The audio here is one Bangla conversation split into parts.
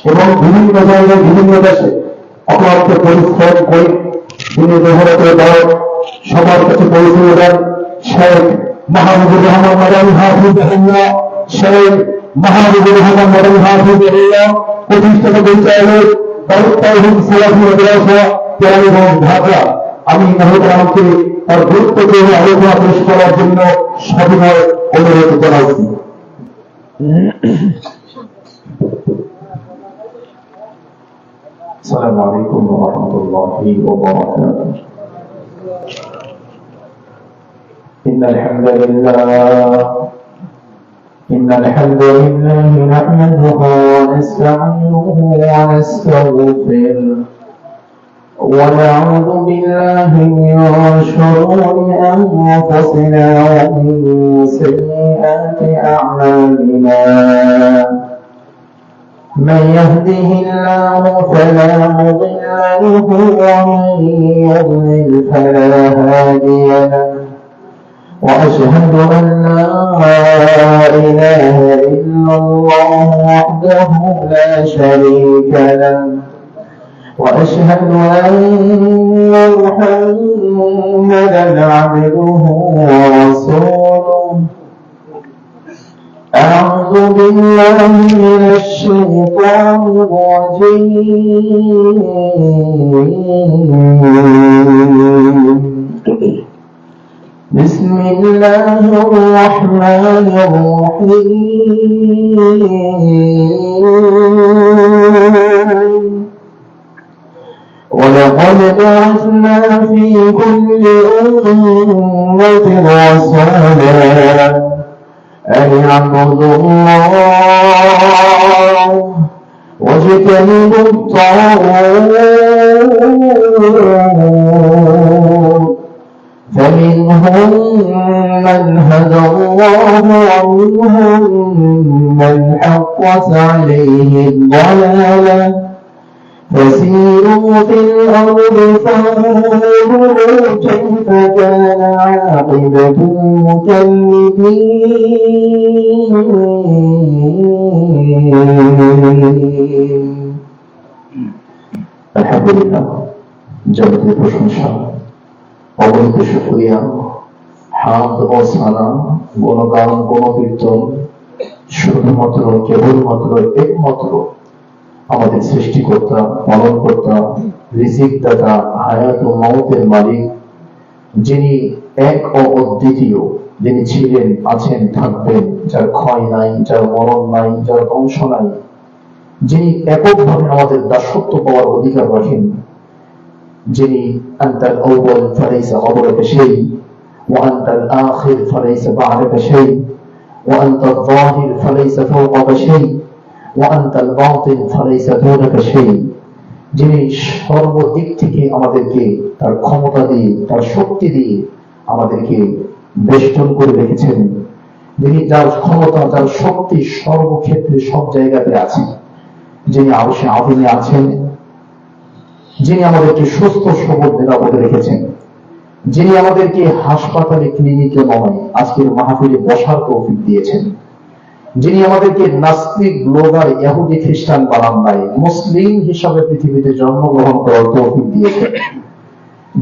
এবং বিভিন্ন জায়গায় বিভিন্ন দেশে অক্লান্ত পরিশ্রম করে তিনি মেহনতের দল সবার কাছে পৌঁছে দেন। শেখ মাহমুদুর রহমান মাদানী হাফিজাহুল্লাহ, শেখ মাহমুদুর রহমান মাদানী হাফিজাহুল্লাহ প্রতিষ্ঠাতা পরিচালক দারুত্তাহিদ সালাফি মাদ্রাসা কেরানীগঞ্জ ঢাকা। আমি মহোদয়কে তার গুরুত্বপূর্ণ আলোচনা পেশ করার জন্য সবিনয় অনুরোধ জানাচ্ছি। السلام عليكم ورحمة الله وبركاته. إن الحمد لله نحمده ونستعينه ونستغفره ونعوذ بالله من شرور أنفسنا ومن سيئات أعمالنا. من يهده الله فلا مضل له ومن يضلل فلا هادي له. وأشهد أن لا إله إلا الله وحده لا شريك له. وأشهد أن محمدا عبده ورسوله. أعوذ بالله من الشيطان الرجيم. بسم الله الرحمن الرحيم. ولقد بعثنا في كل أمة رسولا أن اعبدوا الله واجتنبوا الطاغوت فمنهم من هدى الله ومنهم من حقت عليه الضلالة. فسيروا في الأرض فانظروا كيف كان عاقبة المكذبين. الحمد لله জগতের প্রশংসা অগণিত শুকরিয়া হামদ ও সালাম গুণগান গুণকীর্তন শুধুমাত্র কেবলমাত্র একমাত্র আমাদের সৃষ্টিকর্তা পালনকর্তা রিজিক দাতা হায়াত ও মওতের মালিক, যিনি এক ও অদ্বিতীয়, যিনি ছিলেন আছেন থাকবেন, যার ক্ষয় নাই, যার মরণ নাই, যার ধ্বংস নাই, যিনি এককভাবে আমাদের দাসত্ব পাওয়ার অধিকার রাখেন, যিনি আনতাল আউয়াল ফালাইসা ক্বাবলাকা শাই ওয়া আনতাল আখির ফালাইসা বা'দাকা শাই ওয়া আনতাল যাহির ফালাইসা ফাওকাকা শাই ওয়া আনতাল বাতিন ফালাইসা দুনাকা শাই, যিনি সর্বদিক থেকে আমাদেরকে তার ক্ষমতা দিয়ে তার শক্তি দিয়ে আমাদেরকে বেষ্টন করে রেখেছেন, যিনি যার ক্ষমতা যার শক্তি সর্বক্ষেত্রে সব জায়গাতে আছে, যিনি আরশে আযিমে আছেন, যিনি আমাদেরকে সুস্থ সবল নিরাপদে রেখেছেন, যিনি আমাদেরকে হাসপাতালে ক্লিনিকে নয় আজকের মাহফিলে বসার তৌফিক দিয়েছেন, যিনি আমাদেরকে নাস্তিক ব্লগার ইহুদি খ্রিস্টান বানান নাই, মুসলিম হিসাবে পৃথিবীতে জন্মগ্রহণ করার তৌফিক দিয়েছেন,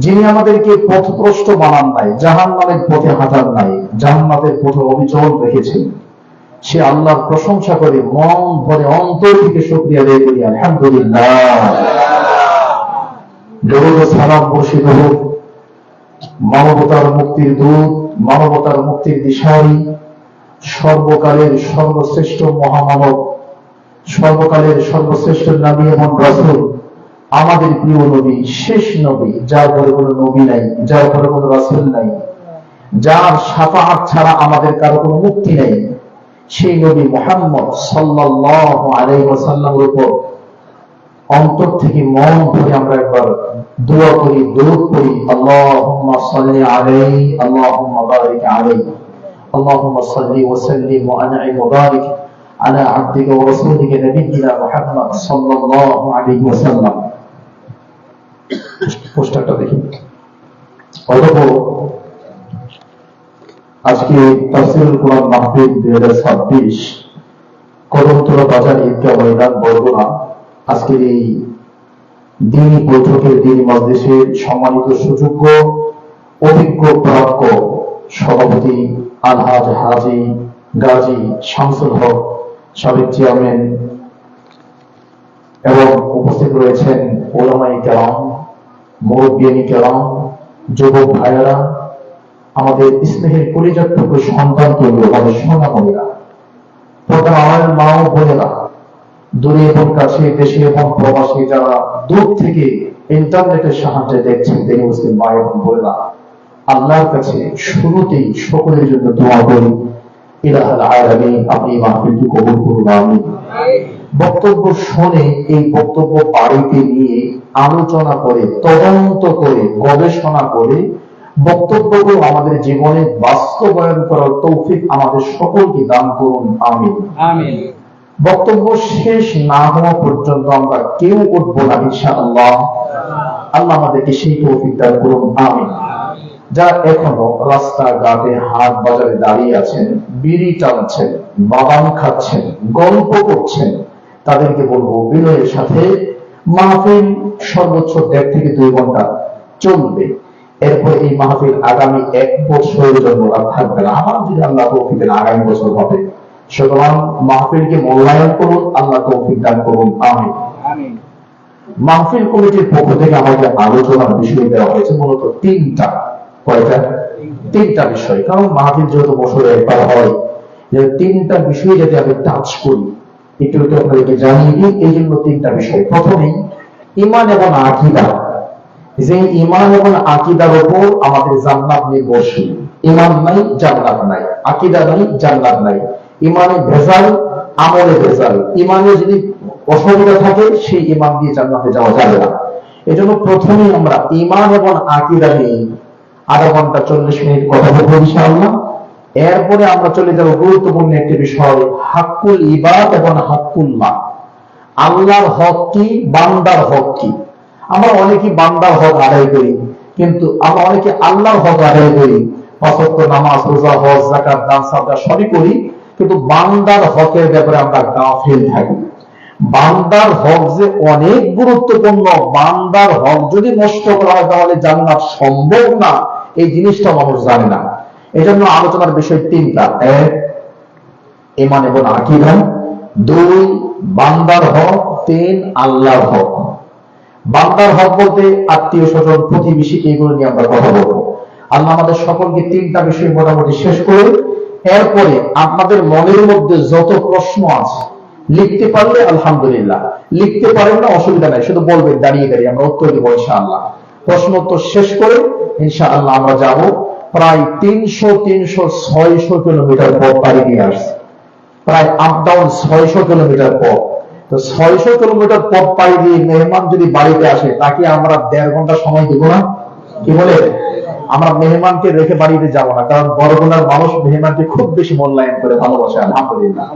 যিনি আমাদেরকে পথভ্রষ্ট বানান নাই, জাহান্নামের পথে হাঁটান নাই, জান্নাতের পথে অবিচল রেখেছেন, সে আল্লাহর প্রশংসা করে মন ভরে অন্তর থেকে শুকরিয়া আদায় করি আলহামদুলিল্লাহ। দরুদ ও সালাম বর্ষিত হোক মানবতার মুক্তির দূত, মানবতার মুক্তির দিশারি, সর্বকালের সর্বশ্রেষ্ঠ মহামানব, সর্বকালের সর্বশ্রেষ্ঠ নবী এবং রাসূল, আমাদের প্রিয় নবী, শেষ নবী, যার পরে কোনো নবী নাই, যার পরে কোনো রাসূল নাই, যার শাফাআত ছাড়া আমাদের কারো কোনো মুক্তি নাই, সেই নবী মুহাম্মদ সাল্লাল্লাহু আলাইহি ওয়াসাল্লামের উপর অন্তর থেকে মন ভরে আমরা একবার দোয়া করি, দরুদ পড়ি। আল্লাহুম্মা সাল্লি আলাইহি আল্লাহুম্মা বারিক আলাইহি আল্লাহুম্মা সাল্লি ওয়া সাল্লিম ওয়া আন'im ওয়া বারিক আলা আবদিকা ওয়া রাসূলিকা নাবিয়্যিনা মুহাম্মদ সাল্লাল্লাহু আলাইহি ওয়াসাল্লাম। পোস্টারটা দেখি। অতঃপর আজকে তাফসীরুল কুরআন মাহফিল 2026 কদমতলা বাজার ঈদগাহ ময়দান বরগুনা আজকের এই দিনী বৈঠকের দিনী মজলিসের সম্মানিত সুযোগ্য অভিজ্ঞ প্রাজ্ঞ সভাপতি আলহাজ হাজী গাজী শামসুল হক সাবেক চেয়ারম্যান এবং উপস্থিত রয়েছেন ওলামায়ে কেরাম, মুরব্বিয়ানে কেরাম, যুবক ভাইয়েরা, আমাদের স্নেহের কলিজার টুকরো সন্তান কেন্দ্র, আমাদের সোনামণিরা, প্রধান আমার মা ও বোনেরা, দূরে এবং কাছে, দেশে এবং প্রবাসী, যারা দূর থেকে ইন্টারনেটের সাহায্যে দেখছেন, তিনি মুসলিম মা এবং বোনেরা, আল্লাহর কাছে শুরুতেই সকলের জন্য দোয়া করি, ইলাহুল আলামিন আপনি মাহফিলটি কবুল করুন, আমিন। বক্তব্য শুনে এই বক্তব্য বাড়িতে নিয়ে আলোচনা করে, তদন্ত করে, গবেষণা করে বক্তব্যগুলো আমাদের জীবনে বাস্তবায়ন করার তৌফিক আমাদের সকলকে দান করুন, আমিন। বক্তব্য শেষ না হওয়া পর্যন্ত আমরা কেউ উঠবো না ইনশাআল্লাহ। আল্লাহ আমাদেরকে সেই তৌফিক দান করুন, আমিন। যারা এখনো রাস্তাঘাটে, হাট বাজারে দাঁড়িয়ে আছেন, বিড়ি টানছেন, বাদাম খাচ্ছেন, গল্প করছেন, তাদেরকে বলবো বিনয়ের সাথে মাহফিল সর্বোচ্চ 1.5 থেকে 2 ঘন্টা চলবে। এরপর এই মাহফিল আগামী 1 বছরের জন্য আর থাকবে না। আমার যদি আল্লাহ তৌফিক দেন আগামী বছর হবে। সুতরাং মাহফিলকে মূল্যায়ন করুন, আল্লাহ তৌফিক দান করুন, আমিন। মাহফিল কমিটির পক্ষ থেকে আমাকে আলোচনার বিষয় দেওয়া হয়েছে মূলত 3টা। কয়টা? 3টা বিষয়। কারণ মাহফিল যেহেতু বছরে একবার হয়, যে 3টা বিষয় যাতে আমি টাচ করি, একটু আপনাদেরকে জানিয়ে দিই। এই জন্য 3টা বিষয়। প্রথমেই ঈমান এবং আকীদা। যে ঈমান এবং আকীদার উপর আমাদের জান্নাত নির্ভরশীল। ঈমান নাই, জান্নাত নাই। আকীদা নাই, জান্নাত নাই। ঈমানে ভেজাল, আমলে ভেজাল। ঈমানে যদি অসুবিধা থাকে, সেই ঈমান দিয়ে জান্নাতে যাওয়া যাবে না। এজন্য প্রথমেই আমরা ঈমান এবং আকীদা নিয়ে আধা ঘন্টা 40 মিনিট কথা বলবো ইনশাআল্লাহ। এরপরে আমরা চলে যাব গুরুত্বপূর্ণ একটি বিষয়, হাক্কুল ইবাদ এবং হাক্কুল্লাহ। আল্লাহর হক কি, বান্দার হক কি। আমরা অনেকেই বান্দার হক আদায় করি, কিন্তু আমরা অনেকে আল্লাহর হক আদায় করি। 5 ওয়াক্ত নামাজ, রোজা, হজ, যাকাত, দান, সাদকা সবই করি, কিন্তু বান্দার হকের ব্যাপারে আমরা গাফিল থাকি। বান্দার হক যে অনেক গুরুত্বপূর্ণ, বান্দার হক যদি নষ্ট করা হয় তাহলে জান্নাত সম্ভব না, এই জিনিসটা মানুষ জানে না। এজন্য আলোচনার বিষয় 3টা। 1 ঈমান এবং আকীদা, 2 বান্দার হক, 3 আল্লাহর হক। বান্দার হক বলতে আত্মীয় স্বজন, প্রতিবেশী, এইগুলো নিয়ে আমরা কথা বলবো। আল্লাহ আমাদের সকলকে 3টা বিষয় মোটামুটি শেষ করে, এরপরে আপনাদের মনের মধ্যে যত প্রশ্ন আছে লিখতে পারলে আলহামদুলিল্লাহ, লিখতে পারেন না অসুবিধা নাই, শুধু বলবেন দাঁড়িয়ে দাঁড়িয়ে, আমরা উত্তর দেবো ইনশাআল্লাহ। প্রশ্ন উত্তর শেষ করে ইনশাআল্লাহ আমরা যাব প্রায় 300-600 কিলোমিটার পথ পাড়ি দিয়ে আসছে। প্রায় আপ ডাউন 600 কিলোমিটার পথ। তো 600 কিলোমিটার পথ পাড়ি দিয়ে মেহমান যদি বাড়িতে আসে, তাকে আমরা 1.5 ঘন্টা সময় দিব না? কি বলে? আমরা মেহমানকে রেখে বাড়িতে যাব না, কারণ বরগুনার মানুষ মেহমানকে খুব বেশি মূল্যায়ন করে, ভালোবাসে, আলহামদুলিল্লাহ।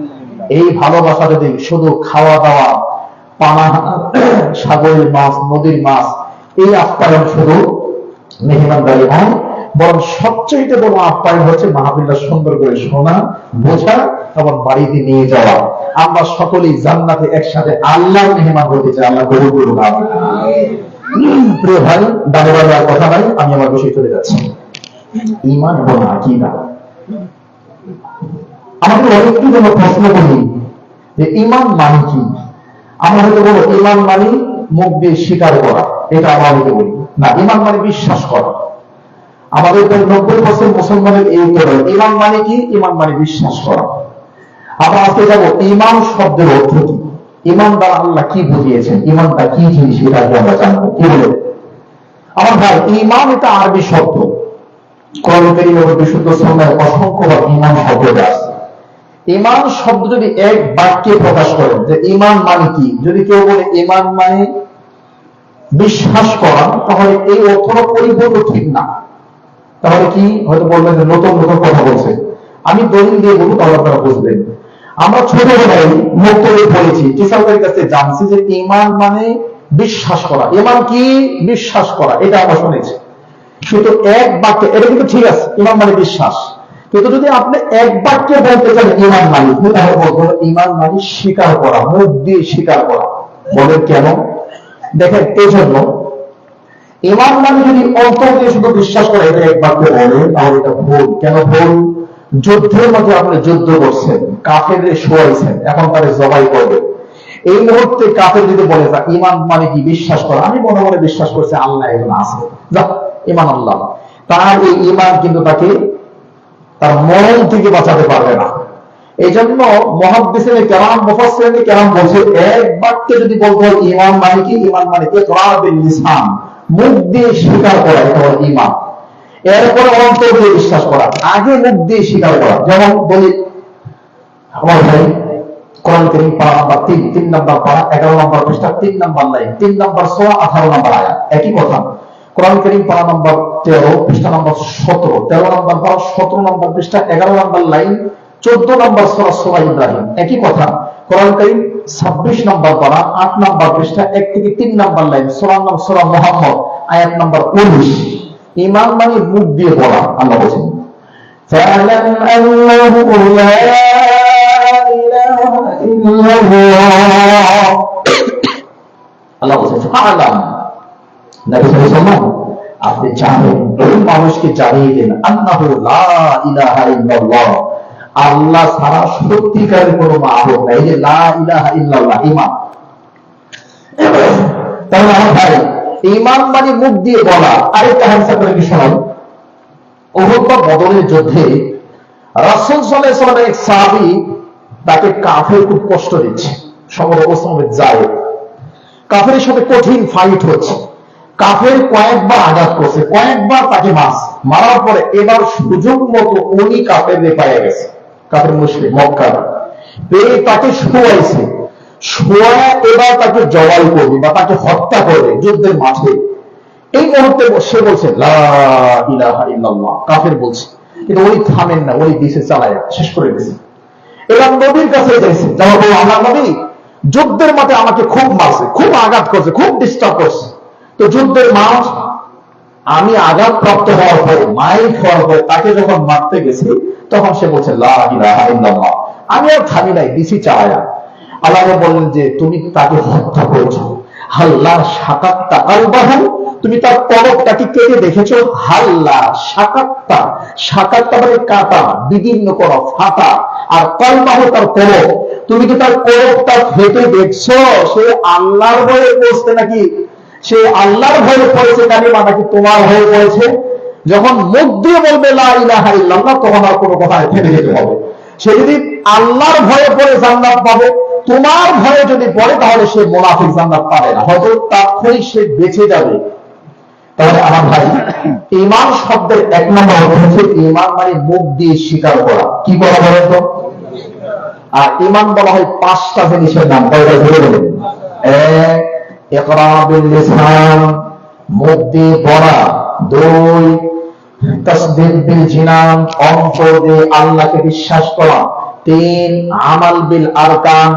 এই ভালোবাসা যদি শুধু খাওয়া দাওয়া, পানা, সাগরের মাছ, নদীর মাছ, এই আপ্যায়ন শুধু মেহমানদারি হয়, বরং সবচেয়ে বড় আপ্যায়ন হচ্ছে মাহফিলটা সুন্দর করে শোনা, বোঝা এবং বাড়িতে নিয়ে যাওয়া। আমরা সকলেই জান্নাতে একসাথে আল্লাহর মেহমান হতে চাই। আল্লাহ কবুল করুন, আমিন। প্রিয় ভাই, দাঁড়িয়ে আর কথা নাই, আমি আমার বিষয়ে চলে যাচ্ছি। ঈমান এবং আকীদা। আমাদের অনেকটি যেন প্রশ্ন করি যে ঈমান মানে কি। আমরা হয়তো বলবো ঈমান মানে মুখ দিয়ে স্বীকার করা, এটা আমরা অনেকে বলি না। ঈমান মানে বিশ্বাস করা। আমাদের প্রায় 90% মুসলমানের এই উত্তর। ঈমান মানে কি? ঈমান মানে বিশ্বাস করা। আমরা আজকে যাবো ঈমান শব্দের অর্থ কি, ঈমান দ্বারা আল্লাহ কি বুঝিয়েছেন, ঈমানটা কি জিনিস, এটা আমরা জানবো। কি বলে আমার ভাই, ঈমান এটা আরবি শব্দ। কোরআন কারীমের বিশুদ্ধ সুন্নাহয় অসংখ্যবার ঈমান শব্দটা আছে। ঈমান শব্দ যদি এক বাক্যে প্রকাশ করেন যে ঈমান মানে কি, যদি কেউ বলে ঈমান মানে বিশ্বাস করা, তাহলে এই অর্থটা পরিপূর্ণ ঠিক না। তাহলে কি হয়তো বলবেন যে নতুন নতুন কথা বলছে। আমি দলিল দিয়ে বলবো, তাহলে আপনারা বুঝবেন। আমরা ছোটবেলায় মুক্ত হয়ে পড়েছি, টিচারদের কাছে জানছি যে ঈমান মানে বিশ্বাস করা। ঈমান কি? বিশ্বাস করা, এটা আমরা শুনেছি। শুধু এক বাক্যে, এটা কিন্তু ঠিক আছে, ঈমান মানে বিশ্বাস, কিন্তু যদি আপনি এক বাক্যে বলতে চান ঈমান মানে কি, তাহলে বলবো ঈমান মানে স্বীকার করা, মুখ দিয়ে স্বীকার করা। বলেন কেন? দেখেন, এই জন্য ঈমান মানে যদি অন্তর দিয়ে শুধু বিশ্বাস করে এটা এক বাক্যে বলে, তাহলে এটা ভুল। কেন ভুল? যুদ্ধের মধ্যে আপনি যুদ্ধ করছেন, কাফেরদের শোয়াইছেন, এখন তাদের জবাই করবে। এই মুহূর্তে কাফের যদি বলে যা ঈমান মানে কি বিশ্বাস করা, আমি মনে মনে বিশ্বাস করছি আল্লাহ একজন আছে, যা ঈমান আল্লাহ, তার এই ঈমান কিন্তু তাকে তার মরণ থেকে বাঁচাতে পারবে না। এই জন্য মুহাদ্দিসিনে কেরাম, মুফাসসিরিনে কেরাম বলছে এক বাক্যে যদি বলতে হয় ঈমান মানে কি, ঈমান মানে ইকরার বিল লিসান, মুখ দিয়ে স্বীকার করা, এটা হলো ঈমান। এরপরে অন্তর দিয়ে বিশ্বাস করা, আগে মুখ দিয়ে স্বীকার করা। যেমন বলি আমার ভাই কোরআন কারীম পারা নাম্বার 3 নাম্বার পারা 11 নাম্বার পৃষ্ঠা 3 নাম্বার লাইন 3 নাম্বার সূরা 18 নাম্বার আয়াত, একই কথা। কোরআন কারীম পারা নাম্বার 13 পৃষ্ঠা নাম্বার 17, 13 নাম্বার পারা 17 নাম্বার পৃষ্ঠা 11 নাম্বার লাইন 14 নাম্বার সূরা ইব্রাহিম, একই কথা। কোরআন কারীম 26 নাম্বার পারা 8 নাম্বার পৃষ্ঠা 1 থেকে 3 নাম্বার লাইন সূরা মুহাম্মদ আয়াত নাম্বার 19। ঈমান মানে মুখ দিয়ে বলা। আল্লাহ বলেন فَاعْلَمْ أَنَّهُ لَا إِلَهَ إِلَّا اللَّهُ। আল্লাহ বলেন ফা'লাম, নবী সাল্লাল্লাহু আলাইহি ওয়াসাল্লাম আপনি জানেন, মানুষকে জানিয়ে দেন, আন্নাহু লা ইলাহা ইল্লাল্লাহ, আল্লাহ ছাড়া সত্যিকারের কোনো মাবুদ নাই। এই যে লা ইলাহা ইল্লাল্লাহ ঈমান। তাহলে আমার ভাই ঈমান মানে মুখ দিয়ে বলা। আরেকটা হাদিস আপনাকে শোনাই। উহুদ বা বদরের যুদ্ধে রাসূল সাল্লাল্লাহু আলাইহি ওয়াসাল্লামের এক সাহাবী, তাকে কাফের খুব কষ্ট দিচ্ছে, সম্ভবত ওসমান যায়েদ। কাফেরের সাথে কঠিন ফাইট হচ্ছে, কাফের কয়েকবার আঘাত করছে, কয়েকবার তাকে মারার পরে এবার সুযোগ মতো উনি কাফেরদের পায়ে গেছে, কাফের মুশরিক মক্কার পেয়ে তাকে শোয়াইছে, শোয়া এবার তাকে জবাই করবে বা তাকে হত্যা করবে যুদ্ধের মাঠে। এই মুহূর্তে সে বলছে লা ইলাহা ইল্লাল্লাহ, কাফের বলছে, কিন্তু উনি থামেন না, উনি দিছে চালায়া শেষ করে দিয়েছে। এবার নবীর কাছে যাইছে, যাওয়ার পর আল্লাহ নবী যুদ্ধের মাঠে আমাকে খুব মারছে, খুব আঘাত করছে, খুব ডিস্টার্ব করছে। তো যুদ্ধের মাঠ আমি আঘাত প্রাপ্ত হওয়ার পরে, মাইর খাওয়ার পরে তাকে যখন মারতে গেছি, তখন সে বলছে লা ইলাহা ইল্লাল্লাহ, আমি আর থামি নাই, দিছি চালায়া। আল্লাহ বললেন যে তুমি তাকে হত্যা করেছো, হাল্লা শাকাত্তা আলবাহু, তুমি তার কলবটাকে কেটে দেখেছো, হাল্লা শাকাত্তা, শাকাত্তা মানে কাটা, বিদীর্ণ করা, ফাটা, আর কলবাহু তার কলব, তুমি কি তার কলবটা ফেটে দেখছো? সে আল্লাহর ভয়ে পড়ছে নাকি, সে আল্লাহর ভয়ে পড়েছে কালিমা, নাকি তোমার ভয়ে পড়েছে? যখন মুখ দিয়ে বলবে লা ইলাহা ইল্লাল্লাহ, তখন আর কোনো কথা ফেলে যেতে হবে। সে যদি আল্লাহর ভয়ে পড়ে জান্নাত পাবে, তোমার ভয়ে যদি পড়ে তাহলে সে মুনাফিক, জান্নাত পাবে না, হয়তো তাৎক্ষণিক সে বেঁচে যাবে। তাহলে আমার ভাই ঈমান শব্দের এক নম্বর অর্থ হচ্ছে ঈমান মানে মুখ দিয়ে স্বীকার করা। কি করা বলেন তো? আর ঈমান বলা হয় 5টা জিনিসের নাম, কয়টা ধরে বলেন? এক, ইকরার বিল লিসান, মুখ দিয়ে বলা। 2, তাসদীক বিল জিনান, অন্তর দিয়ে আল্লাহকে বিশ্বাস করা। 3, আমাল বিল আরকান,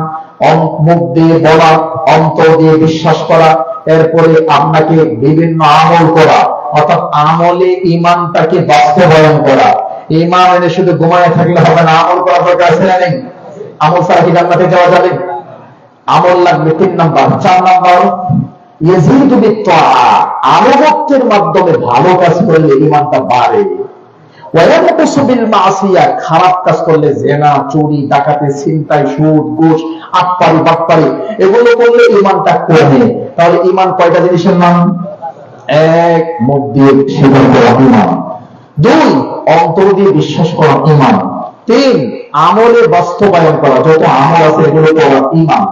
মুখ দিয়ে বলা, অন্তর দিয়ে বিশ্বাস করা। এরপরে আপনাকে বিভিন্ন আমল করা, অর্থাৎ আমলে ঈমানটাকে বাস্তবায়ন করা। ঈমান এনে শুধু ঘুমায় থাকলে হবে না, আমল করা দরকার আছে না নেই? আমল ছাড়া কি জান্নাতে যাওয়া যাবে? আমল লাগবে 3 নাম্বার। 4 নাম্বার ইয়াজিদু বিত্তাআ, আনুগত্যের মাধ্যমে ভালো কাজ করলে ঈমানটা বাড়ে। ওয়ায়ানকুসু বিল মাসিয়া, খারাপ কাজ করলে জিনা, চুরি, ডাকাতি, ছিনতাই, সুদ, ঘুষ, আত্মারি, বাটপারি এগুলো করলে ঈমানটা কমে। তাহলে ঈমান কয়টা জিনিসের নাম? 1, মুখ দিয়ে স্বীকার করা ঈমান। 2, অন্তর দিয়ে বিশ্বাস করা ঈমান। 3, আমলে বাস্তবায়ন করা, যত আমল আছে এগুলো করা ঈমান।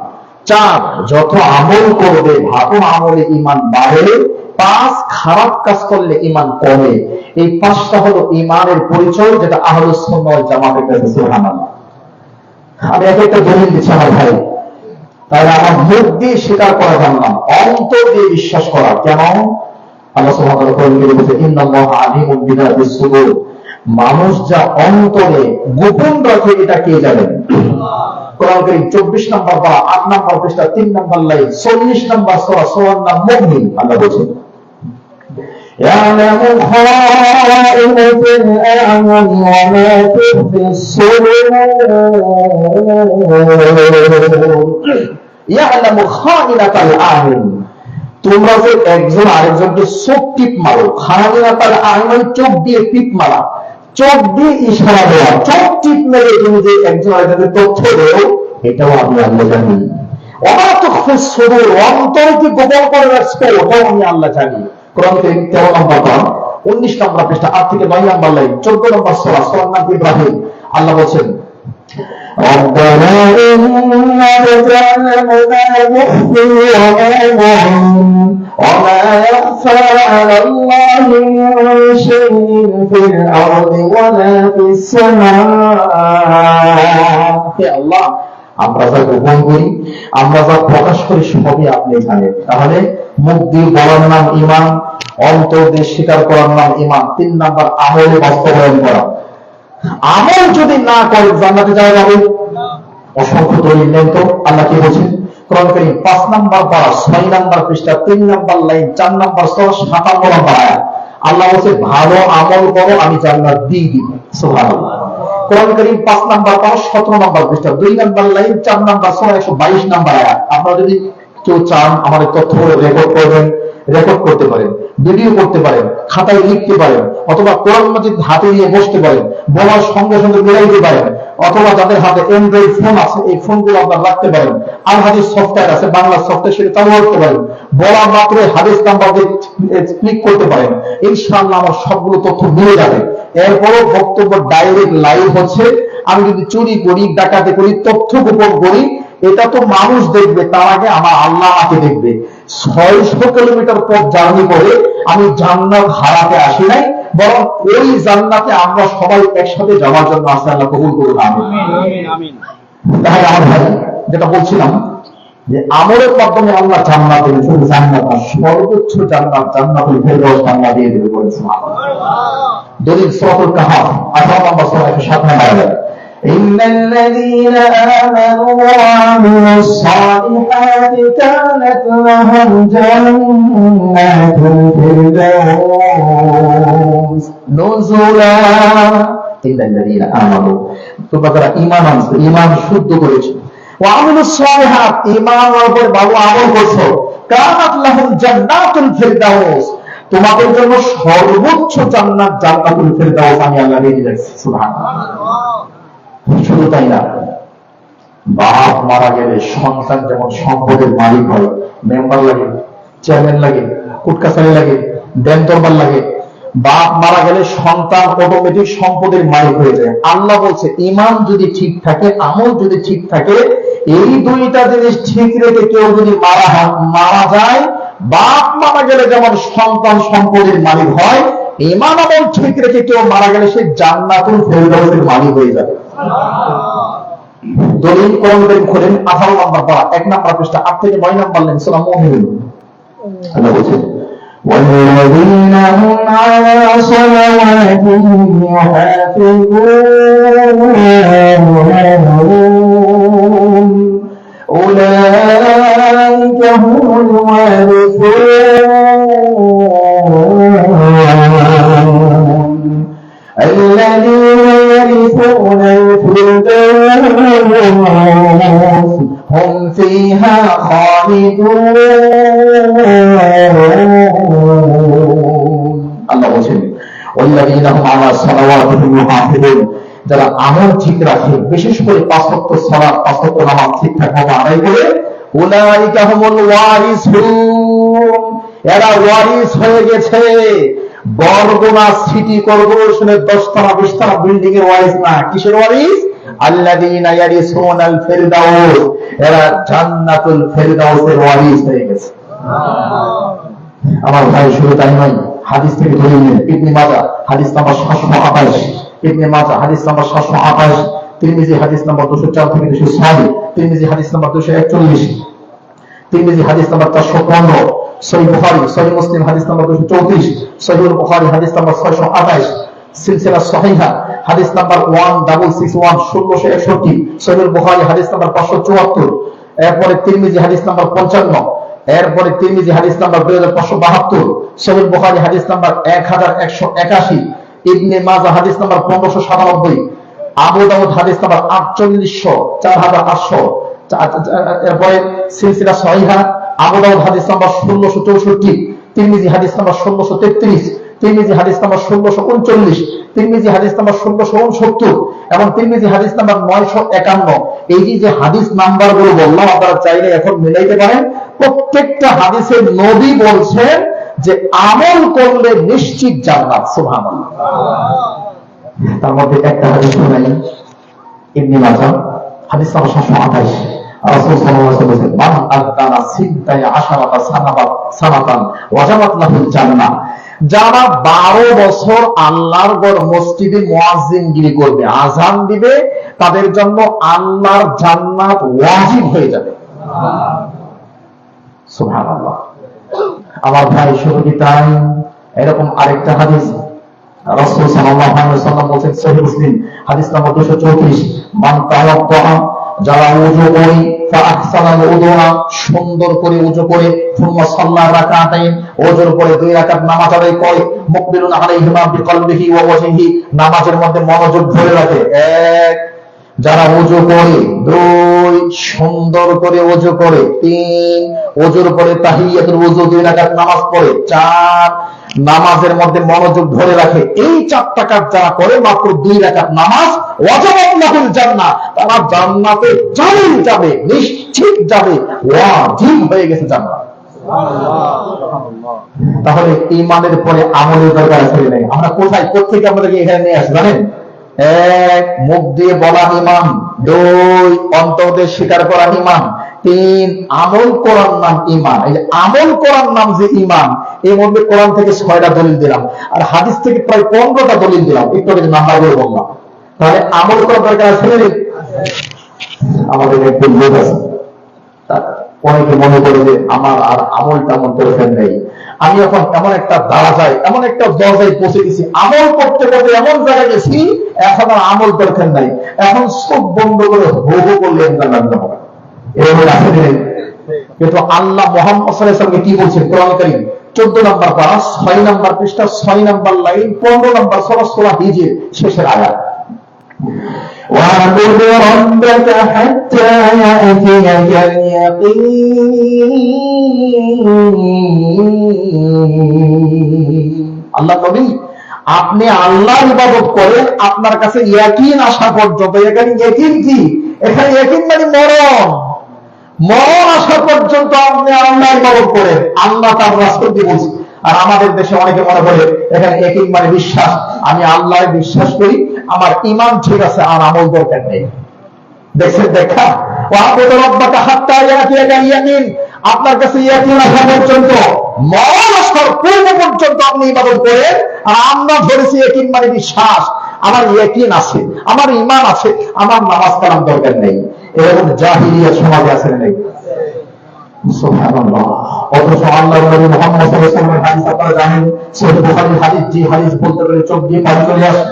4, যত আমল করবে ভালো আমলে ঈমান বাড়ে। 5, খারাপ কাজ করলে ঈমান কমে। এই 5টা হলো ঈমানের পরিচয়, যেটা আহলুস সুন্নাহ ওয়াল জামাতের কাছে। সুবহানাল্লাহ। আমি একটা দলিল দিচ্ছি আমার ভাই। তাহলে আমার মুখ দিয়ে স্বীকার করা জানলাম, অন্তর দিয়ে বিশ্বাস করা। কেমন? আল্লাহ সুবহানাহু ওয়া তাআলা বলেছেন ইন্নাল্লাহা আলিমুন বিযাতিস সুদূর, মানুষ যা অন্তরে গোপন রাখে এটা কে জানেন? কোরআন কারীম 24 নাম্বার বা 8 নাম্বার পৃষ্ঠা 3 নাম্বার লাইন 40 নাম্বার সূরা সূরা মুমিন আল্লাহ বলেছেন يعلم خائنة الأعين وما تخفي الصدور يعلم خائنة الأعين তোমরা যে একজন আরেকজনকে চোখ টিপ মারো, খায়িনাতাল আইন চোখ দিয়ে টিপ মারা, চোখ দিয়ে ইশারা দেওয়া, চোখ টিপ মেরে তুমি যে একজন আরেকজনকে তথ্য দেও, এটাও আমি আল্লাহ জানি। ওমা তুখফি সুদূর, অন্তর কি গোপন করে রাখছো ওটাও আমি আল্লাহ জানি। কোরআন কারীম 13 নম্বর পারা 19 নম্বর পৃষ্ঠা 8 থেকে 9 নম্বর লাইন 14 নম্বর সূরা সূরার নাম ইব্রাহিম। আল্লাহ বলেন ربنا إنك تعلم ما نخفي وما نعلن وما يخفى على الله من شيء في الأرض ولا في السماء يا الله আমরা যা গোপন করি, আমরা যা প্রকাশ করি সবই আপনি জানেন। তাহলে মুখ দিয়ে বলার নাম ঈমান, অন্তর দিয়ে স্বীকার করার নাম ঈমান। 3 নাম্বার আমলে বাস্তবায়ন করা। আমল যদি না করে জান্নাতে যাওয়া যাবে? অসংখ্য দলিল নেই তো। আল্লাহ কি বলছেন কোরআন কারীম 5 নাম্বার পারা 6 নাম্বার পৃষ্ঠা 3 নাম্বার লাইন 4 নাম্বার সূরা 57 নম্বর আয়াত। আল্লাহ বলছে ভালো আমল করো আমি জান্নাত দিয়ে দিব। সুবহানাল্লাহ। কোরআন কারীম 5 নাম্বার পারা 17 নাম্বার পৃষ্ঠা 2 নাম্বার লাইন 4 নাম্বার সূরা 122 নাম্বার আয়াত। আপনারা যদি কেউ চান আমাদের তথ্যগুলো রেকর্ড করবেন, রেকর্ড করতে পারেন, ভিডিও করতে পারেন, খাতায় লিখতে পারেন, অথবা কোরআন মাজিদ হাতে নিয়ে বসতে পারেন, বলার সঙ্গে সঙ্গে মিলাইতে পারেন, অথবা যাদের হাতে অ্যান্ড্রয়েড ফোন আছে এই ফোনগুলো আপনারা রাখতে পারেন, আল হাদিস সফটওয়্যার আছে বাংলা সফটওয়্যার সেটা চালু করতে পারেন, বলা মাত্র হাদিস নাম্বার দিয়ে ক্লিক করতে পারেন, ইনশাআল্লাহ আমার সবগুলো তথ্য মিলে যাবে। এরপরও বক্তব্য ডাইরেক্ট লাইভ হচ্ছে। আমি যদি চুরি করি, ডাকাতি করি, তথ্য গোপন করি, এটা তো মানুষ দেখবে, তার আগে আমার আল্লাহ আমাকে দেখবে। 600 কিলোমিটার পথ জার্নি করে আমি জান্নাত হারাতে আসি নাই, বরং ওই জান্নাতে আমরা সবাই একসাথে যাওয়ার জন্য আসি। আল্লাহ কবুল করুন, আমিন। তাহলে আমার ভাই যেটা বলছিলাম যে আমলের মাধ্যমে আল্লাহ জান্নাত দেবে, শুধু জান্নাত না, সর্বোচ্চ জান্নাত জান্নাতুল ফেরদাউস আল্লাহ দিয়ে দেবে বলেছেন। দলিল সূরাতুল কাহফ 18 নম্বর সূরা 107 নম্বর আয়াত। إن الذين آمنوا وعملوا الصالحات كانت لهم جنات الفردوس نزلا إلا الذين آمنوا তোমরা যারা ঈমান আনছো, ঈমান শুদ্ধ করেছো, ওয়ামিলুস সালিহাত ঈমানের উপর ভালো আমল করছো, কানাত লাহুম জান্নাতুল ফিরদাউস তোমাদের জন্য সর্বোচ্চ জান্নাত জান্নাতুল ফিরদাউস আমি আল্লাহ দিয়ে দিয়েছি। সুবহানাল্লাহ। শুধু তাই না, বাপ মারা গেলে সন্তান যেমন সম্পদের মালিক হয়, মেম্বার লাগে, চেয়ারম্যান লাগে, কুটকাছারি লাগে, দেন দরবার লাগে, বাপ মারা গেলে সন্তান অটোমেটিক সম্পদের মালিক হয়ে যায়। আল্লাহ বলছে ঈমান যদি ঠিক থাকে, আমল যদি ঠিক থাকে, এই দুইটা জিনিস ঠিক রেখে কেউ যদি মারা যায়, বাপ মারা গেলে যেমন সন্তান সম্পদের মালিক হয়, ঈমান আমল ঠিক রেখে কেউ মারা গেলে সে জান্নাতুল ফেরদাউসের মালিক হয়ে যাবে। দলিল কোরআন কারীম খোলেন 18 নম্বর পারা 1 নম্বর পৃষ্ঠা 8 থেকে 9 নম্বর লাইন সূরা মুমিনুন। আল্লাহ বলেন والذين هم على صلواتهم يحافظون أولئك هم الوارثون الذين يرثون الفردوس هم فيها خالدون الله বলেন والذين هم على صلواتهم يحافظون যারা আমল ঠিক রাখে, বিশেষ করে 5 ওয়াক্ত সালাত 5 ওয়াক্ত নামাজ ঠিকঠাক ভাবে আদায় করে, উলাইকা হুমুল ওয়ারিসুন এরা ওয়ারিস হয়ে গেছে। বরগুনা সিটি কর্পোরেশনের 10তলা 20তলা বিল্ডিং এর ওয়ারিস না, কিসের ওয়ারিস? আল্লাযীনা ইয়ারিসুনাল ফিরদাউস এরা জান্নাতুল ফিরদাউসের ওয়ারিস হয়ে গেছে। আমার ভাই শুধু তাই নয়, হাদিস থেকে ধরে নিন। ইবনে মাজাহ হাদিস নাম্বার 728, ইবনে মাজাহ হাদিস নাম্বার 728, তিরমিজি হাদিস নাম্বার 204 থেকে 206, তিরমিজি হাদিস নাম্বার 241, তিরমিজি হাদিস নাম্বার 415, সহিহ বুখারী সহিহ মুসলিম হাদিস নাম্বার 234, সহিহ বুখারী হাদিস নাম্বার 628, সিলসিলা সহিহা হাদিস নাম্বার 1661 1661, সহিহ বুখারী হাদিস নাম্বার 574, এরপরে তিরমিজি হাদিস নাম্বার 55, এরপরে তিরমিজি হাদিস নাম্বার 2572, সহিহ বুখারী হাদিস নাম্বার 1181, ইবনে মাজাহ হাদিস নাম্বার 1597, আবু দাউদ হাদিস নাম্বার 4800, 4800, এরপরে সিলসিলা সহিহা আবু দাউদ হাদিস নাম্বার 1664, তিরমিজি হাদিস নাম্বার 1633, তিরমিজি হাদিস নাম্বার 1639, তিরমিজি হাদিস নাম্বার 1669 এবং তিরমিজি হাদিস নাম্বার 951। এই যে হাদিস নাম্বার গুলো বললাম, আপনারা চাইলে এখন মিলাইতে পারেন। প্রত্যেকটা হাদিসে নবী বলছেন যে আমল করলে নিশ্চিত জান্নাত। সুবহানাল্লাহ। তার মধ্যে একটা হাদিস শুনাই, ইবনে মাজাহ হাদিস নাম্বার 728, রাসূল সাল্লাল্লাহু আলাইহি ওয়াসাল্লাম বলেছেন, মান আযযানা সিনতাই আশারাতা সানাতান ওয়াজাবাত লাহুল জান্নাহ। যারা 12 বছর আল্লাহর ঘর মসজিদে মুয়াজ্জিনগিরি করবে, আযান দিবে, তাদের জন্য আল্লাহর জান্নাত ওয়াজিব হয়ে যাবে। সুবহানাল্লাহ। আমার ভাই, শুধু কি তাই? এরকম আরেকটা হাদিস রাসূল সাল্লাল্লাহু আলাইহি ওয়াসাল্লাম বলেছেন, সহিহ মুসলিম হাদিস নাম্বার 234, মান তাওয়াক্কা, যারা ওযু করে, ফাআহসানাল উযুনা, সুন্দর করে ওযু করে, সুম্মা সাল্লা রাকাতাইন, ওযুর পরে 2 রাকাত নামাজ আদায় করে, মুকবিলুন আলাইহিমা বিকলবিহি ওয়া ওয়াজহিহি, নামাজের মধ্যে মনোযোগ ধরে রাখে। 1, যারা ওযু করে, 2, সুন্দর করে ওযু করে, 3, ওযুর পরে তাহিয়াতুল ওযু 2 রাকাত নামাজ পড়ে, 4, নামাজের মধ্যে মনোযোগ ধরে রাখে। এই 4টা কাজ যারা করে, মাত্র 2 রাকাত নামাজ, ওয়াজাবাত লাহুল জান্নাহ, তারা জান্নাতে যাবে, নিশ্চিত যাবে, ওয়াজিব হয়ে গেছে জান্নাত। তাহলে ঈমানের পরে আমলের দরকার আছে নাই? আমরা কোথায় কোত্থেকে আমাদেরকে এখানে নিয়ে আসি জানেন? 1, মুখ দিয়ে বলা ঈমান, 2, অন্তর দিয়ে স্বীকার করা ঈমান, 3, আমল করার নাম ঈমান। এই যে আমল করার নাম যে ঈমান, এর মধ্যে কোরআন থেকে 6টা দলিল দিলাম, আর হাদিস থেকে প্রায় 15টা দলিল দিলাম, একটু আগে নাম্বারগুলো বললাম। তাহলে আমল করার দরকার আছে না? আমাদের একটু লোক আছে, অনেকে মনে করে যে আমার আর আমল টামল দরকার নেই। আমি এখন এমন একটা দাঁড়ায়, এমন একটা দরজায় পৌঁছে গেছি, আমল করতে করতে এমন জায়গায় গেছি, এখন আর আমল দরকার নাই, এখন চোখ বন্ধ করে হো হো করলে জান্নাত যাব। এরকম আছে নেই? কিন্তু আল্লাহ মুহাম্মদ সাল্লাল্লাহু আলাইহি ওয়াসাল্লাম কি বলছেন? কোরআন কারীম 14 নম্বর পারা, 6 নম্বর পৃষ্ঠা, 6 নম্বর লাইন, 15 নম্বর সূরা হিজর শেষের আয়াত, وَاعْبُدْ رَبَّكَ حَتَّى يَأْتِيَكَ الْيَقِينُ। আল্লাহ নবী, আপনি আল্লাহর ইবাদত করেন আপনার কাছে ইয়াকিন আসা পর্যন্ত। এখানে ইয়াকিন কি? এখানে ইয়াকিন মানে মরণ আসা পর্যন্ত আপনি আল্লাহর ইবাদত করেন। আল্লাহ তার রাসূল দিয়ে বলছে। আর আমাদের দেশে অনেকে মনে করে এখানে ইয়াকিন মানে বিশ্বাস, আমি আল্লাহর বিশ্বাস করি, আমার ঈমান ঠিক আছে, আর আমল দরকার নেই। দেখছেন দেখা? ওয়া'বুদ রাব্বাকা হাত্তা ইয়াতিয়াকাল ইয়াকিন, আপনার কাছে ইয়াকিন আসা পর্যন্ত, মরণ আসার পূর্ব পর্যন্ত আপনি ইবাদত করেন। আর আমরা ধরেছি ইয়াকিন মানে বিশ্বাস, আমার ইয়াকিন আছে, আমার ঈমান আছে, আমার নামাজ কালাম দরকার নেই। এরকম জাহিলিয়াত সমাজে আছে না? সুবহানাল্লাহ। অথচ আল্লাহর নবী মুহাম্মদ সাল্লাল্লাহু আলাইহি ওয়াসাল্লামের হাদিস আপনারা জানেন, সহিহ বুখারীর হাদিস, যে হাদিস বলতে গেলে চোখ দিয়ে পানি চলে আসে।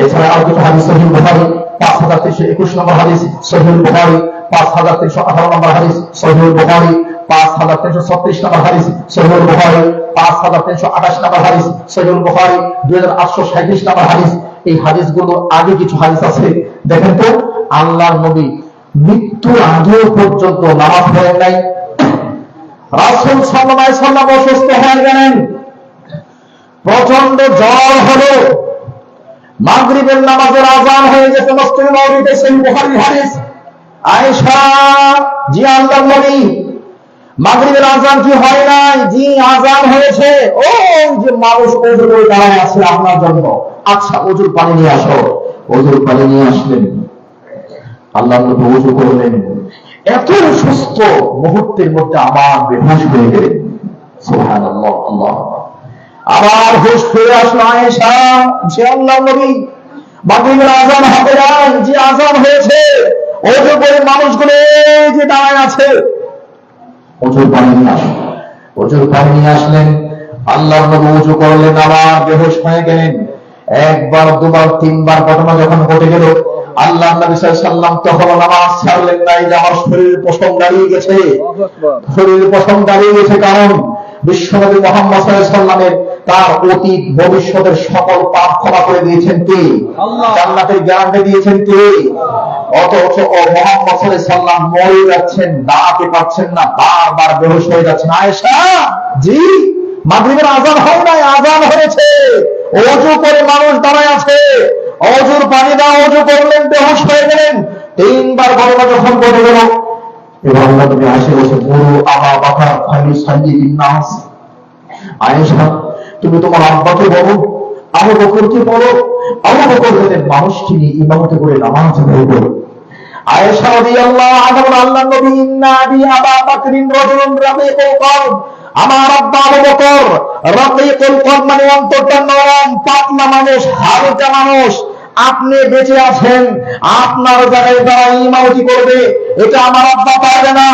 এছাড়া আর কিছু হাদিস, সহিহ বুখারী 5321 নম্বর হাদিস, সহিহ বুখারী 5318 নম্বর হাদিস, সহিহ বুখারী 5336 নম্বর হাদিস, সহিহ বুখারী 5328 নম্বর হাদিস, সহিহ বুখারী 2837 নম্বর হাদিস। এই হাদিসগুলো আগে কিছু হাদিস আছে, দেখেন তো। আল্লাহর নবী মৃত্যুর আগে পর্যন্ত নামাজ পড়েন নাই। রাসূল সাল্লাল্লাহু আলাইহি ওয়াসাল্লাম অসুস্থ হয়ে গেলেন, প্রচন্ড জ্বর হলো, মাগরিবের নামাজের আযান হয়ে গেছে। মুসলিম নবীতে সহিহ বুখারীর হাদিস, আয়েশা, জি আল্লাহর নবী, মাগরিবের আযান কি হয় নাই? জি আযান হয়েছে। ওই যে মানুষ ওযু করে দাঁড়ায় আছে আপনার জন্য, আচ্ছা ওযুর পানি নিয়ে আসো। ওযুর পানি নিয়ে আসলেন, আল্লাহর নবী ওযু করলেন, এত সুস্থ, মুহূর্তের মধ্যে আবার বেহুশ হয়ে গেলেন। সুবহানাল্লাহ, আল্লাহ। আবার হুঁশ ফিরে আসলো আয়েশা, যে আল্লাহর নবী, মাগরিবের আযান হবে না, যে আযান হয়েছে, ওযু করে মানুষগুলো যে দাঁড়ায় আছে, ওযুর পানি নিয়ে আসো। ওযুর পানি নিয়ে আসলেন, আল্লাহর নবী ওযু করলেন, আবার বেহুশ হয়ে গেলেন। একবার, দুবার, তিনবার ঘটনা যখন ঘটে গেল, আল্লাহ নবী সাল্লাল্লাহু আলাইহি ওয়াসাল্লাম তখন নামাজ ছাড়লেন নাই যে আমার শরীরের পশম দাঁড়িয়ে গেছে। শরীরের পশম দাঁড়িয়ে গেছে কারণ বিশ্বনবী মুহাম্মদ সাল্লাল্লাহু আলাইহি ওয়াসাল্লামের তার অতীত ভবিষ্যতের সকল পাপ ক্ষমা করে দিয়েছেন কে? আল্লাহ। জান্নাতের গ্যারান্টি দিয়েছেন কে? অথচ মুহাম্মদ সাল্লাল্লাহু আলাইহি ওয়াসাল্লাম মরে যাচ্ছেন, দাঁড়াতে পারছেন না, বারবার বেহুশ হয়ে যাচ্ছেন। আয়েশা, জি মাগরিবের আযান হয় নাই, আযান হয়েছে। ওযু করে মানুষ দাঁড়ায় আছে, ওযুর পানি দাও, ওযু করলেন, বেহুশ হয়ে গেলেন। তিনবার ঘটনা যখন ঘটে গেল, এবার আল্লাহ নবী আয়েশা বলেছেন, মুরু আবা বকর ফায়ুসাল্লি বিন-নাস। আয়েশা, তুমি তোমার আব্বাকে বলো, আবু বকরকে বলো, আবু বকর যেন মানুষকে নিয়ে ইমামতি করে নামাজ আদায় করে। আয়েশা রাদিয়াল্লাহু আনহা, আল্লাহ নবী, ইন্না আবি আবা বকরিন রাজুলুন রাবিকুল কলব, আমার আব্বা আবু বকর রাবিকুল কলব মানে অন্তরটা নরম, পাতলা মানুষ, হালকা মানুষ। আপনি বেঁচে আছেন, আপনার জায়গায় যারা ইমামতি করবে, এটা আমার আব্বা পারবে না।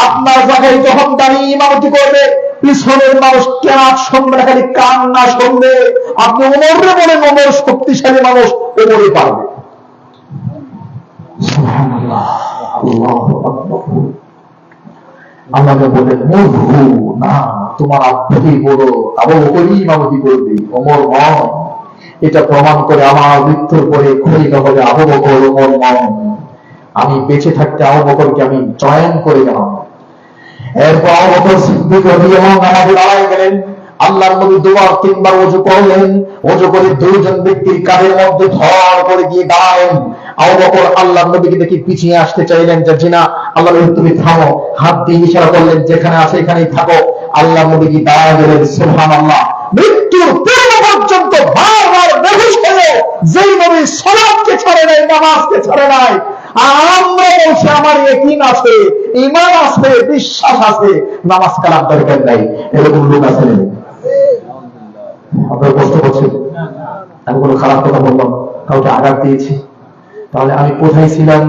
আপনার জায়গায় যখন দাঁড়িয়ে ইমামতি করবে, পিছনের মানুষ কেরাত শুনবে না, খালি কান্না শুনবে। আপনি ওমরে বলেন, ওমর শক্তিশালী মানুষ, ওমরই পারবে। সুবহানাল্লাহ, আল্লাহু আকবার। আমাকে বলেন, মধু না, তোমার আব্বাকেই বলো, আবু বকরই ইমামতি করবে, ওমর নয়। এটা প্রমাণ করে আমার মৃত্যুর পরে খলিফা হবে আবু বকর, ওমর নয়। আমি বেঁচে থাকতে আবু বকরকে আমি চয়ন করে গেলাম। এরপর আবু বকর সিদ্দিক রাদিয়াল্লাহু আনহু নামাজে দাঁড়ায় গেলেন। আল্লাহর নবী দুবার তিনবার ওযু করলেন। ওযু করে দুইজন ব্যক্তির কাঁধের মধ্যে ধর করে গিয়ে দাঁড়ালেন। আবু বকর আল্লাহর নবীকে দেখে পিছিয়ে আসতে চাইলেন, যে জিনা, আল্লাহ নবী তুমি থামো, হাত দিয়ে ইশারা করলেন, যেখানে আছে এখানেই থাকো। আল্লাহর নবী কি দাঁড়ায় গেলেন। সুবহানাল্লাহ। মৃত্যুর পূর্ব পর্যন্ত বারবার বেহুশ হয়ে যেই নবী সালাতকে ছাড়ে নাই, নামাজকে ছাড়ে নাই, আমরা বলছি আমার ইয়াকিন আছে, ঈমান আছে, বিশ্বাস আছে, নামাজ কালাম দরকার নাই, এরকম লোক আছে না? আপনারা কষ্ট করছেন? আমি কোনো খারাপ কথা বললাম, কাউকে আঘাত দিয়েছি? তাহলে আমি কোথায় ছিলাম?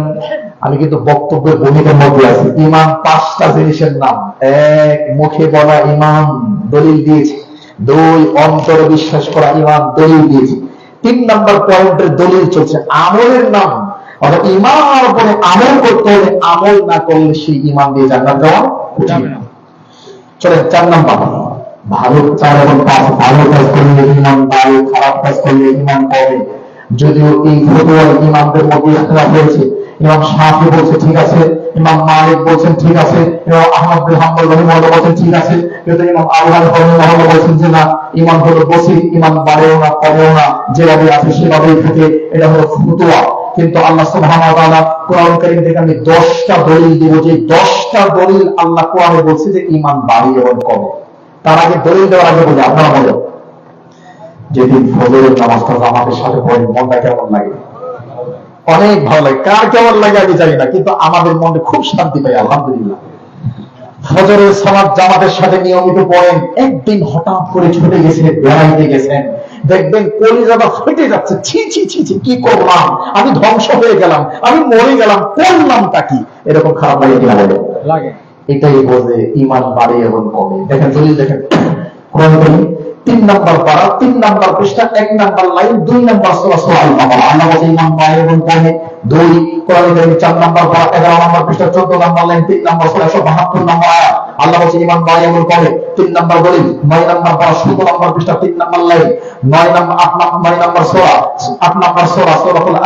আমি কিন্তু বক্তব্যের ভূমিকার মধ্যে আছি। ঈমান 5টা জিনিসের নাম। 1, মুখে বলা ঈমান, দলিল দিয়েছি। 2, অন্তরে বিশ্বাস করা ঈমান, দলিল দিয়েছি। 3 নাম্বার পয়েন্টের দলিল চলছে আমলের নাম। অর্থাৎ ঈমানের উপরে আমল করতে হলে, আমল না করলে সেই ঈমান দিয়ে জান্নাত যাওয়া যাবে না। চলেন 4 নাম্বার, ভালো 4 এবং 5, ভালো কাজ করলে ঈমান বাড়ে, খারাপ কাজ করলে ঈমান কমে। যদিও এই ফতোয়ার ইমামদের মধ্যে ইখতিলাফ হয়েছে। ইমাম শাফি বলছে ঠিক আছে, ইমাম মালিক বলছেন ঠিক আছে, ইমাম আহমদ বিন হাম্বল রাহিমাহুল্লাহ বলছেন ঠিক আছে, কিন্তু ইমাম আবু হানিফা রাহিমাহুল্লাহ বলছেন যে না, ঈমান হলো বসিত, ঈমান বাড়েও না কমেও না, যেভাবে আছে সেভাবেই থাকে, এটা হলো ফতোয়া। কিন্তু আল্লাহ সুবহানাহু ওয়া তাআলা কোরআন কারীম থেকে আমি 10টা দলিল দিব, যে 10টা দলিল আল্লাহ কোরআনে বলছে যে ঈমান বাড়ে এবং কমে। তার আগে দলিল দেওয়ার আগে বলি, আপনারা বলেন, যেদিন ফজরের নামাজটা জামাতের সাথে পড়েন, মনটা কেমন লাগে? অনেক ভালো লাগে। কার কেমন লাগে আমি জানি না, কিন্তু আমাদের মনে খুব শান্তি পাই, আলহামদুলিল্লাহ। ফজরের সালাত জামাতের সাথে নিয়মিত পড়েন। একদিন হঠাৎ করে ছুটে গেছেন, বেড়াইতে গেছেন, দেখবেন কলিজাটা ফেটে যাচ্ছে, ছি ছি ছি ছি, কি করলাম, আমি ধ্বংস হয়ে গেলাম, আমি মরে গেলাম, করলামটা কি? এরকম খারাপ লাগে কিনা বলে? লাগে। এটাই বোঝে ঈমান বাড়ে এবং কমে। দেখেন দলিল দেখেন, কোরআন কারীম 3 নাম্বার পারা, 3 নাম্বার পৃষ্ঠা, 1 নাম্বার লাইন, 2 নাম্বার সূরা সূরা আল-বাকারা। আল্লাহ বলে ঈমান বাড়ে এবং কমে। 2 কোরআন কারীম 4 নাম্বার পারা, 11 নাম্বার পৃষ্ঠা, 14 নাম্বার লাইন, 3 নাম্বার সূরা 172 নাম্বার আয়াত। আল্লাহ বলে ঈমান বাড়ে এবং কমে। 3 নাম্বার দলিল 9 নাম্বার পারা, 17 নাম্বার পৃষ্ঠা, 3 নাম্বার লাইন, 9 নাম্বার সূরা, 8 নাম্বার সূরা সূরাতুল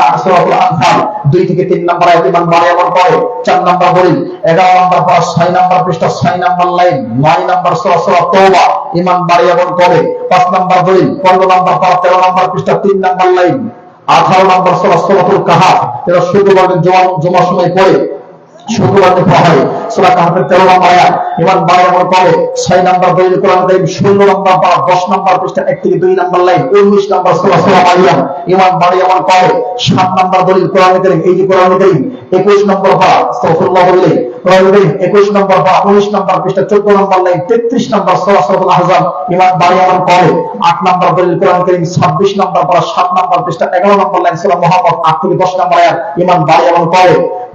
আনফাল, 2 থেকে 3 নাম্বার আয়াত, ঈমান বাড়ে এবং কমে। 4 নাম্বার দলিল 11 নাম্বার পারা, 6 নাম্বার পৃষ্ঠা, 6 নাম্বার লাইন, 9 নাম্বার সূরা সূরা তাওবা, ঈমান বাড়ে এবং কমে। 5 নাম্বার দলিল 15 নাম্বার পারা, 13 নাম্বার পৃষ্ঠা, 3 নাম্বার লাইন, 18 নাম্বার সূরা সূরাতুল কাহাফ। এরা শুক্রবারের জুমার সময় পড়ে, শুক্রবার পড়া হয় সূরা কাহাফের 13 নাম্বার আয়াত, ঈমান বাড়ে এবং কমে। 6 নাম্বার দলিল কোরআন কারীম 16 নাম্বার পারা, 10 নাম্বার পৃষ্ঠা, 1 থেকে 2 নাম্বার লাইন, 19 নাম্বার সূরা সূরা মারিয়াম, ঈমান বাড়ে এবং কমে। 7 নাম্বার দলিল কোরআন কারীম, এই যে কোরআন কারীম 21 নম্বর পারা, আস্তাগফিরুল্লাহ বলে কোরআন 21 নম্বর বা 19 নম্বর পৃষ্ঠা 14 নম্বর লাইন 33 নম্বর সূরা সূরাতুল আহজাব ইমান বাড়ি এমন করে। 8 নম্বর দলিল কোরআন কারীম 26 নম্বর বা 7 নম্বর পৃষ্ঠা 11 নম্বর লাইন সূরা মুহাম্মদ 8 থেকে 10 নম্বর আয়াত ইমান বাড়ি এমন করে।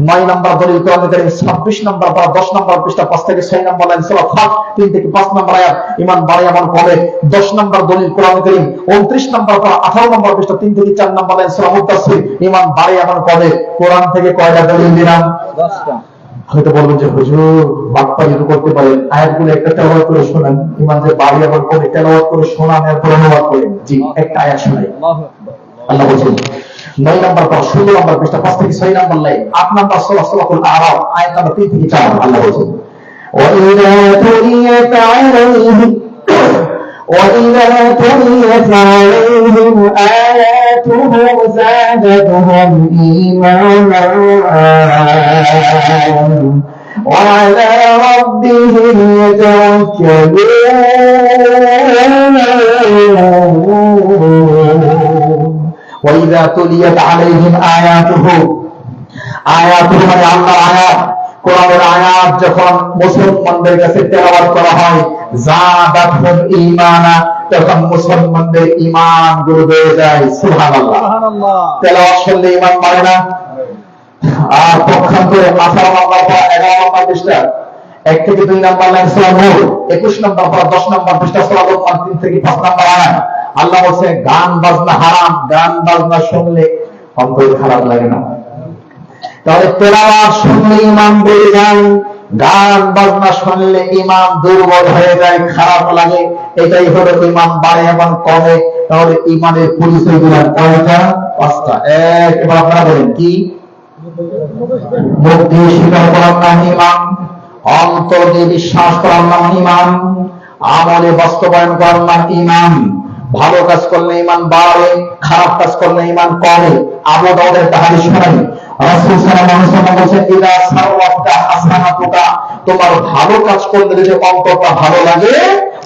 9 নম্বর দলিল কোরআন কারীম 26 নম্বর বা 10 নম্বর পৃষ্ঠা 5 থেকে 6 নম্বর লাইন সূরা ফাত 3 থেকে 5 নম্বর আয়াত ইমান বাড়ি এমন করে। 10 নম্বর দলিল কোরআন কারীম 29 নম্বর বা 18 নম্বর পৃষ্ঠা 3 থেকে 4 নম্বর লাইন সূরা মুদাসসির ইমান বাড়ি এমন করে। কোরআন থেকে কয়টা দলিল দিলাম? 10টা। হয়তো বলবেন যে হুজুর বাক্যা যদি করতে পারেন আয়াতগুলো একটা তেলাওয়াত করে শোনান, ইমান যে বাড়ি এমন করে তেলাওয়াত করে শোনান এরপর অনুবাদ করেন। জি, একটা আয়াত শোনাই। আল্লাহ বলেন 9 নম্বর পর 16 নম্বর পৃষ্ঠা 5 থেকে 6 নম্বর লাইন 8 নম্বর সূরা সূরাতুল আরাফ আয়াত নম্বর 3 থেকে 4 আল্লাহ বলেন وَإِذَا تُلِيَتْ عَلَيْهِمْ آيَاتُهُ زَادَتْهُمْ إِيمَانًا وَعَلَى رَبِّهِمْ يَتَوَكَّلُونَ وَإِذَا تُلِيَتْ عَلَيْهِمْ آيَاتُهُ মানে আল্লাহর আয়াত, কোরআনের আয়াত যখন মুসলমানদের কাছে তেলাওয়াত করা হয় যাদাতহুম ঈমানা, তখন মুসলমানদের ঈমান গুলো বেড়ে যায়। সুবহানাল্লাহ। তেলাওয়াত শুনলে ঈমান বাড়ে না? আর পক্ষান্তরে 18 নম্বর বা 11 নম্বর পৃষ্ঠা 1 থেকে 2 নম্বর লাইন সূরা নূর 21 নম্বর বা 10 নম্বর পৃষ্ঠা সূরা লোকমান 3 থেকে 5 নম্বর আয়াত আল্লাহ বলেন গান বাজনা হারাম, গান বাজনা শুনলে অন্তর খারাপ লাগে না? তাহলে তেলাওয়াত শুনলে ঈমান বেড়ে যায়, গান বাজনা শুনলে ঈমান দুর্বল হয়ে যায়, খারাপ লাগে। এটাই হলো ঈমান বাড়ে এবং কমে। তাহলে ঈমানের পরিচয়গুলো কয়টা? 5টা। এক, এবার আপনারা বলেন কি? মুখ দিয়ে স্বীকার করার নাম ঈমান, অন্তর দিয়ে বিশ্বাস করার নাম ঈমান, আমলে বাস্তবায়ন করার নাম ঈমান। ভালো কাজ করলে ঈমান বাড়ে, খারাপ কাজ করলে ঈমান কমে। আবু দাউদের একটা হাদিস শোনেন, রাসূল সাল্লাল্লাহু আলাইহি ওয়াসাল্লাম বলেছেন ইদা সারওয়াতা হাসানাতুকা, তোমার ভালো কাজ করলে যদি অন্তরটা ভালো লাগে,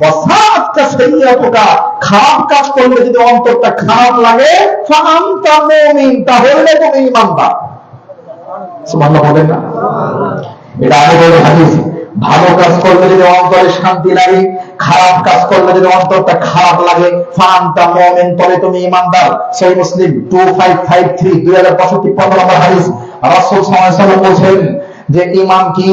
ওয়াসাআতা সাইয়্যাতুকা, খারাপ কাজ করলে যদি অন্তরটা খারাপ লাগে, ফাআনতা মুমিন, তাহলে তুমি ঈমানদার। সুবহানাল্লাহ বলেন না? এটা আবু দাউদের হাদিস। ভালো কাজ করলে যদি অন্তরে শান্তি লাগে, খারাপ কাজ করলে যদি অন্তরটা খারাপ লাগে, ফাআনতা মুমিন, তবে তুমি ঈমানদার। সহিহ মুসলিম 2553 2065 নম্বর হাদিস। রাসূল সাল্লাল্লাহু আলাইহি ওয়াসাল্লাম বলেন যে ঈমান কি?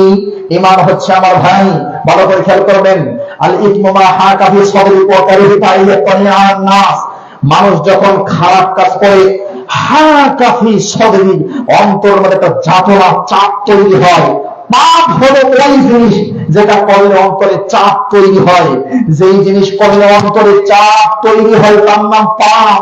ঈমান হচ্ছে আমার ভাই, ভালো করে খেয়াল করবেন, আল ইসমু মা হাকা ফি সাদরি ওয়া কারিহা আন নাস, মানুষ যখন খারাপ কাজ করে হাকা ফি সাদরি, অন্তরের মধ্যে একটা যাতনা, চাপ তৈরি হয়। পাপ হলো ওই জিনিস যেটা করলে অন্তরে চাপ তৈরি হয়। যেই জিনিস করলে অন্তরে চাপ তৈরি হয় তার নাম পাপ।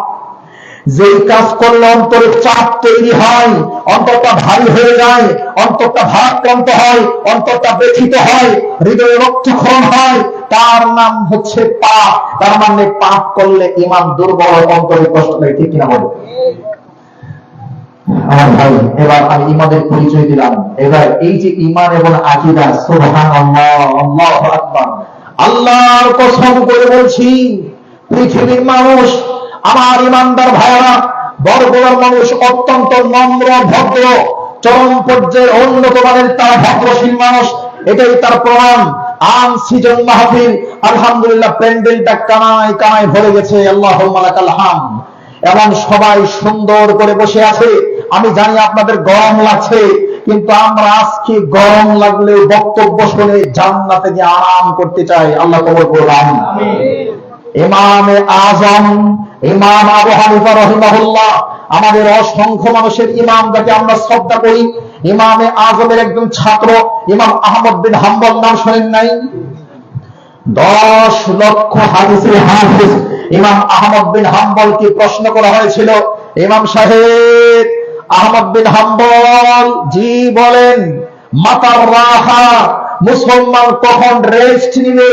যেই কাজ করলে অন্তরে চাপ তৈরি হয়, অন্তরটা ভারী হয়ে যায়, অন্তরটা ভারাক্রান্ত হয়, অন্তরটা ব্যথিত হয়, হৃদয়ে রক্তক্ষরণ হয়, তার নাম হচ্ছে পাপ। তার মানে পাপ করলে ঈমান দুর্বল হয়, অন্তরে কষ্ট লাগে। ঠিক কিনা বলে? আমার ভাই, এবার আমি ঈমানের পরিচয় দিলাম। এবার এই যে ঈমান এবং আকীদা, সুবহানাল্লাহ, আল্লাহু আকবার, আল্লাহর কসম করে বলছি, পৃথিবীর মানুষ, আমার ঈমানদার ভাইরা, বড় মানুষ অত্যন্ত নম্র, ভদ্র, চরম পর্যায়ের উন্নত মানের তারা ভদ্রশীল মানুষ। এটাই তার প্রমাণ। আম সিজন মাহফিল, আলহামদুলিল্লাহ, প্যান্ডেলটা কানায় কানায় ভরে গেছে, আল্লাহুম্মা লাকাল হামদ। এবং সবাই সুন্দর করে বসে আছে। আমি জানি আপনাদের গরম লাগছে, কিন্তু আমরা আজকে গরম লাগলে বক্তব্য শুনে জান্নাতে গিয়ে আরাম করতে চাই। আল্লাহ কবুল করুন। আমিন। ইমামে আজম ইমাম আবু হানিফা রাহিমাহুল্লাহ, আমাদের অসংখ্য মানুষের ইমাম, যাকে আমরা শ্রদ্ধা করি, ইমামে আজমের একজন ছাত্র ইমাম আহমদ বিন হাম্বল, নাম শোনেন নাই? 10 লক্ষ হাদিসের হাফেজ ইমাম আহমদ বিন হাম্বলকে প্রশ্ন করা হয়েছিল, ইমাম সাহেব আহমদ বিন হাম্বল, জি বলেন, মাতার রাহা, মুসলমান কখন রেস্ট নিবে?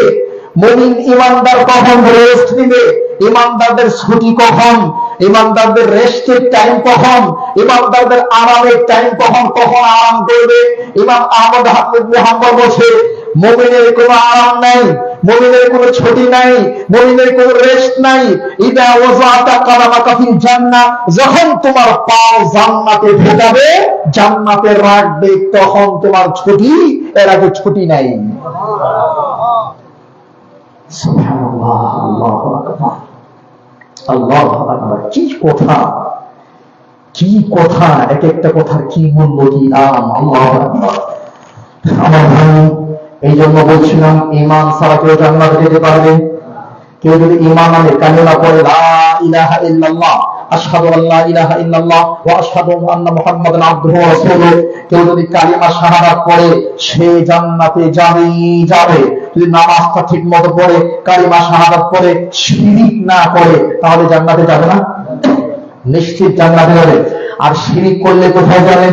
মুমিন ইমানদার কখন রেস্ট নিবে? ইমানদারদের ছুটি কখন? ইমানদারদের রেস্টের টাইম কখন? ইমানদারদের আরামের টাইম কখন? কখন আরাম করবে? ইমাম আহমদ বিন হাম্বল বলছে, মুমিনের কোনো আরাম নাই, মুমিনের কোনো ছুটি নাই, মুমিনের কোনো রেস্ট নাই। ইদা ওয়াজাতা কাদামাকা ফিল জান্নাহ, যখন তোমার পাও জান্নাতে ঢোকাবে, জান্নাতে রাখবে, তখন তোমার ছুটি, এর আগে ছুটি নাই। সুবহানাল্লাহ, আল্লাহু আকবার, আল্লাহু আকবার। কি কথা, কি কথা, এক একটা কথার কি মূল্য, কি দাম। আল্লাহু আকবার। আমার ভাই, এই জন্য বলছিলাম, ঈমান ছাড়া কেউ জান্নাতে যেতে পারবে? কেউ যদি ঈমান আনে, কালিমা পড়ে, লা ইলাহা ইল্লাল্লাহ, আশহাদু আল্লা ইলাহা ইল্লাল্লাহ ওয়া আশহাদু আন্না মুহাম্মাদান আবদুহু ওয়া রাসূলুহু, কেউ যদি কালিমা শাহাদাত পড়ে, সে জান্নাতে যাবেই যাবে। যদি নামাজটা ঠিক মতো পড়ে, কালিমা শাহাদাত পড়ে, শিরিক না করে, তাহলে জান্নাতে যাবে না? নিশ্চিত জান্নাতে যাবে। আর শিরিক করলে কোথায় যাবে?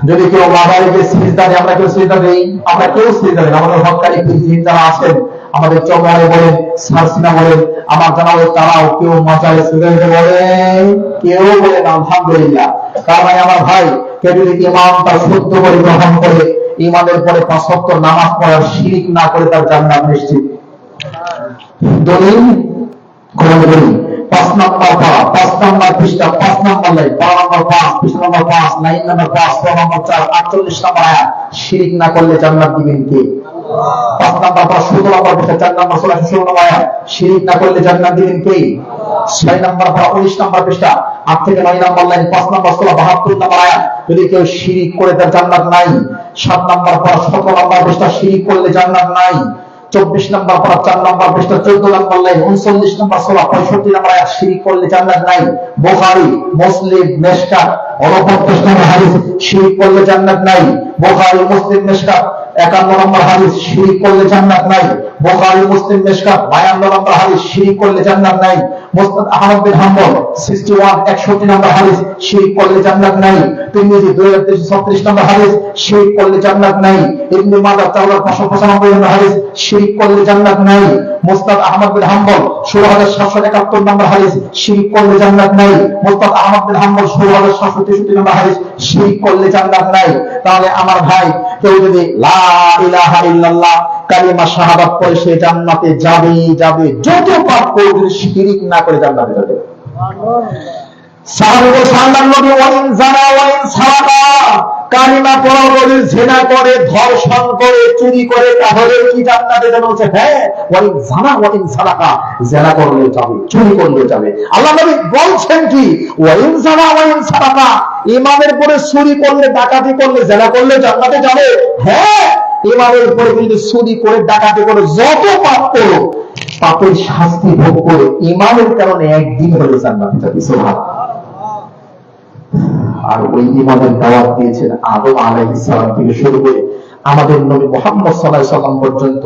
যদি কেউ বাবার যে সিজদা দেয়, আমরা কেউ সিজদা দেই? আমরা কেউ সিজদা দেই না। আমাদের হক্কানি পীর যারা আছেন, আমাদের চমরে বলেন, সারসিনা বলেন, আমার জানা হয় তারাও কেউ মাজারে সিজদা দিতে বলেন, কেউ বলেন আলহামদুলিল্লাহ। তার মানে আমার ভাই, কেউ যদি ঈমানটা শুদ্ধ করে গ্রহণ করে, ঈমানের পরে 5 ওয়াক্ত নামাজ পড়া, শিরিক না করে, তার জান্নাত নিশ্চিত। দলিল কোরআন বলি, 5 নম্বর পা, 5 নম্বর পৃষ্ঠা, 5 নম্বর লাইন, 12 নম্বর 5, পৃষ্ঠা নম্বর 5, লাইন নম্বর 5, 6 নম্বর 4, 48 নম্বর আয়াত। শিরিক না করলে জান্নাত দিবেন কে? 5 নম্বর পা, 17 নম্বর পৃষ্ঠা, 4 নম্বর সূরা, 16 নম্বর আয়াত। শিরিক না করলে জান্নাত দিবেন কে? 6 নম্বর পা, 19 নম্বর পৃষ্ঠা, 8 থেকে 9 নম্বর লাইন, 5 নম্বর সূরা, 72 নম্বর আয়াত। যদি কেউ শিরিক করে, তার জান্নাত নাই। 7 নম্বর পা, 17 নম্বর পৃষ্ঠা, শিরিক করলে জান্নাত নাই। 24 নম্বর পা, 4 নম্বর পৃষ্ঠা, 14 নম্বর লাইন, 39 নম্বর সূরা, 65 নম্বর আয়াত। শিরিক করলে জান্নাত নাই। বুখারী, মুসলিম, মিশকাত 49 নম্বর হাদিস। শিরিক করলে জান্নাত নাই। বুখারী, মুসলিম, মিশকাত 51 নম্বর হাদিস। শিরিক করলে জান্নাত নাই। বুখারী, মুসলিম, মিশকাত 52 নম্বর হাদিস। শিরিক করলে জান্নাত নাই। মুসনাদ আহমদ বিন হাম্বল 61 61 নম্বর হাদিস। শিরিক করলে জান্নাত নাই। তিরমিজি 2336 নম্বর হাদিস। শিরিক করলে জান্নাত নাই। ইবনে মাজাহ 4595 নম্বর হাদিস। শিরিক করলে জান্নাত নাই। মুসনাদ আহমদ বিন হাম্বল 16771 নম্বর হাদিস। শিরিক করলে জান্নাত নাই। মুসনাদ আহমদ বিন হাম্বল 16763 নম্বর হাদিস। শিরিক করলে জান্নাত নাই। তাহলে আমার ভাই, কেউ যদি লা ইলাহা ইল্লাল্লাহ কালিমা শাহাদাত পড়ে, সে জান্নাতে যাবেই যাবে। যত পাপ করে, যদি শিরিক না করে, জান্নাতে যাবে। সাহাবীদের সাল্লাল্লাহু নবী ওয়াইন জানা ওয়াইন সারাকা, কালিমা পড়া যদি জিনা করে, ধর্ষণ করে, চুরি করে, তাহলে কি জান্নাতে যাবে? বলছে হ্যাঁ, ওয়াইন জানা ওয়াইন সারাকা, জিনা করলে যাবে, চুরি করলে যাবে। আল্লাহ নবী বলছেন কি? ওয়াইন জানা ওয়াইন সারাকা, ইমানের পরে চুরি করলে, ডাকাতি করলে, জিনা করলে জান্নাতে যাবে। হ্যাঁ, ইমানের পরে যদি চুরি করে, ডাকাতি করে, যত পাপ করো, পাপের শাস্তি ভোগ করে, ইমানের কারণে একদিন হলে জান্নাতে যাবে। সুবহানাল্লাহ। আর ওই ইমানের দাওয়াত দিয়েছেন আদম আলাইহিস সালাম থেকে শুরু করে আমাদের নবী মুহাম্মদ সাল্লাল্লাহু আলাইহি সাল্লাম পর্যন্ত।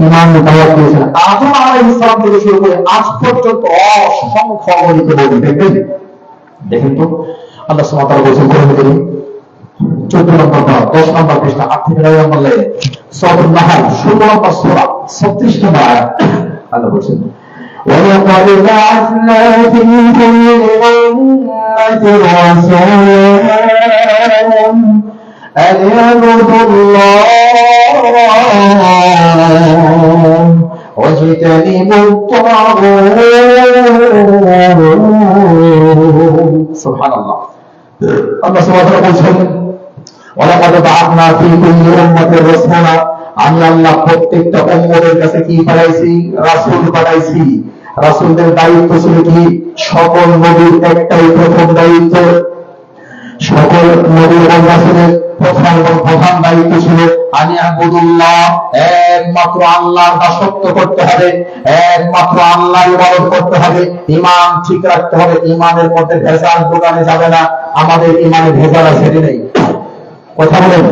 ইমানের দাওয়াত দিয়েছেন আদম আলাইহিস সালাম থেকে শুরু করে আজ পর্যন্ত অসংখ্য অগণিত নবী। দেখেন তো, আল্লাহ সুবহানাহু ওয়া তাআলা বলেছেন কোরআনে 14 নম্বর পা, 10 নম্বর পৃষ্ঠা, 8 থেকে 9 নম্বর লাইন, সূরা নাহল 16 নম্বর সূরা, 36 নম্বর আয়াত। আল্লাহ বলেছেন, وَلَقَدْ بَعَثْنَا فِي كُلِّ أُمَّةٍ رَسُولًا أَنِ اعْبُدُوا اللَّهَ وَاجْتَنِبُوا الطَّاغُوتَ। সুবহানাল্লাহ। আল্লাহ সুবহানাহু ওয়া তাআলা বলেছেন, ওয়ালাকাদ বা'আথনা ফী কুল্লি উম্মাতিন রাসূলা, আমি আল্লাহ প্রত্যেকটা উম্মতের কাছে কি পাঠাইছি? রাসূল পাঠাইছি। রাসূলদের দায়িত্ব ছিল কি? সকল নবীর একটাই প্রথম দায়িত্ব, সকল নবী এবং রাসূলের প্রধান দায়িত্ব ছিল আনি আবুদুল্লাহ, একমাত্র আল্লাহর দাসত্ব করতে হবে, একমাত্র আল্লাহর ইবাদত করতে হবে, ঈমান ঠিক রাখতে হবে। ঈমানের মধ্যে ভেজাল ঢোকানো যাবে না। আমাদের ঈমানে ভেজাল আছে কি নেই? কথা বলেন,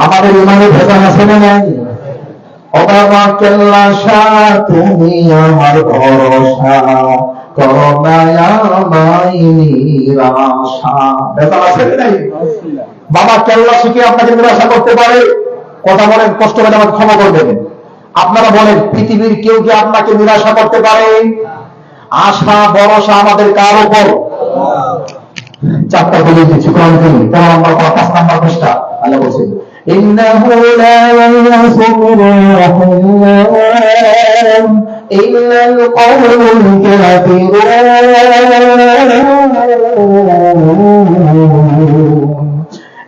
আমাদের ঈমানে ভেজাল আছে না নাই? অবাবা কেল্লা শাহ, তুমি আমার ভরসা, করো না আমায় নিরাশা। ভেজাল আছে কি নাই? বাবা কেল্লা শিখে আপনাকে নিরাশা করতে পারে। কথা বলেন, কষ্ট করে আমাকে ক্ষমা করবেন। আপনারা বলেন, পৃথিবীর কেউ কি আপনাকে নিরাশা করতে পারে? আশা ভরসা আমাদের কার উপর? চারটা বলে দিচ্ছি। কোরআন থেকে 13 নম্বর 5 নম্বর পৃষ্ঠা। আল্লাহ বলেছেন, إنه لا ييأس من روح الله إلا القوم الكافرون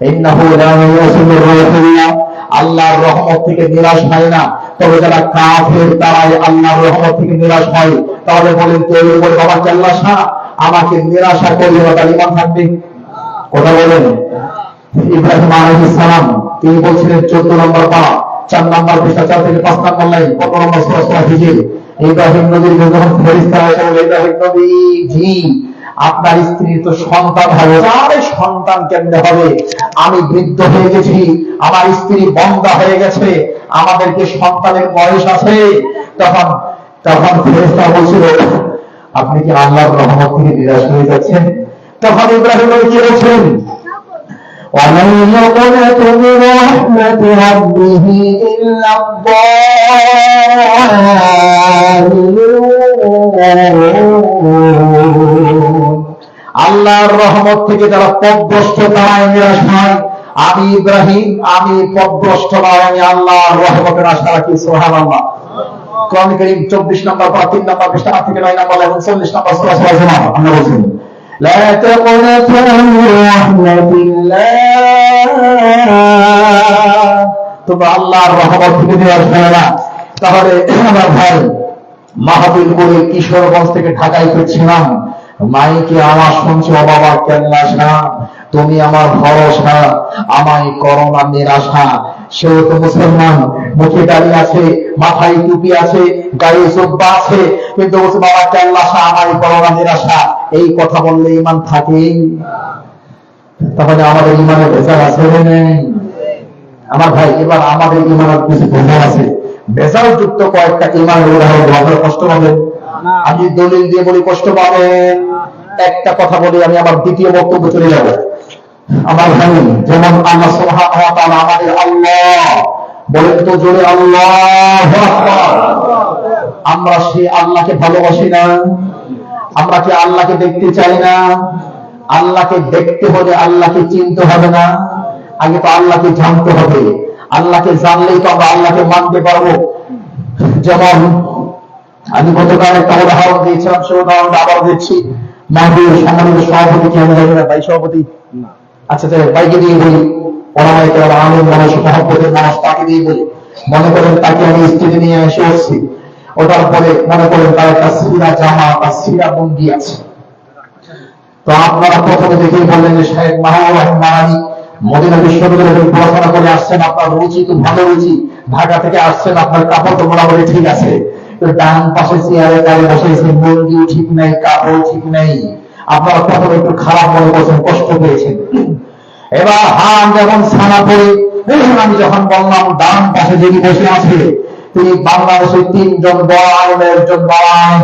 إنه لا ييأس من روح الله আল্লাহর রহমত থেকে নিরাশ হয় না, তবে যারা কাফের তারাই আল্লাহর রহমত থেকে নিরাশ হয়। তাহলে বলেন কেউ বলে বাবা আল্লাহ শাহ আমাকে নিরাশা করিও না, তার ঈমান থাকবে? কথা বলেন। ইব্রাহিম আলাইহিস সালাম তিনি বলছিলেন 14 নম্বর পারা 4 নম্বর পৃষ্ঠা 4 থেকে 5 নম্বর লাইন 15 নম্বর সূরা হিজর, ইব্রাহিম নবীর যখন ফেরেশতা এসে বলে ইব্রাহিম নবী জি আপনার স্ত্রীর তো সন্তান হবে, আরে সন্তান কেমনে হবে, আমি বৃদ্ধ হয়ে গেছি, আমার স্ত্রী বন্ধা হয়ে গেছে, আমাদেরকে সন্তানের বয়স আছে। তখন তখন ফেরেশতা বলছিল আপনি কি আল্লাহর রহমত থেকে নিরাশ হয়ে যাচ্ছেন? তখন ইব্রাহিম নবী কি বলছেন? ومن يقنط من رحمة ربه إلا الضالون আল্লাহর রহমত থেকে যারা পথভ্রষ্ট তারাই নিরাশ হয়। আমি ইব্রাহিম আমি পথভ্রষ্ট নয়, আমি আল্লাহর রহমতের আশা রাখি। সুবহানাল্লাহ। কোরআন কারীম 24 নম্বর পারা 3 নম্বর পৃষ্ঠা 8 থেকে 9 নম্বর এবং 40 নম্বর সূরা জুমাহ আমরা বলছেন لا تقنطوا من رحمة الله তোমরা আল্লাহর রহমত থেকে নিরাশ হয় না। তাহলে আমার ভাই মাহফিল করে কিশোরগঞ্জ থেকে ঢাকায় ফিরছিলাম, মাইকে আওয়াজ শুনছি ও বাবা কেল্লা শাহ তুমি আমার ভরসা, আমায় করোনা নিরাশা। সেও তো মুসলমান, মুখে দাড়ি আছে, মাথায় টুপি আছে, গায়ে জুব্বা আছে, কিন্তু বলছে বাবা কেল্লা শাহ আমায় করোনা নিরাশা। এই কথা বললে ঈমান থাকে? তাহলে আমাদের ঈমানে ভেজাল আছে না নেই? আমার ভাই এবার আমাদের ঈমানের কিছু ভেজাল আছে, ভেজাল যুক্ত কয়েকটা ঈমানের উদাহরণ আপনারা কষ্ট পাবেন। আমি দলিল দিয়ে বলি কষ্ট পাবেন। একটা কথা বলি আমি আমার দ্বিতীয় বক্তব্য চলে যাব। আমার ভাই যেমন আল্লাহ সুবহানাহু ওয়া তাআলা আমাদের আল্লাহ, বলেন তো জোরে আল্লাহু আকবার। আমরা সেই আল্লাহকে ভালোবাসি না? আমরা কি আল্লাহকে দেখতে চাই না? আল্লাহকে দেখতে হলে আল্লাহকে চিনতে হবে না? আগে তো আল্লাহকে জানতে হবে। আল্লাহকে জানলেই তো আমরা আল্লাহকে মানতে পারবো। যেমন আমি গতকাল একটা উদাহরণ দিয়েছিলাম, সেই উদাহরণটা আবার দিচ্ছি। মাহবুব সম্মানিত সভাপতি কি আমি জানি না, ভাই সভাপতি আচ্ছা ভাইকে দিয়ে বলি, ওনামাই কেরাম আলেম মানুষ মহব্বতের মানুষ, তাকে দিয়ে বলি। মনে করেন তাকে আমি স্টেজে নিয়ে এসে আসছি, ওটার পরে মনে করেন তার একটা সিরা জামা বা সিরা বন্দি আছে। তো আপনারা প্রথমে দেখেই বললেন যে শেখ মাহবুব রহমান মারানি মদিনা বিশ্ববিদ্যালয়ে পড়াশোনা করে আসছেন, আপনার রুচি তো ভালো রুচি, ঢাকা থেকে আসছেন, আপনার কাপড় তো মোটামুটি ঠিক আছে, ডান পাশে চেয়ারে গায়ে বসেছেন, বন্দিও ঠিক নাই, কাপড় ঠিক নাই, আপনারা প্রথমে একটু খারাপ মনে করছেন, কষ্ট পেয়েছেন। এবার হাম যেমন ছানা পড়ে আমি যখন বললাম ডান পাশে যিনি বসে আছে তিনি বাংলাদেশের 3 জন বড় আলেমের একজন বড় আলেম,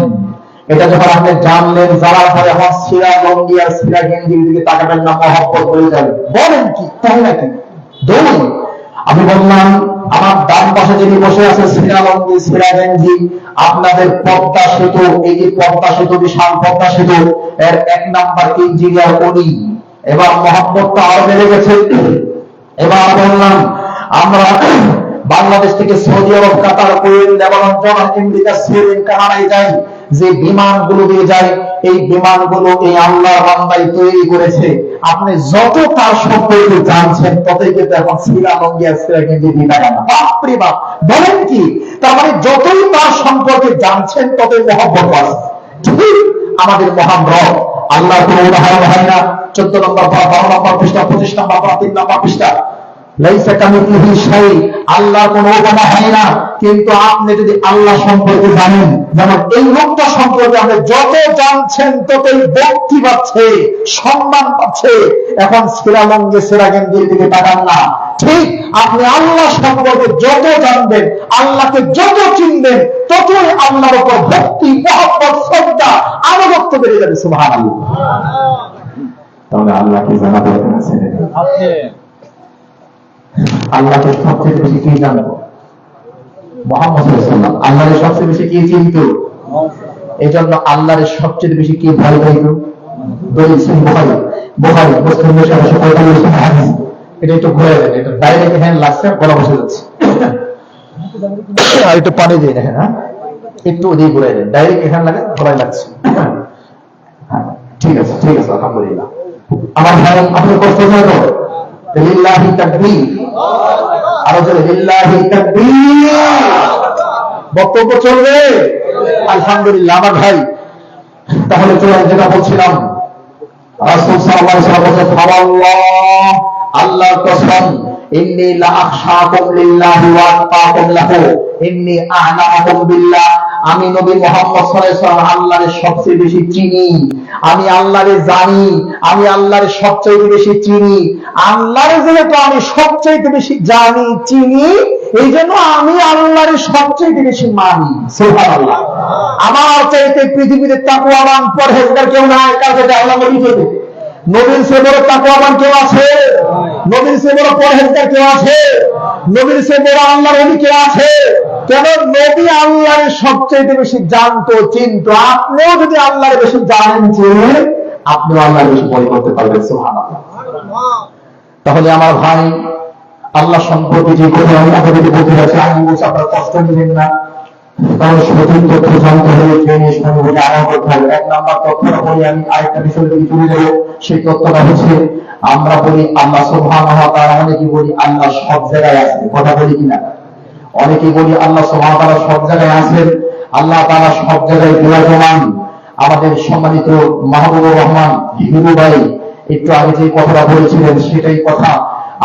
এটা যখন আপনি জানলেন জানার পরে আমার সিরা লঙ্গি আর সিরা গেঞ্জির দিকে তাকাবেন না, মহব্বত হয়ে যাবে। বলেন কি তাই নাকি? দুই, আমি বললাম আমার ডান পাশে যিনি বসে আছে সিরা লঙ্গি সিরা গেঞ্জি, আপনাদের পদ্মা সেতু, এই যে পদ্মা সেতু বিশাল পদ্মা সেতু এর 1 নাম্বার ইঞ্জিনিয়ার উনি। এবার মহব্বতটা আরো বেড়ে গেছে। এবার বললাম আমরা বাংলাদেশ থেকে Saudi Arab, Qatar, Kuwait, Lebanon, Jordan, America, Syria, কানাডায় যাই, যে বিমানগুলো দিয়ে যায় এই বিমানগুলো এই আল্লাহর বান্দাই তৈরি করেছে। আপনি যত তার সম্পর্কে জানছেন ততই কিন্তু এখন সিরা লঙ্গি আর সিরা গেঞ্জি দিয়ে টাকা না। বাপরে বাপ, বলেন কি? তার মানে যতই তার সম্পর্কে জানছেন ততই মহব্বত আছে। ঠিক আমাদের মহান রব আল্লাহর কোনো উদাহরণ হয় না। 14 নম্বর 12 নম্বর পৃষ্ঠা 25 নম্বর 3 নম্বর পৃষ্ঠা লাইসা কামিথলিহি শাই, আল্লাহর কোনো উপমা হয় না। কিন্তু আপনি যদি আল্লাহ সম্পর্কে জানেন, যেমন এই লোকটা সম্পর্কে আপনি যত জানছেন ততই ভক্তি পাচ্ছে, সম্মান পাচ্ছে। এখন সিরা লঙ্গে সিরা গেঞ্জির দিকে তাকান না। ঠিক আপনি আল্লাহ সম্পর্কে যত জানবেন, আল্লাহকে যত চিনবেন, ততই আল্লাহর উপর ভক্তি, মহব্বত, শ্রদ্ধা, আনুগত্য বেড়ে যাবে। সুবহানাল্লাহ। তাহলে আল্লাহকে জানা দরকার আছে। আল্লাহকে সবচেয়ে বেশি কি জানবো? মুহাম্মদ সাল্লাল্লাহু আলাইহি ওয়াসাল্লাম। আল্লাহর সবচেয়ে বেশি কি চিনত? এই জন্য আল্লাহর সবচেয়ে বেশি কি ভয় পাইত? দলিল সহিহ বুখারী, মুসলিমের 745 হাদিস। এটা একটু ঘুরে দেন, এটা ডাইরেক্ট হ্যান্ড লাগছে, গলা বসে যাচ্ছে। আর একটু পানি দিয়ে দেখেন, হ্যাঁ একটু ওদিকে ঘুরে দেন, ডাইরেক্ট এখানে লাগে, গলায় লাগছে। ঠিক আছে ঠিক আছে, আলহামদুলিল্লাহ। আমার ভাই আপনার কষ্ট হয় তো? লিল্লাহি তাকবীর, আরো জোরে লিল্লাহি তাকবীর। বক্তব্য চলবে আলহামদুলিল্লাহ। আমার ভাই তাহলে চলে যেটা বলছিলাম, রাসূল সাল্লাল্লাহু আলাইহি ওয়াসাল্লাম বলেছেন, আল্লাহর কসম, ইন্নী লা আখশাকুম লিল্লাহি ওয়া আতকাকুম লাহু, ইন্নী আ'লামুকুম বিল্লাহ, আমি নবী মুহাম্মদ সাল্লাল্লাহু আলাইহি ওয়াসাল্লাম আল্লাহর সবচেয়ে বেশি চিনি, আমি আল্লাহরে জানি, আমি আল্লাহর সবচেয়ে বেশি চিনি। আল্লাহরে যেহেতু আমি সবচেয়ে বেশি জানি চিনি, এই জন্য আমি আল্লাহর সবচেয়ে বেশি মানি। সুবহানাল্লাহ। আমার চাইতে পৃথিবীতে তাকওয়াবান পরহেজগার কেউ নাই, কাছে আল্লাহ নবী বলেন। নবীর চেয়ে বড় তাকওয়াবান কেউ আছে? নবীর চেয়ে বড় পরহেজগার কেউ আছে? নবীর চেয়ে বড় আল্লাহর ওলি কেউ আছে? কেন? নবী আল্লাহর সবচেয়ে বেশি জানতো, চিনতো। আপনিও যদি আল্লাহর বেশি জানেন চিনেন, আপনিও আল্লাহর বেশি ভয় করতে পারবেন। সুবহানাল্লাহ। তাহলে আমার ভাই, আল্লাহ সম্পর্কে যে কথা আমি আপনাদেরকে বলতে যাচ্ছি, আমি বলছি আপনারা কষ্ট নেবেন না। তাহলে সঠিক তথ্য জানতে হলে ট্রেনে সম্পর্কে আরম্ভ করতে হবে। এক নাম্বার তথ্যটা বলি, আমি আরেকটা বিষয় থেকে চলে যাবো। সেই তথ্যটা হচ্ছে, আমরা বলি আল্লাহ সুবহানাহু ওয়া তাআলা, অনেকে বলি আল্লাহ সব জায়গায় আছে, কথা বলি কিনা? অনেকে বলি আল্লাহ সুবহানাহু ওয়া তাআলা সব জায়গায় আছেন, আল্লাহ তাআলা সব জায়গায় বিরাজমান। আমাদের সম্মানিত মাহবুবুর রহমান হিরু ভাই একটু আগে যে কথাটা বলেছিলেন, সেটাই কথা।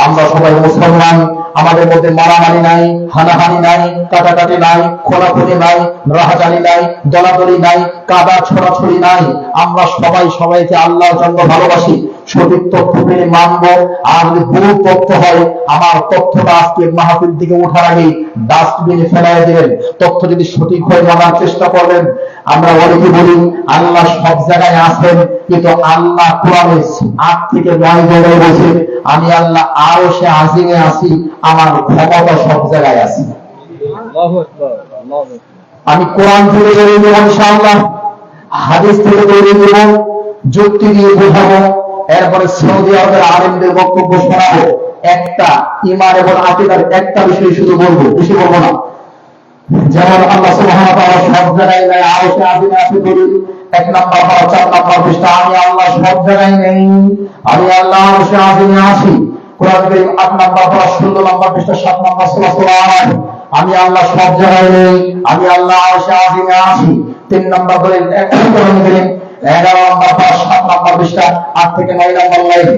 আমরা সবাই মুসলমান, আমাদের মধ্যে মারামারি নাই, হানাহানি নাই, কাটাকাটি নাই, খোলাখুলি নাই, রাহাজানি নাই, দলাদলি নাই, কাদা ছড়াছড়ি নাই। আমরা সবাই সবাইকে আল্লাহর জন্য ভালোবাসি। সঠিক তথ্য পেলে মানব, আর যদি ভুল তথ্য হয়, আমার তথ্যটা আজকে মাহফিল থেকে ওঠার আগে ডাস্টবিনে ফেলাই দেবেন। তথ্য যদি সঠিক হয় মানার চেষ্টা করবেন। আমরা অনেকে বলি আল্লাহ সব জায়গায় আছেন, কিন্তু আল্লাহ কোরআনে 8 থেকে 9 জায়গায় বলছে, আমি আল্লাহ আরশে আজিমে আছি, আমার ক্ষমতা সব জায়গায় আছে। আমি কোরআন থেকে বলে দেব ইনশাআল্লাহ, হাদিস থেকে বলে দেব, যুক্তি দিয়ে বোঝাবো, এরপরে সৌদি আরবের আলেমদের বক্তব্য শোনাবো। একটা ঈমান এবং আকীদার একটা বিষয় শুধু বলবো, বেশি বলবো না। যেমন আল্লাহ সুবহানাহু ওয়া তাআলা সব জায়গায় নাই, আরশে আজিমে আছে দলিল 1 নাম্বার বা 4 নাম্বার পৃষ্ঠা। আমি আল্লাহ সব জায়গায় নেই, আমি আল্লাহ আরশে আজিমে আছি। কোরআন কারীম 8 নাম্বার বা 16 নাম্বার পৃষ্ঠা 7 নাম্বার সূরা সূরা, আমি আল্লাহ সব জায়গায় নেই, আমি আল্লাহ আরশে আজিমে আছি। 3 নাম্বার দলিল কোরআন কারীম 11 নাম্বার বা 7 নাম্বার পৃষ্ঠা 8 থেকে 9 নাম্বার লাইন।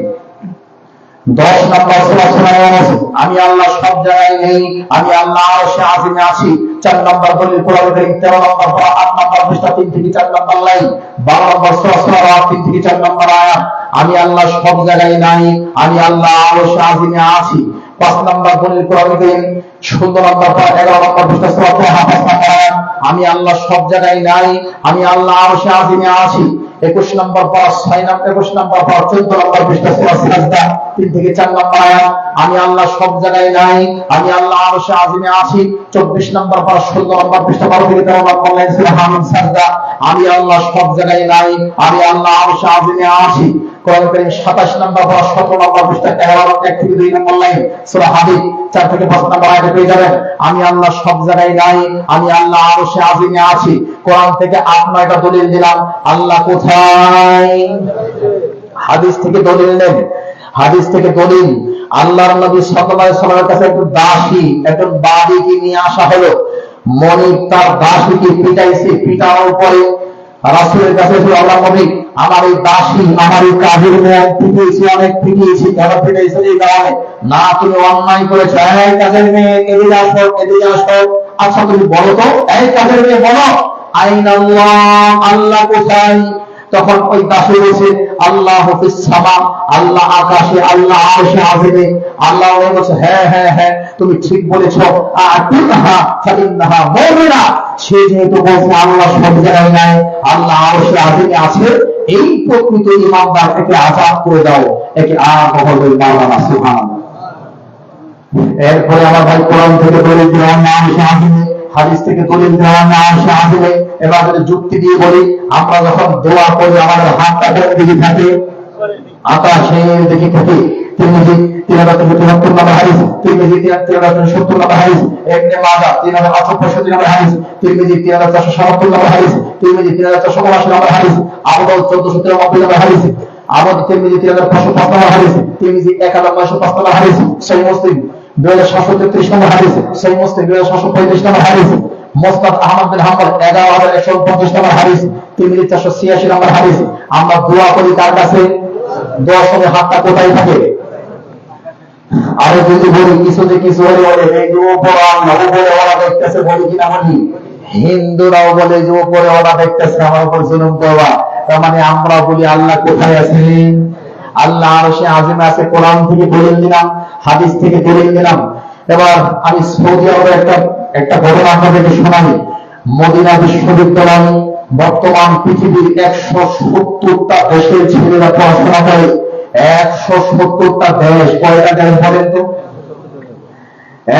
10 নাম্বার সূরা সূরা, আমি আল্লাহ সব জায়গায় নেই, আমি আল্লাহ আরশে আজিমে আছি। 4 নাম্বার দলিল কোরআন কারীম 13 নাম্বার বা 8 নাম্বার পৃষ্ঠা 3 থেকে 4 নাম্বার লাইন। 12 নাম্বার সূরা সূরা 3 থেকে 4 নাম্বার আয়াত, আমি আল্লাহ সব জায়গায় নাই, আমি আল্লাহ আরশে আজিমে আছি। 5 নাম্বার দলিল কোরআন কারীম 16 নাম্বার বা 11 নাম্বার পৃষ্ঠা সূরা তাহা 5 নাম্বার আয়াত, আমি আল্লাহ সব জায়গায় নাই, আমি আল্লাহ আরশে আজিমে আছি। 21 নাম্বার বা 6 নাম্বার 21 নাম্বার বা 14 নাম্বার পৃষ্ঠা সূরা সাজদা 3 থেকে 4 নাম্বার আয়াত, আমি আল্লাহ সব জায়গায় নাই, আমি আল্লাহ আরশে আজিমে আছি। 24 নাম্বার বা 16 নাম্বার পৃষ্ঠা 12 থেকে 13 নাম্বার লাইন সূরা হামিদ সাজদা, আমি আল্লাহ সব জায়গায় নাই, আমি আল্লাহ আরশে আজিমে আছি। কোরআন কারীম 27 নাম্বার বা 17 নাম্বার পৃষ্ঠা 1 থেকে 2 নাম্বার লাইন সূরা হাদিদ 4 থেকে 5 নাম্বার আয়াতে পেয়ে যাবেন, আমি আল্লাহ সব জায়গায় নাই, আমি আল্লাহ আরশে আজিমে আছি। কোরআন থেকে 8-9টা দলিল দিলাম, আল্লাহ কোথায়? হাদিস থেকে দলিল নেন, হাদিস থেকে দলিল। আল্লাহর নবী সাল্লাল্লাহু আলাইহি ওয়াসাল্লামের কাছে একটু দাসী, একটু বাদীকে নিয়ে আসা হলো। মনিব তার দাসীকে পিটাইছে, পিটানোর পরে রাসূলের কাছে এসে, আল্লাহ নবী, আমার এই দাসী, আমার এই কাজের মেয়ে পিটিয়েছি, অনেক পিটিয়েছি, কেন পিটাইছে? এই কারণে। না, তুমি অন্যায় করেছো। এই কাজের মেয়ে, এদিকে আসো, এদিকে আসো। আচ্ছা তুমি বলো তো, এই কাজের মেয়ে বলো, আইনাল্লাহ, আল্লাহ কোথায়? তখন ওই দাসী বলছে, আল্লাহ ফিস সামা, আল্লাহ আকাশে, আল্লাহ আরশে আজিমে। আল্লাহ বলছে, হ্যাঁ হ্যাঁ হ্যাঁ, তুমি ঠিক বলেছো। আতিহা ফাইন্নাহা মুমিনা, সে যেহেতু বলছে আল্লাহ সব জায়গায় নাই, আল্লাহ আরশে আজিমে আছে, এই প্রকৃত ঈমানদার, একে আযাদ করে দাও, একে আর কখনো মারবা না। সুবহানাল্লাহ। এরপরে আমার ভাই কোরআন থেকে দলিল দেওয়া না আরশে আজিমে, হাদিস থেকে দলিল দেওয়া না আরশে আজিমে। এবার যদি যুক্তি দিয়ে বলি, আমরা যখন দোয়া করি আমাদের হাতটা কোন দিকে থাকে? আকাশের দিকে থাকে। তিরমিজি 3373 নম্বর হাদিস, তিরমিজি 3370 নম্বর হাদিস, ইবনে মাজাহ 3865 নম্বর হাদিস, তিরমিজি 3477 নম্বর হাদিস, তিরমিজি 3479 নম্বর হাদিস, আবু দাউদ 1493 নম্বর হাদিস, আবু তিরমিজি 3505 নম্বর হাদিস, তিরমিজি 1905 নম্বর হাদিস, সহিহ মুসলিম 2733 নম্বর হাদিস, সহিহ মুসলিম 2735 নম্বর হাদিস, মুসনাদ আহমদ বিন হাম্বল 11150 নম্বর হাদিস, তিরমিজি 486 নম্বর হাদিস। আমরা দোয়া করি কার কাছে? দোয়ার সময় হাতটা কোথায় থাকে? আরে যদি বলি কিছু যে কিছু হলে বলে এই যে উপরে আল্লাহ উপরে ওরা দেখতেছে, বলি কিনা বলি? হিন্দুরাও বলে যে উপরে ওরা দেখতেছে, আমার উপর জুলুম করবা। তার মানে আমরা বলি আল্লাহ কোথায় আছেন? আল্লাহ আরশে আজিমে আছে। কোরআন থেকে দলিল দিলাম, হাদিস থেকে দলিল দিলাম। এবার আমি সৌদি আরবে একটা ঘটনা আপনাদেরকে শোনাই। মদিনা বিশ্ববিদ্যালয় বর্তমান পৃথিবীর 170টা দেশের ছেলেরা পড়াশোনা করে। 170টা দেশ, কয়টা দেশ বলেন তো?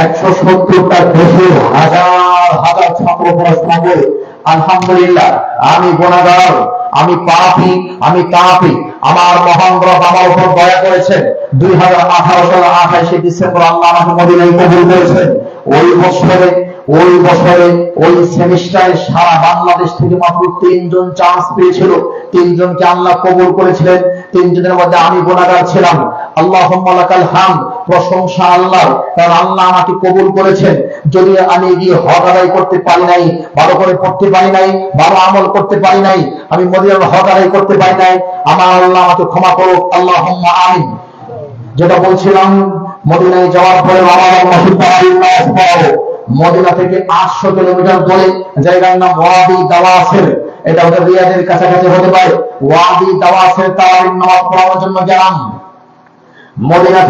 170টা দেশের হাজার হাজার ছাত্র পড়াশোনা করে। আলহামদুলিল্লাহ, আমি গুনাহগার, আমি পাপী, আমি কাফির। আমার মহান রব আমার উপর দয়া করেছেন। 2018 সালের 28শে ডিসেম্বর আল্লাহ আমাকে মদিনায় কবুল করেছেন। ওই বছরে ওই সেমিস্টারে সারা বাংলাদেশ থেকে মাত্র 3 জন চান্স পেয়েছিল। 3 জনকে আল্লাহ কবুল করেছিলেন। 3 জনের মধ্যে আমি গুনাহগার ছিলাম। আল্লাহুম্মা লাকাল হামদ, প্রশংসা আল্লাহর, কারণ আল্লাহ আমাকে কবুল করেছেন। যদি আমি গিয়ে হক আদায় করতে পারি নাই, ভালো করে পড়তে পারি নাই, ভালো আমল করতে পারি নাই, আমি মদিনার হক আদায় করতে পারি নাই, আমার আল্লাহ আমাকে ক্ষমা করুক। আল্লাহুম্মা আমিন। যেটা বলছিলাম, মদিনায় যাওয়ার পরে মদিনা থেকে 800 কিলোমিটার দূরে জায়গার নাম ওয়াদি দাওয়াসের। এটা ওদের রিয়াদের কাছাকাছি হতে পারে। ওয়াদি দাওয়াসের তারাবির নামাজ পড়ার জন্য গেলাম। মদিনা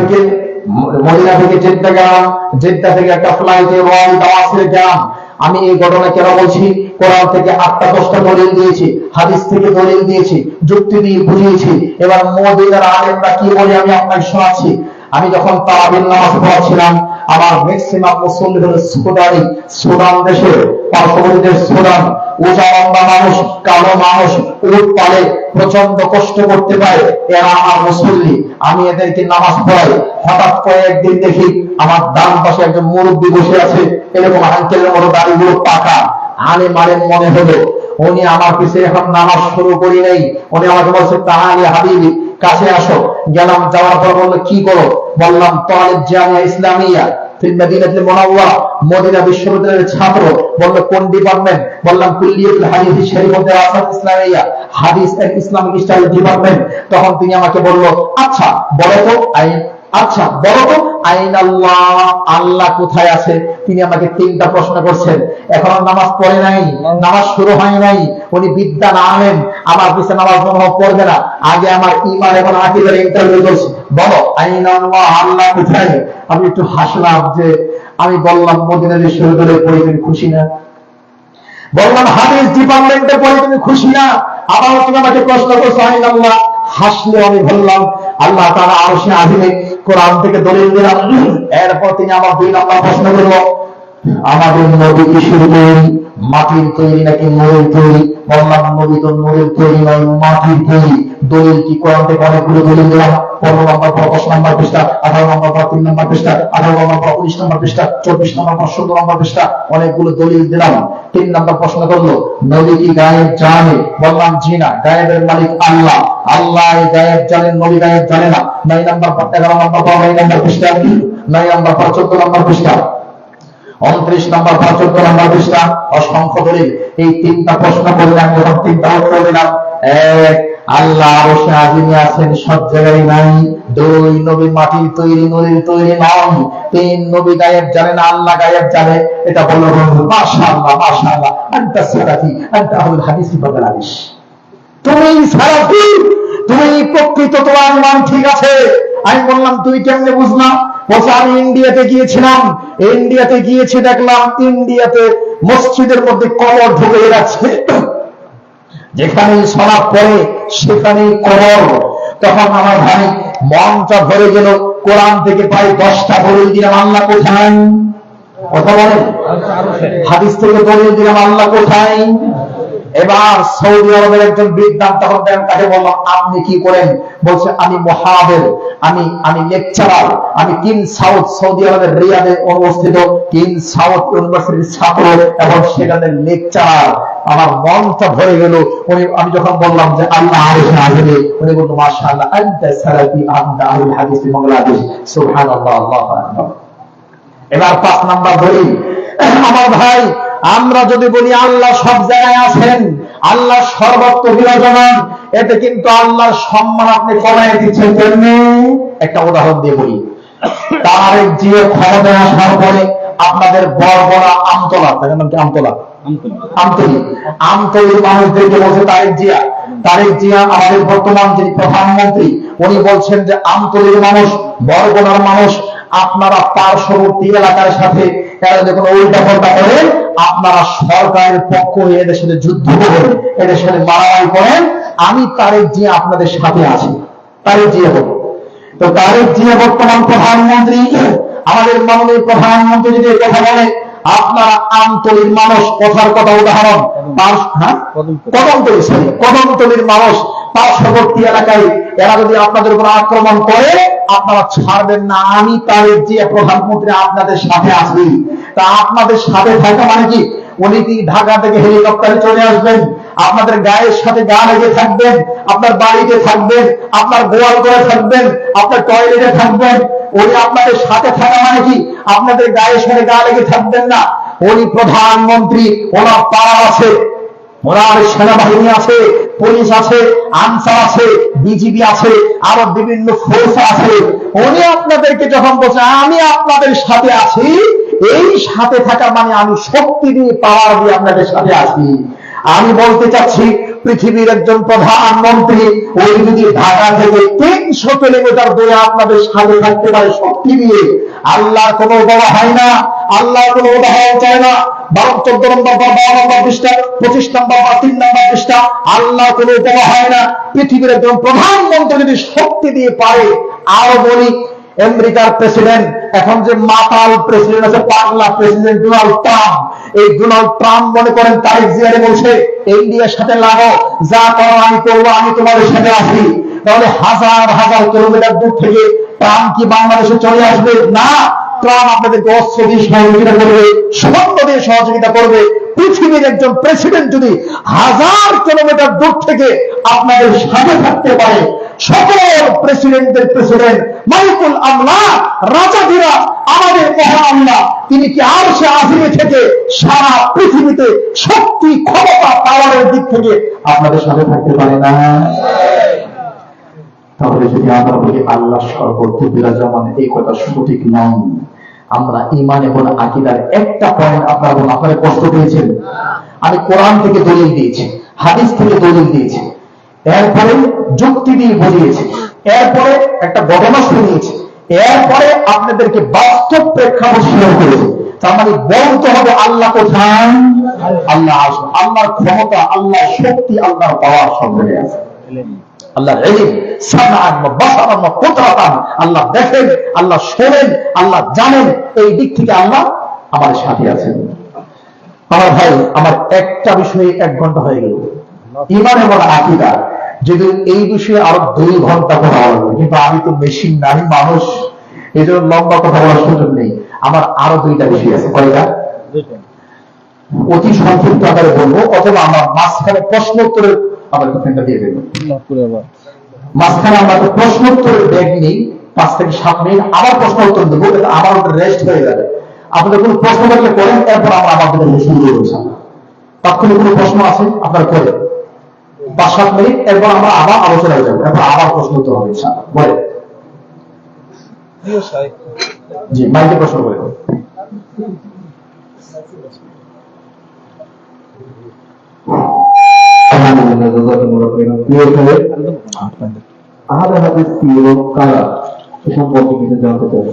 থেকে জেদ্দা গেলাম, জেদ্দা থেকে একটা ফ্লাইটে ওয়াদি দাওয়াসে গেলাম। আমি এই ঘটনা কেন বলছি? কোরআন থেকে 8টা 10টা দলিল দিয়েছি, হাদিস থেকে দলিল দিয়েছি, যুক্তি দিয়ে বুঝিয়েছি। এবার মদিনার আলেমরা কি বলে আমি আপনাকে শোনাচ্ছি। আমি যখন তারাবির নামাজ পড়াচ্ছিলাম, আমার ম্যাক্সিমাম মুসল্লি হলো সুদান দেশের, পার্শ্ববর্তী দেশ সুদান। উঁচা লম্বা মানুষ, কালো মানুষ, উট পালে, প্রচন্ড কষ্ট করতে পারে, এরা আমার মুসল্লি। আমি এদেরকে নামাজ পড়াই। হঠাৎ করে একদিন দেখি আমার ডান পাশে একজন মুরব্বী বসে আছে, এরকম আঙ্কেলের মতো দাড়িগুলো পাকা, আলেম মনে হলো। উনি আমার পিছিয়ে এখন নামাজ শুরু করি নাই। উনি আমাকে বলছে, তাহলে হাবিবি কাছে আসো। গেলাম, যাওয়ার পর বললো কি করো? বললাম তালিব জামিয়া ইসলামিয়া ফিল মাদিনাতুল মুনাওয়ারা, মদিনা বিশ্ববিদ্যালয়ের ছাত্র। বললো কোন ডিপার্টমেন্ট? বললাম কুল্লিয়াতুল হাদিস শরীফুদ দিরাসাত ইসলামিয়া, হাদিস এন্ড ইসলামিক স্টাডি ডিপার্টমেন্ট। তখন তিনি আমাকে বলল, আচ্ছা বলো তো আইন আল্লাহ, আল্লাহ কোথায় আছে? তিনি আমাকে 3টা প্রশ্ন করছেন। এখন নামাজ পড়ে নাই, নামাজ শুরু হয় নাই, উনি বিদ্যা না আনেন, আমার পিছনে নামাজ মনে হয় পড়বে না। আগে আমার ঈমান এবং আকীদার ইন্টারভিউ করছে। বলো আইন আল্লাহ, আল্লাহ কোথায়? আমি একটু হাসলাম যে আমি বললাম মদিনা বিশ্ববিদ্যালয়ে পড়ে তুমি খুশি না? বললাম হাদিস ডিপার্টমেন্টে পড়ে তুমি খুশি না? আবার তুমি আমাকে প্রশ্ন করছো আইন আল্লাহ। হাসলে আমি বললাম আল্লাহ তাআলা আরশে আজিমে, কোরআন থেকে দলিল দিলাম। এরপর তিনি আমার 2 নম্বর প্রশ্ন করলো, আমাদের নবী কিসের তৈরি, মাটির তৈরি নাকি নূরের তৈরি? বললাম নবী তো নূরের তৈরি নয়, মাটির তৈরি। দলিল কি? কোরআন থেকে অনেকগুলো দলিল দিলাম। 15 নম্বর পর 10 নম্বর পৃষ্ঠা, 18 নম্বর পর 3 নম্বর পৃষ্ঠা, 18 নম্বর পর 19 নম্বর পৃষ্ঠা, 24 নম্বর পর 17 নম্বর পৃষ্ঠা, অনেকগুলো দলিল দিলাম। 3 নম্বর প্রশ্ন করলো, নবী কি গায়েব জানে? বললাম জি না, গায়েবের মালিক আল্লাহ, আল্লাহ গায়েব জানেন, নবী গায়েব জানে না। 9 নম্বর পর 11 নম্বর পর 9 নম্বর পৃষ্ঠা, 9 নম্বর পর 14 নম্বর পৃষ্ঠা, 29 নম্বর পর 14 নম্বর পৃষ্ঠা, অসংখ্য দলিল। এই 3টা প্রশ্ন করলে আমি যখন 3টা উত্তর দিলাম, 1 আল্লাহ আরশে আজিমে আছেন, সব জায়গায় নাই। 2 নবী মাটির তৈরি, নূরের তৈরি নন। 3 নবী গায়েব জানেন, আল্লাহ গায়েব জানে। এটা বলল মাশাআল্লাহ, মাশাআল্লাহ, আনতা সালাফি, আনতা আহলুল হাদিস ওয়াল হাদিস। তুমি সালাফি, তুমি প্রকৃত, তোমার ইমান ঠিক আছে। আমি বললাম তুই কেমনে বুঝলাম? বলছে আমি ইন্ডিয়াতে গিয়েছিলাম, ইন্ডিয়াতে গিয়েছি, দেখলাম ইন্ডিয়াতে মসজিদের মধ্যে কবর ঢুকে রাখছে, যেখানে সালাত পড়ে সেখানেই কবর। তখন আমার ভাই মনটা ভরে গেল। কোরআন থেকে প্রায় 10টা দলিল দিলাম, আল্লাহ কোথায়? কথা বলেন। হাদিস থেকে দলিল দিলাম, আল্লাহ কোথায়? এবার সৌদি আরবের একজন বিদ্বান তখন তাকে বললাম, আপনি কি করেন? বলছে, আমি মুহাদির, আমি লেকচারার, আমি কিং সাউথ সৌদি আরবের রিয়াদে অবস্থিত কিং সাউথ ইউনিভার্সিটির ছাত্র এবং সেখানে লেকচারার। আমার মনটা ভরে গেল। আমি যখন বললাম যে আল্লাহ আরশে আজিমে, উনি বলল, মাশাআল্লাহ আনতা সালাফি আনতা আহলুল হাদিস বাংলাদেশ, সুবহানাল্লাহ, আল্লাহু আকবার। এবার 5 নাম্বার দলিল, আমার ভাই, আমরা যদি বলি আল্লাহ সব জায়গায় আছেন, আল্লাহ সর্বত্র বিরাজমান, এতে কিন্তু আল্লাহর সম্মান আপনি কমায় দিচ্ছেন। কেমনে? একটা উদাহরণ দিয়ে বলি। তার যে ক্ষমতায় আসার পরে আপনাদের বড়বড়া আমতলা, তার নাম কি? আমতলির মানুষদেরকে বলছে তারেক জিয়া আমাদের বর্তমান যিনি প্রধানমন্ত্রী, উনি বলছেন যে আমতলির মানুষ, বরগুনার মানুষ, আপনারা পার্শ্ববর্তী এলাকার সাথে এরা যখন উল্টা পাল্টা করেন, আপনারা সরকারের পক্ষ হয়ে এদের সাথে যুদ্ধ করেন, এদের সাথে মারামারি করেন, আমি তারেক জিয়া আপনাদের সাথে আছি। তারেক জিয়া বলবো তো, তারেক জিয়া বর্তমান প্রধানমন্ত্রী, আমাদের মাননীয় প্রধানমন্ত্রী যদি কথা বলে, আপনারা আমতলির মানুষ, কথার কথা উদাহরণ, কদমতলির মানুষ পার্শ্ববর্তী এলাকায় এরা যদি আপনাদের উপর আক্রমণ করে, আপনারা ছাড়বেন না। আমি তারেক জিয়া প্রধানমন্ত্রী আপনাদের সাথে আছি। তা আপনাদের সাথে থাকা মানে কি? উনি কি ঢাকা থেকে হেলিকপ্টারে চলে আসবেন, আপনাদের গায়ের সাথে গা লেগে থাকবেন, আপনার বাড়িতে থাকবেন, আপনার গোয়াল করে থাকবেন, আপনার টয়লেটে থাকবেন? উনি আপনাদের সাথে থাকা মানে কি? আপনাদের গায়ের সাথে গা লেগে থাকবেন না। উনি প্রধানমন্ত্রী, ওনার পাওয়ার আছে, ওনার সেনাবাহিনী আছে, পুলিশ আছে, আনসার আছে, বিজিবি আছে, আরো বিভিন্ন ফোর্স আছে। উনি আপনাদেরকে যখন বলছে আমি আপনাদের সাথে আছি, এই সাথে থাকা মানে আমি শক্তি দিয়ে, পাওয়ার দিয়ে আপনাদের সাথে আছি। আমি বলতে চাচ্ছি, পৃথিবীর একজন প্রধানমন্ত্রী ওই যদি ঢাকা থেকে 300 কিলোমিটার দূরে আপনাদের সাথে থাকতে পারে শক্তি দিয়ে, আল্লাহর কোনো বলা হয় না, আল্লাহর কোনো উদাহরণ চায় না। 14 নম্বর বা 12 নম্বর পৃষ্ঠা, 25 নম্বর বা 3 নম্বর পৃষ্ঠা, আল্লাহ কোনো উপমা হয় না। পৃথিবীর একজন প্রধানমন্ত্রী যদি শক্তি দিয়ে পারে, আরো বলি, আমেরিকার প্রেসিডেন্ট, এখন যে মাতাল প্রেসিডেন্ট আছে, পাগলা প্রেসিডেন্ট ডোনাল্ড ট্রাম্প, এই ডোনাল্ড ট্রাম্প মনে করেন তারেক জিয়ারে বলছে ইন্ডিয়ার সাথে লাগো, যা করো আমি করবো, আমি তোমাদের সাথে আছি। তাহলে হাজার হাজার কিলোমিটার দূর থেকে ট্রাম্প কি বাংলাদেশে চলে আসবে? না, ট্রাম্প আপনাদেরকে অস্ত্র দিয়ে সহযোগিতা করবে, সৈন্য দিয়ে সহযোগিতা করবে। পৃথিবীর একজন প্রেসিডেন্ট যদি হাজার কিলোমিটার দূর থেকে আপনাদের সাথে থাকতে পারে, সকল প্রেসিডেন্টের প্রেসিডেন্ট মালিকুল আমলাক, রাজাধিরাজ আমাদের মহান আল্লাহ, তিনি কি আরশে আজিমে থেকে সারা পৃথিবীতে শক্তি, ক্ষমতা, পাওয়ারের দিক থেকে আপনাদের সাথে থাকতে পারে না? তাহলে যদি আমরা বলি আল্লাহ সর্বত্র বিরাজমান, এই কথা সঠিক নয়। আমরা ঈমান এবং আকীদার একটা পয়েন্ট আপনারা কষ্ট পেয়েছেন। আমি কোরআন থেকে দলিল দিয়েছি, হাদিস থেকে দলিল দিয়েছি, এরপরে যুক্তি দিয়ে বুঝিয়েছি, এরপরে একটা ঘটনা শুনিয়েছি, এরপরে আপনাদেরকে বাস্তব প্রেক্ষাপট শেয়ার করেছি। তার মানে বলতে হবে আল্লাহ কোথায়? আল্লাহ আসে, আল্লাহর ক্ষমতা, আল্লাহর শক্তি, আল্লাহর পাওয়ার সব জায়গায় আছে। আল্লাহর ইলম, সামাআন ওয়া বাসারান ওয়া কুদরাতান, আল্লাহ দেখেন, আল্লাহ শোনেন, আল্লাহ জানেন, এই দিক থেকে আল্লাহ আমাদের সাথে আছেন। আমার ভাই, আমার একটা বিষয়ে 1 ঘন্টা হয়ে গেল, ঈমান এবং আকীদা। যদি এই বিষয়ে আরো 2 ঘন্টা কথা বলবো, কিন্তু আমি তো মেশিন নাই, মানুষ, এই জন্য লম্বা কথা বলার সুযোগ নেই। আমার আরো 2টা বিষয় আছে। কয়টা? অতি সংক্ষিপ্ত আকারে বলবো, অথবা আমার মাঝখানে প্রশ্ন উত্তরের আমার কথাটা দিয়ে দেবো। মাঝখানে আমরা প্রশ্ন উত্তরের ব্যাগ নেই, 5 থেকে 7 মিনিট আবার প্রশ্ন উত্তর দেবো, আমার উপর রেস্ট হয়ে যাবে। আপনাদের কোনো প্রশ্ন থাকলে করেন, এরপর আমরা আমাদের শুরু করবো। তাৎক্ষণিক কোনো প্রশ্ন আছে আপনারা করেন, 5-7 মিনিট, এরপর আমরা আবার আলোচনায় যাবো, এরপর আবার প্রশ্ন উত্তর হবে। বলেন। জি, মাইকে প্রশ্ন করে। আহলে হাদিস কি এবং কারা, সে সম্পর্কে কিছু জানতে চাই।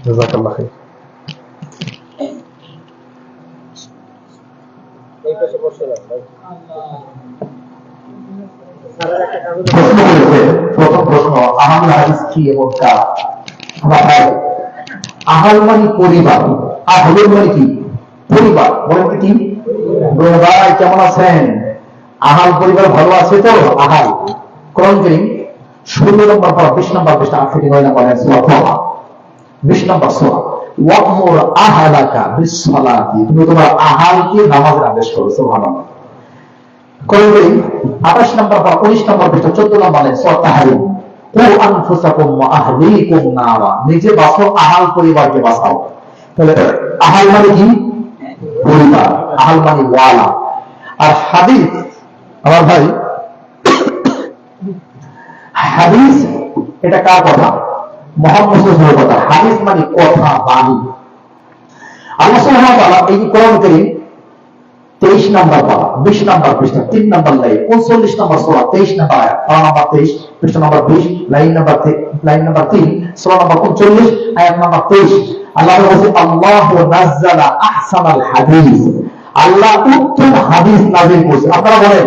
জাযাকাল্লাহ খাইর। প্রথম প্রশ্ন, আহলে হাদিস কি এবং কারা? আহাল মানে পরিবার, আহলুল মানে কি পরিবার, বলেন কি? ভাই কেমন আছেন? আহাল পরিবার ভালো আছে তো? আহাল কোরআন কারীম 16 নম্বর পড়া 20 নম্বর পৃষ্ঠা 8 থেকে 9 নম্বর সূরা তাহা 20 নম্বর সূরা ওয়া'মুর আহলাকা বিস-সালাতি, তুমি তোমার আহালকে নামাজের আদেশ করো। সুবহানাল্লাহ। কোরআন কারীম 28 নম্বর পড়া 19 নম্বর পৃষ্ঠা 14 নম্বর সূরা তাহরিম কু আনফুসাকুম ওয়া আহলিকুম নারা, নিজে বাঁচো আহাল পরিবারকে বাঁচাও। তাহলে আহাল মানে কি? পরিবার, আহাল মানে ওয়ালা। আর হাদিস আমার ভাই, হাদিস এটা কার কথা? মুহাম্মদ সাল্লাল্লাহু আলাইহি ওয়াসাল্লামের কথা। হাদিস মানে কথা, বাণী। আল্লাহ সুবহানাহু ওয়া তাআলা এই কোরআন কারীম 23 নম্বর পারা 20 নম্বর পৃষ্ঠা 3 নম্বর লাইন 39 নম্বর সূরা 23 নম্বর আয়াত, পারা নম্বর 23 পৃষ্ঠা নম্বর 20 লাইন নম্বর 3 সূরা নম্বর 39 আয়াত নম্বর 23 আল্লাহ বলেছে আল্লাহু নাযালা আহসানাল হাদিস, আল্লাহ উত্তম হাদিস নাযিল করেছে। আপনারা বলেন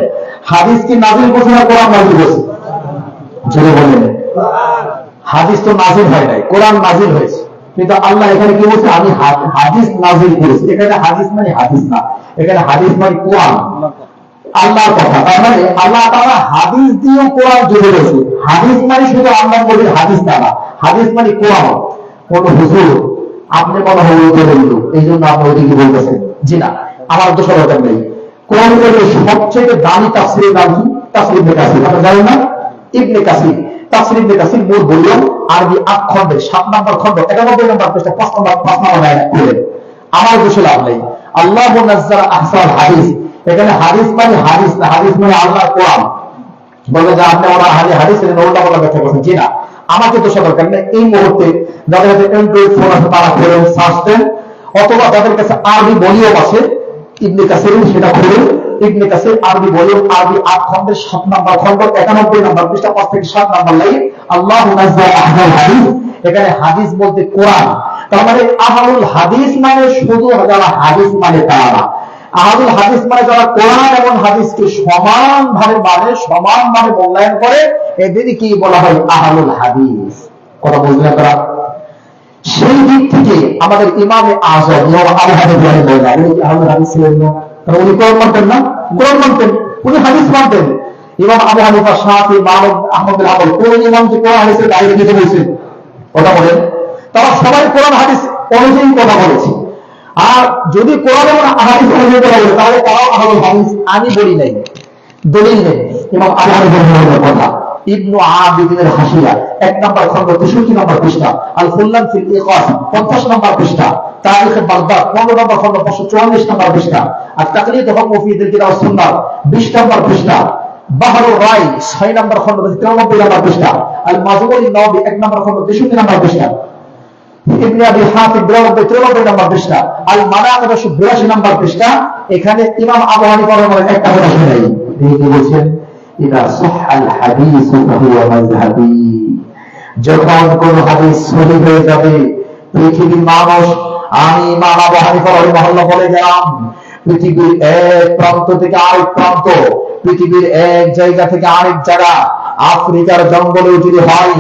হাদিস কি নাযিল করেছে না কোরআন নাযিল করেছে? জোরে বলেন। হাদিস তো নাযিল হয় নাই, কোরআন নাযিল হয়েছে। কিন্তু আল্লাহ এখানে কি বলছে? আমি হাদিস নাযিল করেছি। এখানে হাদিস মানে হাদিস না, এখানে হাদিস মানে কোরআন, আল্লাহর কথা। তার মানে আল্লাহ তাআলা হাদিস দিয়ে কোরআন জুড়ে রয়েছে। হাদিস মানে শুধু আল্লাহর নবীর হাদিস না, হাদিস মানে কোরআন। কোন হুজুর আপনি মনে হয় বললো এই জন্য আপনি ওইদিকে বলতেছেন, জি না, আমার তো সরকার নেই। কোরআন কারীমের সবচেয়ে দামি তাফসীরের নাম কি? তাফসীর ইবনে কাসির। আপনারা জানেন না? ইবনে কাসির, তাফসীর ইবনে কাসির মূল বললাম আরবি 8 খণ্ডে 7 নম্বর খণ্ড 91 নম্বর পৃষ্ঠা 5 নম্বর আয়াত পড়ে আমার দেশে লাভ নেই। আল্লাহু নাযালা আহসানাল হাদিস, এখানে হাদিস মানে হাদিস না, হাদিস মানে আল্লাহর কোরআন। বলে যে আপনি ওরা হাদিসের উল্টা পাল্টা ব্যাখ্যা করছেন, জি না, আমাকে তো সদরকার নেই। এই মুহূর্তে যাদের কাছে অ্যান্ড্রয়েড ফোন আছে তারা ফোনে সার্চ দেন, অথবা যাদের কাছে আরবি বলিও আছে ইবনে কাসির সেটা খুলুন। ইবনে কাসির আরবি বলিও আরবি 8 খণ্ডের 7 নম্বর খণ্ড 91 নম্বর পৃষ্ঠা 5 থেকে 7 নম্বর লাইন আল্লাহু নাযালা আহসানাল হাদিস, এখানে হাদিস বলতে কোরআন। তার মানে আহলুল হাদিস মানে শুধু যারা হাদিস মানে তারা, আহলুল হাদিস মানে যারা কোরআন এবং হাদিসকে সমানভাবে মানে সমানভাবে মূল্যায়ন করে, এদেরই কি বলা হয়? আহলুল হাদিস। কথা বুঝলেন আপনারা? সেই দিক থেকে আমাদের ইমামে আযম ইমাম আবু হানিফা রাহিমাহুল্লাহ উনি আহলুল হাদিস ছিলেন না? কারণ উনি কোরআন মানতেন না, কোরআন মানতেন, উনি হাদিস মানতেন। ইমাম আবু হানিফা, শাফি, মালিক, আহমদ বিন হাম্বল কোন ইমাম যে কোরআন হাদিসের বাইরে কিছু বলছেন? কথা বলেন। তারা সবাই কোরআন হাদিস অনুযায়ী কথা বলেছে। আর যদি কোরআন এবং হাদিস অনুযায়ী কথা বলে তাহলে তারাও আহলুল হাদিস। আমি বলি নাই, দলিল নেই। ইমাম আবু হানিফা রাহিমাহুল্লাহর কথা ইবনু আবিদিনের হাসিয়া 1 নম্বর খণ্ড 63 নম্বর পৃষ্ঠা, আল ফুল্লান ফিল ইকাস 50 নম্বর পৃষ্ঠা, তারিখ বাগদাদ 15 নম্বর খণ্ড 544 নম্বর পৃষ্ঠা, আর তাকলিদ হুকুম ফি দিল কিতাব ওয়াস সুন্নাহ 20 নম্বর পৃষ্ঠা, বাহরুর রাই 6 নম্বর খণ্ড 93 নম্বর পৃষ্ঠা, আল মাজমুল নবী 1 নম্বর খণ্ড 63 নম্বর পৃষ্ঠা, ইবনে আবি হাতিম 93 নম্বর পৃষ্ঠা, আল মানাকিব 82 নম্বর পৃষ্ঠা। এখানে ইমাম আবু হানিফা রাহিমাহুল্লাহ একটা কথা শুনাই, তিনি কি বলেছেন? ইদা সাহাল হাদিস ফাহুয়া মাযহাবি, যখন কোন হাদিস সহিহ হয়ে যাবে পৃথিবীর মানুষ, আমি ইমাম আবু হানিফা রাহিমাহুল্লাহ বলে গেলাম, পৃথিবীর এক প্রান্ত থেকে আরেক প্রান্ত, পৃথিবীর এক জায়গা থেকে আরেক জায়গা, আফ্রিকার জঙ্গলে যদি হয়,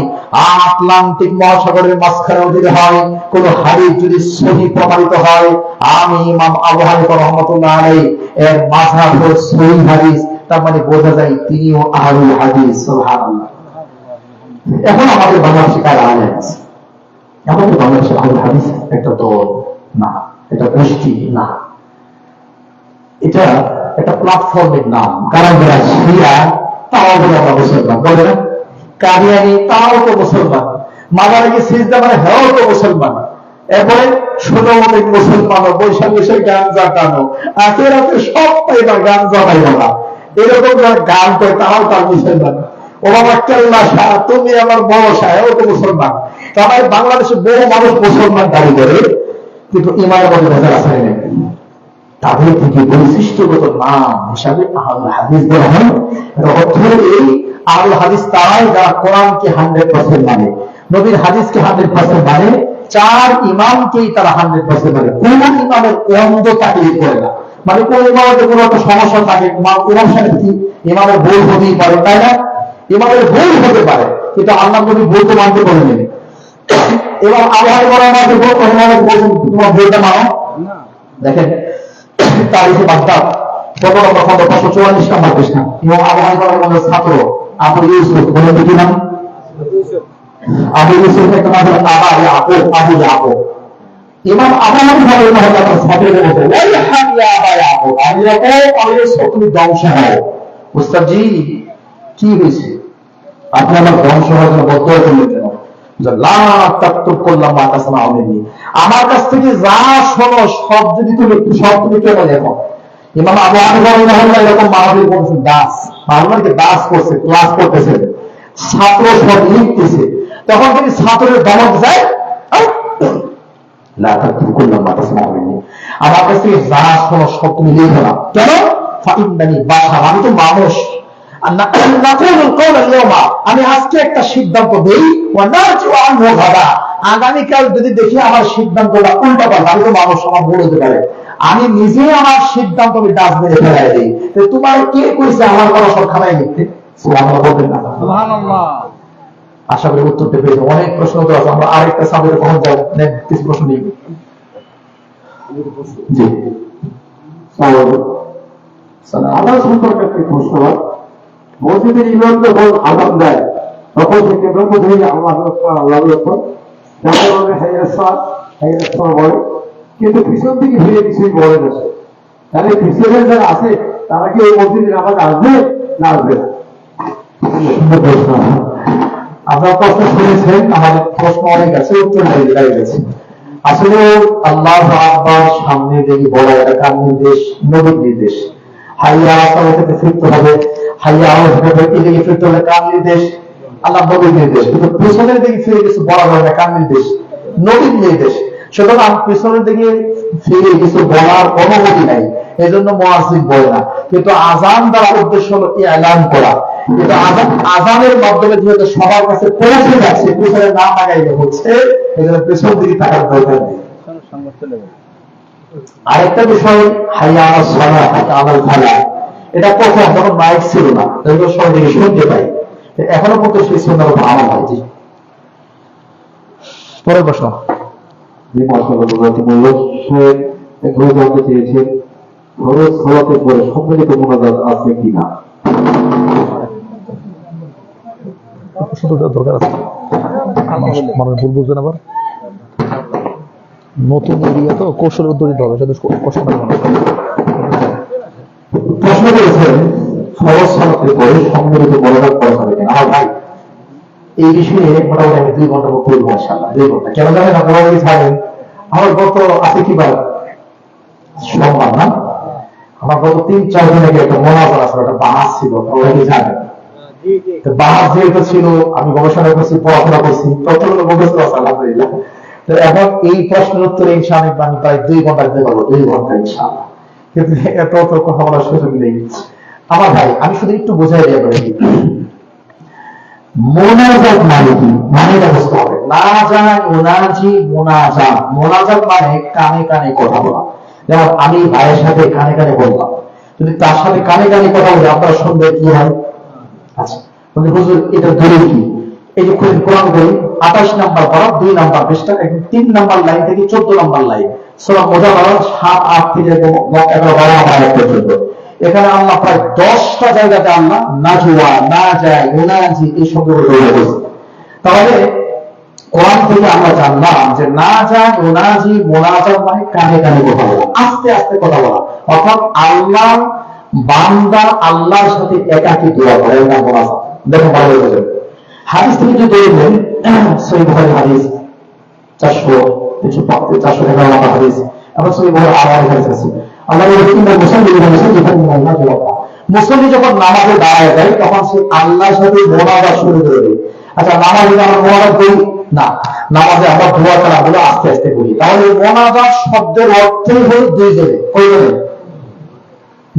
আটলান্টিক মহাসাগরের মাঝখানেও যদি হয়, কোন হাদিস যদি সহিহ প্রমাণিত হয়, আমি ইমাম আবু হানিফা রাহমাতুল্লাহ আলাইহি এর মাযহাব হল সহিহ হাদিস। তার মানে বোঝা যায় তিনিও আহলুল হাদিস। সুবহানাল্লাহ। এখন আমাদের বাংলাদেশে কারা আলেম আছে? আমাদের বাংলাদেশে আহলুল হাদিস একটা দল না, এটা গোষ্ঠী না, এটা একটা প্ল্যাটফর্মের নাম। কারণ যারা শিয়া তারাও বলে আমরা মুসলমান, বলে না? কাদিয়ানি তারাও তো মুসলমান, মাজারে গিয়ে সিজদা মানে হেও তো মুসলমান। এরপরে ষোলমতিক মুসলমান, বৈশাখ বৈশাখ গাঞ্জা টানো, আখেরাতে সব পাইবা গাঞ্জা পাইবা না, এরকম যারা গান করে তারাও তার মুসলমান। ও বাবা কেল্লা শাহ, তুমি আমার বড় শাহ, ও তো মুসলমান। তার বাংলাদেশে বহু মানুষ মুসলমান দাবি করে, কিন্তু ইমানের মধ্যে ভেজাল আছে না। তাদের থেকে বৈশিষ্ট্যগত নাম হিসাবে আহলুল হাদিস বলা হয়। অর্থ এই আহলুল হাদিস তারাই যারা কোরআনকে 100% মানে, নবীর হাদিসকে 100% মানে, 4 ইমামকেই তারা 100% মানে। কোন ইমামের অন্ধ তাকলিদ করে না, মানে কোন ইমামের কোনো একটা সমস্যা থাকে, ইমাম সাহেব কি ইমামের ভুল হতেই পারে, তাই না? ইমামের ভুল হতে পারে, কিন্তু আল্লাহ নবী ভুল তো মানতে বলেন। এবং আবহাওয়া করা আমাকে বলছেন তোমার বইটা মানো দেখেন তারিখে বাগদাদ 15 নম্বর খন্ড 544 নম্বর পৃষ্ঠা এবং আবহাওয়া করার মধ্যে ছাত্র আবু ইউসুফ বলেন কি নাম আবু ইউসুফ একটা নাম হলো আবু ইয়াকুব ইমাম আবু হানিফা রাহিমাহুল্লাহ তার ছাত্রদের বলতে ওই হানিয়া আবু ইয়াকুব আমি ইউসুফ তুমি ধ্বংস হও উস্তাদজি কি হয়েছে আপনি আমার ধ্বংস হওয়ার জন্য বদ্ধ হয়ে কেন লা তাকতুব কুল্লা মা তাসমাউনি আমার কাছ থেকে যা শোনো সব যদি তুমি কেন লেখো ইমাম আবু হানিফা রাহিমাহুল্লাহ এরকম মাহফিল করছেন মাহফিলকে দাস করছে ক্লাস করতেছে ছাত্র সব লিখতেছে তখন তিনি ছাত্রের দমক যায় লা তাকতুব কুল্লা মা তাসমাউনি আমার কাছ থেকে যা শোনো সব তুমি লিখো না কেন ফাইন্নানি বাশার আমি তো মানুষ আমি আজকে একটা সিদ্ধান্ত দেই আগামীকাল যদি দেখি আমার সিদ্ধান্তটা উল্টা পাল্টা আমি তো মানুষ আমার ভুল হতে পারে আমি নিজে আমার সিদ্ধান্ত আমি ডাস্টবিনে ফেলাই দিই তোমার কে কইছে আমার কথা সব খানায় লিখতে বলবেন না আশা করি উত্তরটা পেয়েছে অনেক প্রশ্ন তো আছে আমরা আরেকটা সাবজেক্টে কখন যাবো কিছু প্রশ্ন নেই জি আমার সম্পর্কে একটি প্রশ্ন মসজিদের ইমাম যখন আযান দেয় তখন থেকে ব্রহ্মধরি আল্লাহ বলে কিন্তু পিছন থেকে ফিরে কিছুই বলে না তাহলে পিছনে যারা আছে তারা কি ওই মসজিদের নামাজ আসবে না আসবে না আপনার প্রশ্ন শুনেছেন আমাদের প্রশ্ন অনেক আছে উত্তর হয়ে গেছে আসলে আল্লাহু আকবার সামনে দেখি বলা এটা কার নির্দেশ নবীর নির্দেশ হাইয়া আলাতে ফিরতে হবে হাইয়া আলাতে দিকে ফিরতে হবে কার নির্দেশ আল্লাহ নবীর নির্দেশ কিন্তু পিছনের দিকে ফিরে কিছু বলা হয় না কার নির্দেশ নবীর নির্দেশ সুতরাং পিছনের দিকে ফিরে কিছু বলার অনুমতি নাই এজন্য মুয়াজ্জিন বলে না কিন্তু আযান দ্বারা উদ্দেশ্য হলো ইলান করা কিন্তু আযানের মাধ্যমে যেহেতু সবার কাছে পৌঁছে যাচ্ছে পিছনে না তাকাইলে হচ্ছে এজন্য পিছন দিকে তাকার দরকার নেই আরেকটা বিষয় হাইয়া আলাস সালাহ আলাল ফালাহ এটা প্রথম যখন মাইক ছিল না এগুলো সব দিকে শুনতে পাই এখনো পর্যন্ত সেই সুন্নাহর উপর আমল হয় জি পরের প্রশ্ন যে মাশাআল্লাহ জানতে চেয়েছেন ফরজ সালাতের পরে সম্মিলিত মুনাজাত আছে কিনা দরকার আছে মানুষ ভুল বুঝবেন আবার নতুন এরিয়া তো কৌশল উদ্যোগ দিতে হবে সেটা কষ্ট প্রশ্ন করেছেন ফরজ সালাতের পরে সম্মিলিত মুনাজাত করা যাবে কিনা আমার ভাই এই বিষয়ে মোটামুটি আমি 2 ঘন্টা বলবো ইনশাআল্লাহ 2 ঘন্টা কেন জানেন আপনারা কি জানেন আমার গত আছে কি বার সোমবার না আমার গত 3-4 দিন আগে একটা মোনাজাত আছে একটা বাহাস ছিল ওরা কি জানেন বাহাস যেহেতু ছিল আমি গবেষণা করছি পড়াশোনা করছি ততগুলো মুখস্থ আছে আলহামদুলিল্লাহ তো এখন এই প্রশ্নের উত্তরে ইনশাআল্লাহ আমি প্রায় 2 ঘন্টা দিতে পারবো 2 ঘন্টা ইনশাআল্লাহ কিন্তু এত কথা বলার সুযোগ নেই আমার ভাই আমি শুধু একটু বোঝাই দিয়ে বলি মোনাজাত মানে কি মানে এটা বুঝতে হবে না জানাই মোনাজি মোনাজাত মোনাজাত মানে কানে কানে কথা বলা যেমন আমি ভাইয়ের সাথে কানে কানে বললাম যদি তার সাথে কানে কানে কথা বলি আপনারা শুনবে কি হয় আচ্ছা বলি হুজুর এটা দলিল কি এই যে কোরআন বই 28 নাম্বার পড়া 2 নাম্বার পৃষ্ঠা 3 নাম্বার লাইন থেকে 14 নাম্বার লাইন সূরা মুজাদালা 7-8 থেকে 11 পর্যন্ত এখানে আল্লাহ প্রায় 10টা জায়গাতে আল্লাহ নাজওয়া নাজাই মুনাজি এই শব্দগুলো ব্যবহার করেছে তাহলে কোরআন থেকে আমরা জানলাম যে নাজাই মুনাজি মুনাজাত মানে কানে কানে কথা বলা আস্তে আস্তে কথা বলা অর্থাৎ আল্লাহ বান্দা আল্লাহর সাথে একাকী দোয়া করে এটা মুনাজাত দেখো ভালো হয়ে হাদিস থেকে যদি দেখবেন সহিহ বুখারী হাদিস 411 নম্বর হাদিস আমরা সহিহ বুখারী আয়াত হাদিস আছে আল্লাহ মুসল্লি যখন নামাজে দাঁড়ায় যায় তখন সে আল্লাহর সাথে মোনাজাত শুরু করে দেয় আচ্ছা নামাজে আমরা মোনাজাত করি না নামাজে আমরা দোয়া কালামগুলো আস্তে আস্তে করি তাহলে মোনাজাত শব্দের অর্থই হলো 2 জনে কয়জনে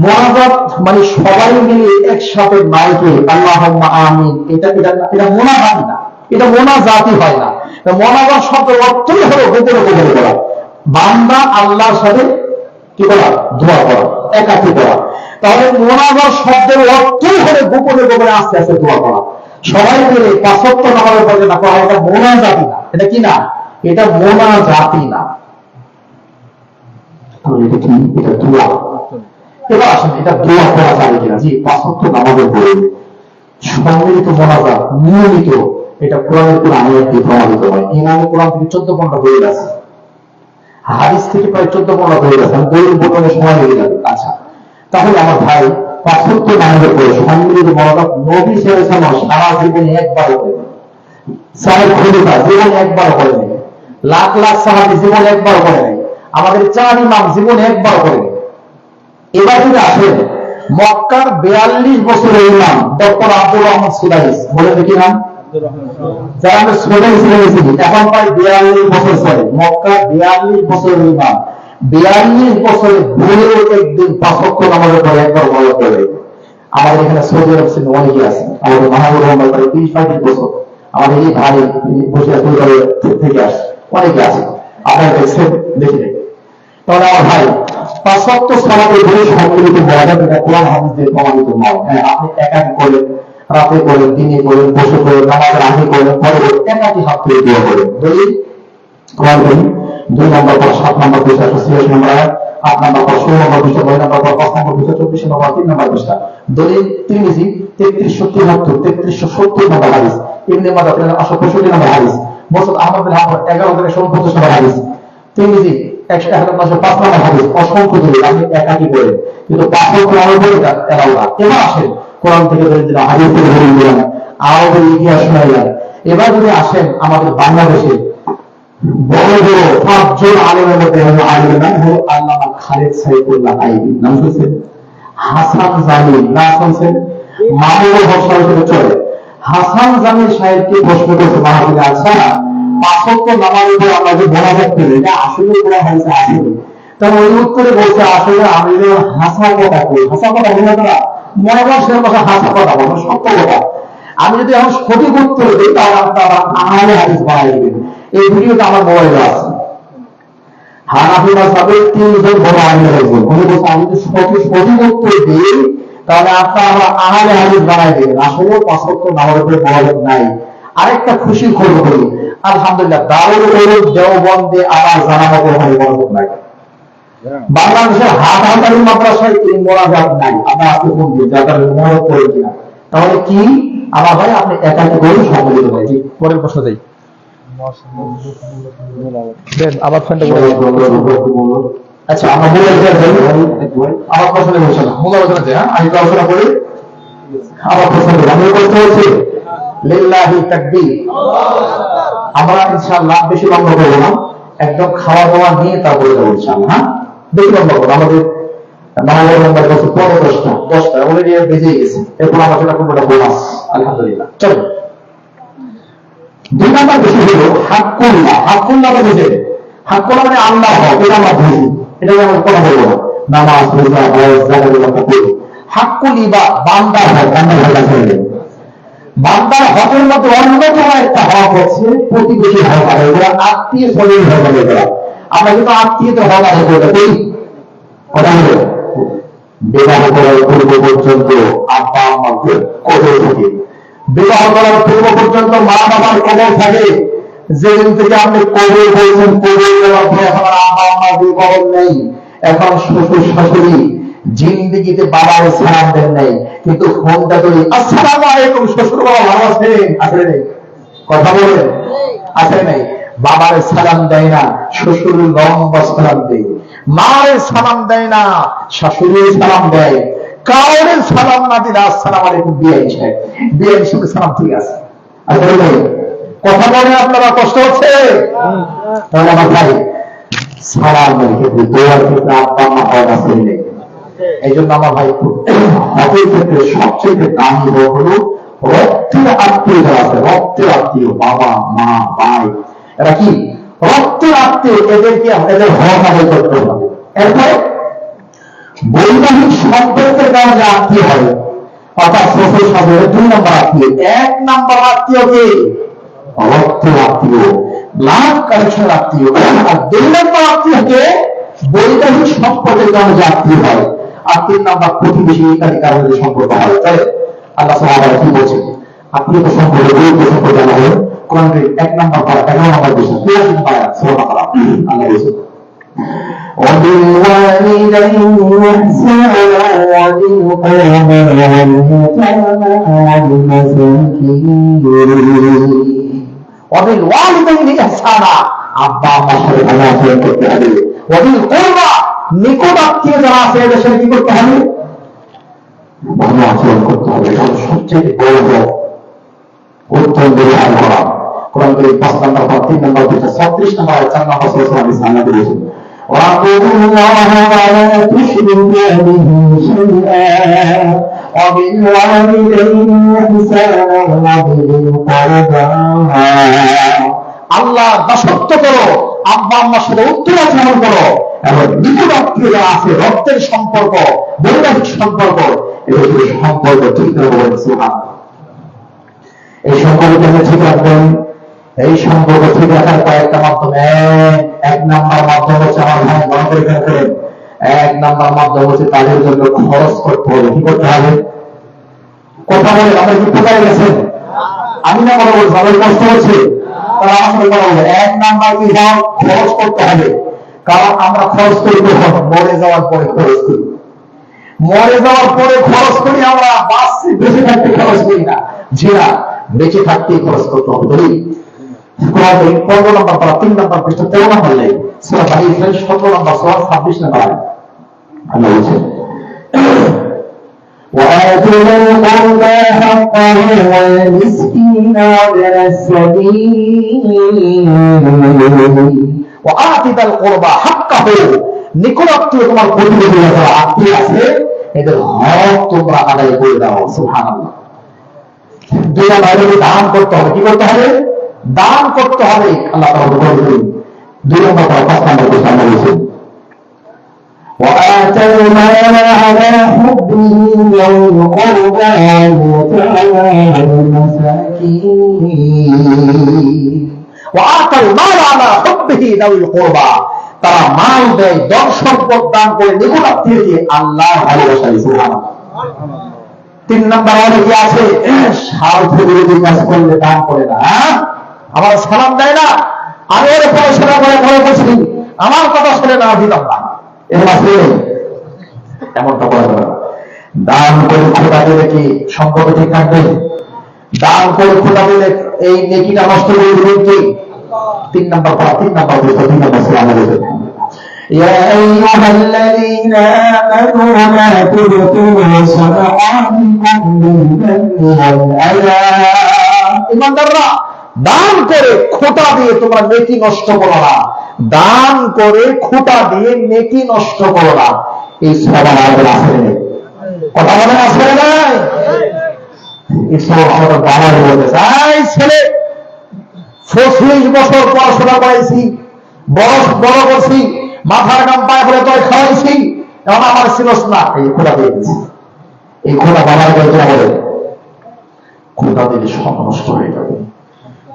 মোনাজাত মানে সবাই মিলে একসাথে মাইকে আল্লাহুম্মা আমিন এটা মোনাজাত না এটা মোনাজাতই হয় না মোনাজাত শব্দের অর্থই হলো গোপনে গোপনে করা বান্দা আল্লাহর সাথে কি করা দোয়া করা একাকী করা তাহলে মোনাজাত শব্দের অর্থই হলো গোপনে গোপনে আস্তে আস্তে দোয়া করা সবাই মিলে 5 ওয়াক্ত নামাজের পরে না করা এটা মোনাজাতই না এটা কি না এটা মোনাজাতি না। তাহলে এটা কি? এটা দোয়া। এবার আসেন, এটা দোয়া করা যাবে কিনা? জি, 5 ওয়াক্ত নামাজের পরে সম্মিলিত মোনাজাত নিয়মিত, এটা কোরআনের কোন আয়াত দিয়ে প্রমাণিত হয়। ইমাম কোরআন থেকে 14-15 হয়ে গেছে, হাদিস থেকে প্রায় 14-15 হয়ে গেছে। আমি দলিল বোঝানোর সময় লেগে যাবে। আচ্ছা, তাহলে আমার ভাই 5 ওয়াক্ত নামাজের পরে সম্মিলিত মোনাজাত নবী সাল্লাল্লাহু আলাইহি ওয়াসাল্লাম সারা জীবনে একবার করেন, সাহেব খলিফা জীবনে একবার করে নাই, লাখ লাখ সাহাবী জীবনে একবার করে নাই, আমাদের 4 ইমাম জীবনে একবার করে নাই। এবার যদি আসেন মক্কার 42 বছরের ইমাম ডক্টর আব্দুর রহমান সুদাইস, বলে দেখি নাম, যারা আমরা সুদাইস বলেছি, এখন প্রায় 42 বছর চলে। মক্কা 42 বছরের ইমাম 42 বছরে ভুলেও একদিন 5 ওয়াক্ত নামাজের পরে একবার বলা করে। আমাদের এখানে সৌদি আরব থেকে অনেকে আছে, আমাদের মাহবুব রহমান প্রায় 30-35 বছর, আমাদের এই ভাই বসে থেকে আসে, অনেকে আছে, আপনারা দেখছেন, দেখে নেই। তাহলে আমার ভাই 5 ওয়াক্ত সালাতের পরে সম্মিলিত মোনাজাত এটা কোরআন হাদিস দিয়ে প্রমাণিত নয়। হ্যাঁ, আপনি একাকি করেন, রাতে করেন, দিনে করেন, বসে করেন, নামাজের আগে করেন, পরে করেন, একাকি হাত তুলে দোয়া করেন। দলিল কোরআন করি 2 নম্বর পর 7 নম্বর পৃষ্ঠা 86 নম্বর আয়াত, 8 নম্বর পর 16 নম্বর পৃষ্ঠা, 9 নম্বর পর 5 নম্বর পৃষ্ঠা, 24 নম্বর 3 নম্বর পৃষ্ঠা। দলিল তিরমিজি 3373 নম্বর হাদিস, ইবনে মাজাহ 865 নম্বর হাদিস, মুসনাদ আহমদ বিন হাম্বল 1149 নম্বর হাদিস, তিরমিজি 1905 নম্বর হাদিস। অসংখ্য দলিল, আপনি একাকি করেন, কিন্তু 5 ওয়াক্ত নামাজ পড়ে তা এলাও না। এবার আসেন কোরআন থেকে দলিল দিলাম, হাদিস থেকে দলিল দিলাম, আরবের ইতিহাস শোনাইলাম। এবার যদি আসেন আমাদের বাংলাদেশে বড় বড় 5 জন আলেমের মধ্যে আলেমের নাম হলো আল্লামা খালেদ সাইফুল্লাহ আইবি, নাম শুনছেন? হাসান জামিল, নাম শুনছেন? মামুনুল হক সাহেবের চলে। হাসান জামিল সাহেবকে প্রশ্ন করছে মাহফিলে, আচ্ছা 5 ওয়াক্ত নামাজের পর আমরা যে মোনাজাত করি এটা আসলে কোরআন হাদিসে আছে? তখন ওই উত্তরে বলছে, আসলে আমি যে হাসা কথা কই, হাসা কথা বলি না, মনে করছেন কথা হাসা কথা বলো, সত্য কথা। আমি যদি এখন সঠিক উত্তর দিই তাহলে আপনারা আহলে হাদিস বানাই দিবেন। এই ভিডিওটা আমার মোবাইলে আছে। হানাফি মাযহাবের 3 জন বড় আলেম একজন, উনি বলছে আমি যদি সঠিক উত্তর দিই তাহলে আপনারা আহলে হাদিস বানাই দিবেন। আসলে 5 ওয়াক্ত নামাজের পরে মোনাজাত নাই। আরেকটা খুশির খবর বলি, আলহামদুলিল্লাহ দারুল উলুম দেওবন্দে আমার জানা মতো ওখানে মোনাজাত নাই। বাংলাদেশের হাটহাজারী মাদ্রাসায় এই মোনাজাত নাই। আপনারা আজকে কোন দিন যাদের মোনাজাত করে কিনা? তাহলে কি আমার ভাই আপনি একাকি করে সম্মিলিত হয়। জি, পরের প্রশ্ন দেই দেন, আবার ফ্যানটা আচ্ছা, আমরা বলে আমার প্রশ্ন বলছি না, মূল আলোচনাতে। হ্যাঁ, আমি তো আলোচনা করি, আমার প্রশ্ন আমি করতে হচ্ছে লিল্লাহি তাকবীর। আমরা ইনশাআল্লাহ বেশি লম্বা করবো না, একদম খাওয়া দাওয়া নিয়ে তারপরে যাবো ইনশাআল্লাহ। হ্যাঁ, বেশি লম্বা করবো, আমাদের নামাজের নম্বর বছর 10টা অলরেডি বেজে গেছে। এরপর আলোচনা করবো বোনাস। আলহামদুলিল্লাহ, চলো 2 নম্বর বিষয় হলো হাক্কুল্লাহ। হাক্কুল্লাহ বুঝে, হাক্কুল্লাহ মানে আল্লাহ হক, এটা আমরা বুঝি, এটা আমরা কথা বলবো না, নামাজ রোজা হজ যাকাত আমরা করি। হাক্কুল ইবাদ, বান্দার হক, বান্দার হক আছে। বান্দার হকের মধ্যে অন্যতম একটা হক হচ্ছে প্রতিবেশী হক আদায় করা, আত্মীয় স্বজন হক আদায় করা। আমরা কিন্তু আত্মীয়দের হক আদায় করতে করি, কথা বলে বিবাহ করার পূর্ব পর্যন্ত আব্বা আম্মাকে কবর থাকে, বিবাহ করার পূর্ব পর্যন্ত মা বাবার কবর থাকে। যেদিন থেকে আপনি কবর বলছেন, কবর দেওয়ার পরে এখন আব্বা আম্মার কবর নেই, এখন শ্বশুর শাশুড়ি জিন্দিগিতে বাবার সালাম দেন নাই, কিন্তু ফোনটা করি আসসালামু আলাইকুম শ্বশুর বাবা ভালো আছেন, আসলে নেই, কথা বলেন, আসলে নেই। বাবার সালাম দেয় না, শ্বশুর লম্বা সালাম দেয়, মার সালাম দেয় না, শাশুড়ির সালাম দেয়। কাউরে সালাম না দিলে আসসালামু আলাইকুম বিয়ে হিসেবে, বিয়ে হিসেবে সালাম ঠিক আছে, আসলে নেই। কথা বলে আপনারা কষ্ট হচ্ছে? তাহলে আমার ভাই সালামের ক্ষেত্রে, দোয়ার ক্ষেত্রে আব্বা মা হক আছে নেই। এই জন্য আমার ভাই হকের ক্ষেত্রে সবচেয়ে দামি হক হলো রক্তের আত্মীয় যারা আছে, রক্তের আত্মীয়, বাবা মা ভাই, এরা কি রক্তের আত্মীয়, এদেরকে এদের হক আদায় করতে হবে। এরপরে বৈবাহিক সম্পর্কের কারণে আত্মীয় হয়, অর্থাৎ শ্বশুর শাশুড়ি 2 নম্বর আত্মীয়। 1 নম্বর আত্মীয়কে রক্তের আত্মীয়, লাভ কালেকশন আত্মীয়, আর 2 নম্বর আত্মীয়কে বৈবাহিক সম্পর্কের কারণে যে আত্মীয় হয়, আর 3 নম্বর প্রতিবেশী ইত্যাদি কারণে সম্পর্ক হয়। তাই আল্লাহ সুবহানাহু ওয়া তাআলা কি বলছেন? আত্মীয় সম্পর্কে বৈবাহিক সম্পর্কে আমাদের কোরআনের 1 নম্বর নম্বর পারা 11 নম্বর বিষয় 83 নম্বর আয়াত সূরা বাকারা আল্লাহ বলেছেন وبالوالدين إحسانا وذي القربى واليتامى والمساكين وبالوالدين إحسانا আব্বা আম্মার সাথে ভালো আচরণ করতে হবে ওয়াবিল কুরবা নিকট আত্মীয় যারা আছে এদের সাথে কি করতে হবে ভালো আচরণ করতে হবে এটা সবচেয়ে বড় উত্তম ব্যবহার করা কোরআন শরীফ 5 নম্বর 3 নম্বর 36 নম্বর 4 নম্বর সূরা আল্লাহ বলেছেন واعبدوا الله ولا تشركوا به شيئا وبالوالدين إحسانا وذي القربى আল্লাহ দাসত্ব করো আব্বা আম্মার সাথে উত্তম আচরণ করো এবং নিকট আত্মীয় যারা আছে রক্তের সম্পর্ক বৈবাহিক সম্পর্ক এটা শুধু সম্পর্ক ঠিক রাখবেন সুবহানাল্লাহ এই সম্পর্ক ঠিক রাখবেন এই সম্পর্ক ঠিক রাখার কয়েকটা মাধ্যম এক নাম্বার মাধ্যম হচ্ছে আমার ভাই মনে করে ফেলেন এক নাম্বার মাধ্যম হচ্ছে তাদের জন্য খরচ করতে হবে কি করতে হবে কথা বলে আমরা কি কোথায় গেছেন আমি না কথা বলছি আমার কষ্ট হচ্ছে তারা আমার সাথে কথা বলে এক নাম্বার কি খরচ করতে হবে কারণ আমরা খরচ করি মরে যাওয়ার পরে খরচ করি মরে যাওয়ার পরে খরচ করি আমরা বাঁচছি বেঁচে থাকতে খরচ করি না জিরা বেঁচে থাকতেই খরচ করতে হবে বলি 15 নম্বর পারা 3 নম্বর পৃষ্ঠা 13 নম্বর লাইন সূরা বানি ইসরাঈল 17 নম্বর সূরা 26 নম্বর আয়াত আল্লাহ বলেছেন وآتوا ذا القربى حقه والمسكين وابن السبيل وآتِ ذا القربى حقه নিকট আত্মীয় তোমার প্রতিবেশী যারা আত্মীয় আছে এদের হক তোমরা আদায় করে দাও সুবহানাল্লাহ দুই বাইরে দান করতে হবে কি করতে হবে দান করতে হবে আল্লাহ তাআলা বলেন 2 নম্বর 5 নম্বর কথা বলেছেন وآتوا المال على حبه ذوي القربى واليتامى والمساكين وآتوا المال على حبه ذوي القربى তারা মাল দেয় ধন সম্পদ দান করে নিকট আত্মীয়কে আল্লাহ ভালোবাসা সুবহানাল্লাহ 3 নম্বর আয়াতে কি আছে স্বার্থ বিরোধী কাজ করলে দান করে না আমার সালাম দেয় না আমি ওর পড়াশোনা করে ঘরে বসি আমার কথা শুনে না দিতাম না এর আছে এমনটা করা যাবে না দান করে খোটা দিলে কি সম্পর্ক ঠিক থাকবে দান করে খোটা দিলে এই নেকিটা নষ্ট করে দিবেন কি 3 নম্বর 3 নম্বর 3 নম্বর সালাম আলাইকুম يا أيها الذين آمنوا لا تبطلوا صدقاتكم بالمن والأذى ইমানদাররা দান করে খোটা দিয়ে তোমরা নেকি নষ্ট করো না দান করে খোটা দিয়ে নেকি নষ্ট করো না এই সবার আমাদের আছে না কথা বলে আছে না এই সব আমাদের বাবার বলতেছে এই ছেলে 25 বছর পড়াশোনা করাইছি বড় করছি মাথার গাম পায়ে পড়ে তোর খাওয়াইছি এখন আমার সিলস না এই খোটা দিয়ে দিচ্ছি এই খোটা বাবার বলতে হবে খোটা দিলে সব নষ্ট হয়ে যাবে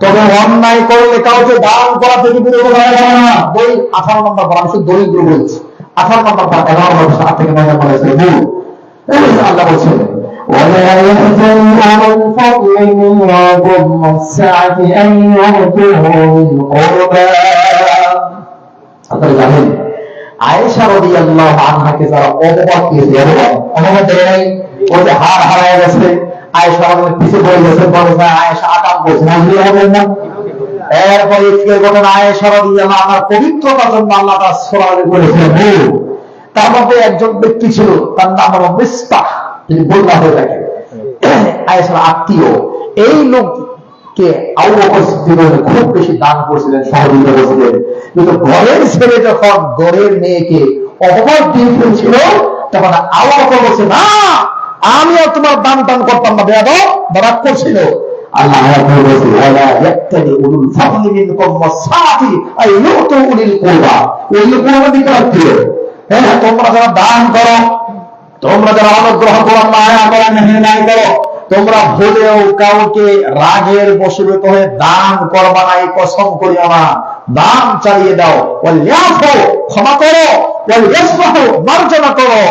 তবে অন্যায় করলে কাউকে দান করা থেকে বিরত করা যাবে না বই 18 নম্বর পর আমি শুধু দলিল বলছি 18 নম্বর পর 11 নম্বর 7 থেকে 9 নম্বর আছে আল্লাহ বলছেন ولا يحزن أولو الفضل منكم والسعة أن يؤتوا أولي القربى আপনারা জানেন আয়েশা রাদিয়াল্লাহু আনহাকে যারা অপবাদ দিয়েছে অপবাদ দেয় নাই ও যে হার হারায় গেছে আয়েশা আমাদের পিছিয়ে পড়ে গেছে বলে না আয়েশা আকাম করছে না বুঝতে পারবেন না এরপরে কি ঘটনা আয়েশা রাদিয়াল্লাহু আনহার পবিত্রতার জন্য আল্লাহ তাআলা সূরা বলেছেন তার মধ্যে একজন ব্যক্তি ছিল তার নাম হলো মিসবাহ যদি বলনা হয়ে থাকে আয়েশার আত্মীয় এই লোককে আবু বকর সিদ্দিক খুব বেশি দান করেছিলেন সহযোগিতা করেছিলেন কিন্তু ঘরের ছেলে যখন ঘরের মেয়েকে অপবাদ দিয়ে ফেলছিল তখন আবু বকর বলছে না আমিও তোমার দান টান করতাম না বেয়াদব রাগ করছিল আল্লাহ বলছে ওয়ালা ইয়াক্তাদি উলুল ফাদলি মিনকুম ওয়াসাতি আই ইউতু উলিল কুরবা উলিল কুরবা দিকে আত্মীয় হ্যাঁ তোমরা যারা দান করো তোমরা যারা অনুগ্রহ করো মায়া করো মেহেরবানি করো তোমরা ভুলেও কাউকে রাগের বশীভূত হয়ে দান করবা না এই কসম করিও না দান চালিয়ে দাও ওয়াল ইয়াফু ক্ষমা করো ওয়াল ইয়াসফাহু মার্জনা করো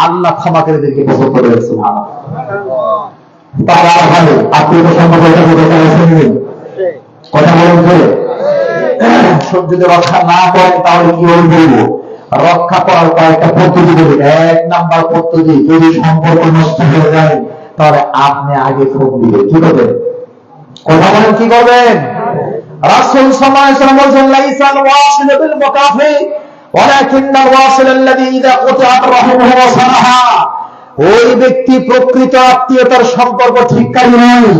আল্লাহ ক্ষমাকারীদেরকে পছন্দ করে সুবহানাল্লাহ তারা ভালো আত্মীয় সম্পর্ক কথা বলেন যে সব যদি রক্ষা না করেন তাহলে কি বলবো? রক্ষা করার কয়েকটা পদ্ধতি বলি। 1 নাম্বার পদ্ধতি, যদি সম্পর্ক নষ্ট হয়ে যায় তাহলে আপনি আগে ফোন দিবেন। কি করবেন? কথা বলেন, কি করবেন? রাসূল সাল্লাল্লাহু আলাইহি ওয়াসাল্লাম বলেন, লাইসাল ওয়াসিলু বিল মুকাফি ওয়ালাকিন্নাল ওয়াসিল আল্লাযী ইযা কুতিআত রাহিমুহু ওয়া সালাহা। ওই ব্যক্তি প্রকৃত আত্মীয়তার সম্পর্ক ঠিককারী নয়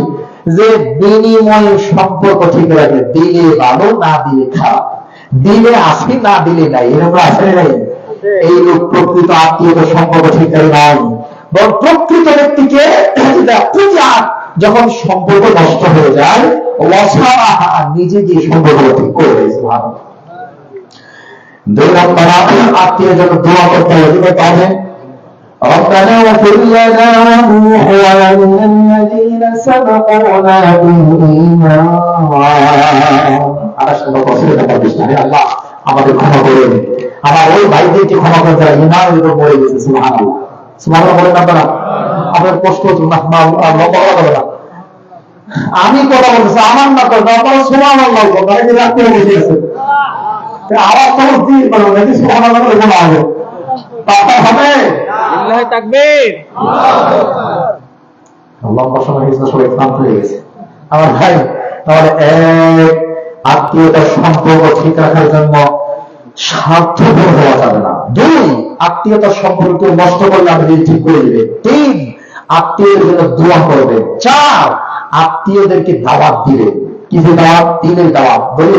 যে বিনিময় সম্পর্ক ঠিক রাখে। দিলে ভালো, না দিলে খারাপ, দিলে আসি, না দিলে নাই, এরকম আসে নাই। এই লোক প্রকৃত আত্মীয়তার সম্পর্ক ঠিককারী নয়। বরং প্রকৃত ব্যক্তিকে যখন সম্পর্ক নষ্ট হয়ে যায়, নিজে গিয়ে সম্পর্ক ঠিক করে দিয়েছে। 2 নম্বর, আত্মীয় যখন দোয়া করতে হবে, ربنا اغفر لنا وللذين سبقونا بالإيمان। আল্লাহ আমাদের ক্ষমা করে দিন, আমার ওই ভাইদেরকে ক্ষমা করে যারা ঈমানের উপর মরে গেছে। সুবহানাল্লাহ, সুবহানাল্লাহ বলেন আপনারা। আপনার কষ্ট হচ্ছে না, লম্বা হবে না। আমি কথা বলতেছি, আমার না করবো, আপনারা সুবহানাল্লাহ বলবেন। আমি রাখতে বসে আছে আবার তখন দিন বলবো নাকি সুবহানাল্লাহ বলে বলা হবে, তারপর হবে আল্লাহু তাকবীর। লম্বা সময় হিসেবে সবাই ক্লান্ত হয়ে গেছে আমার ভাই। তাহলে 1, আত্মীয়তার সম্পর্ক ঠিক রাখার জন্য স্বার্থপর হওয়া যাবে না। 2, আত্মীয়তার সম্পর্ক নষ্ট করলে আপনি ঠিক করে দিবে। 3, আত্মীয়দের জন্য দোয়া করবে। 4, আত্মীয়দেরকে দাওয়াত দিবে। কি যে দাওয়াত? দিনের দাওয়াত। বলি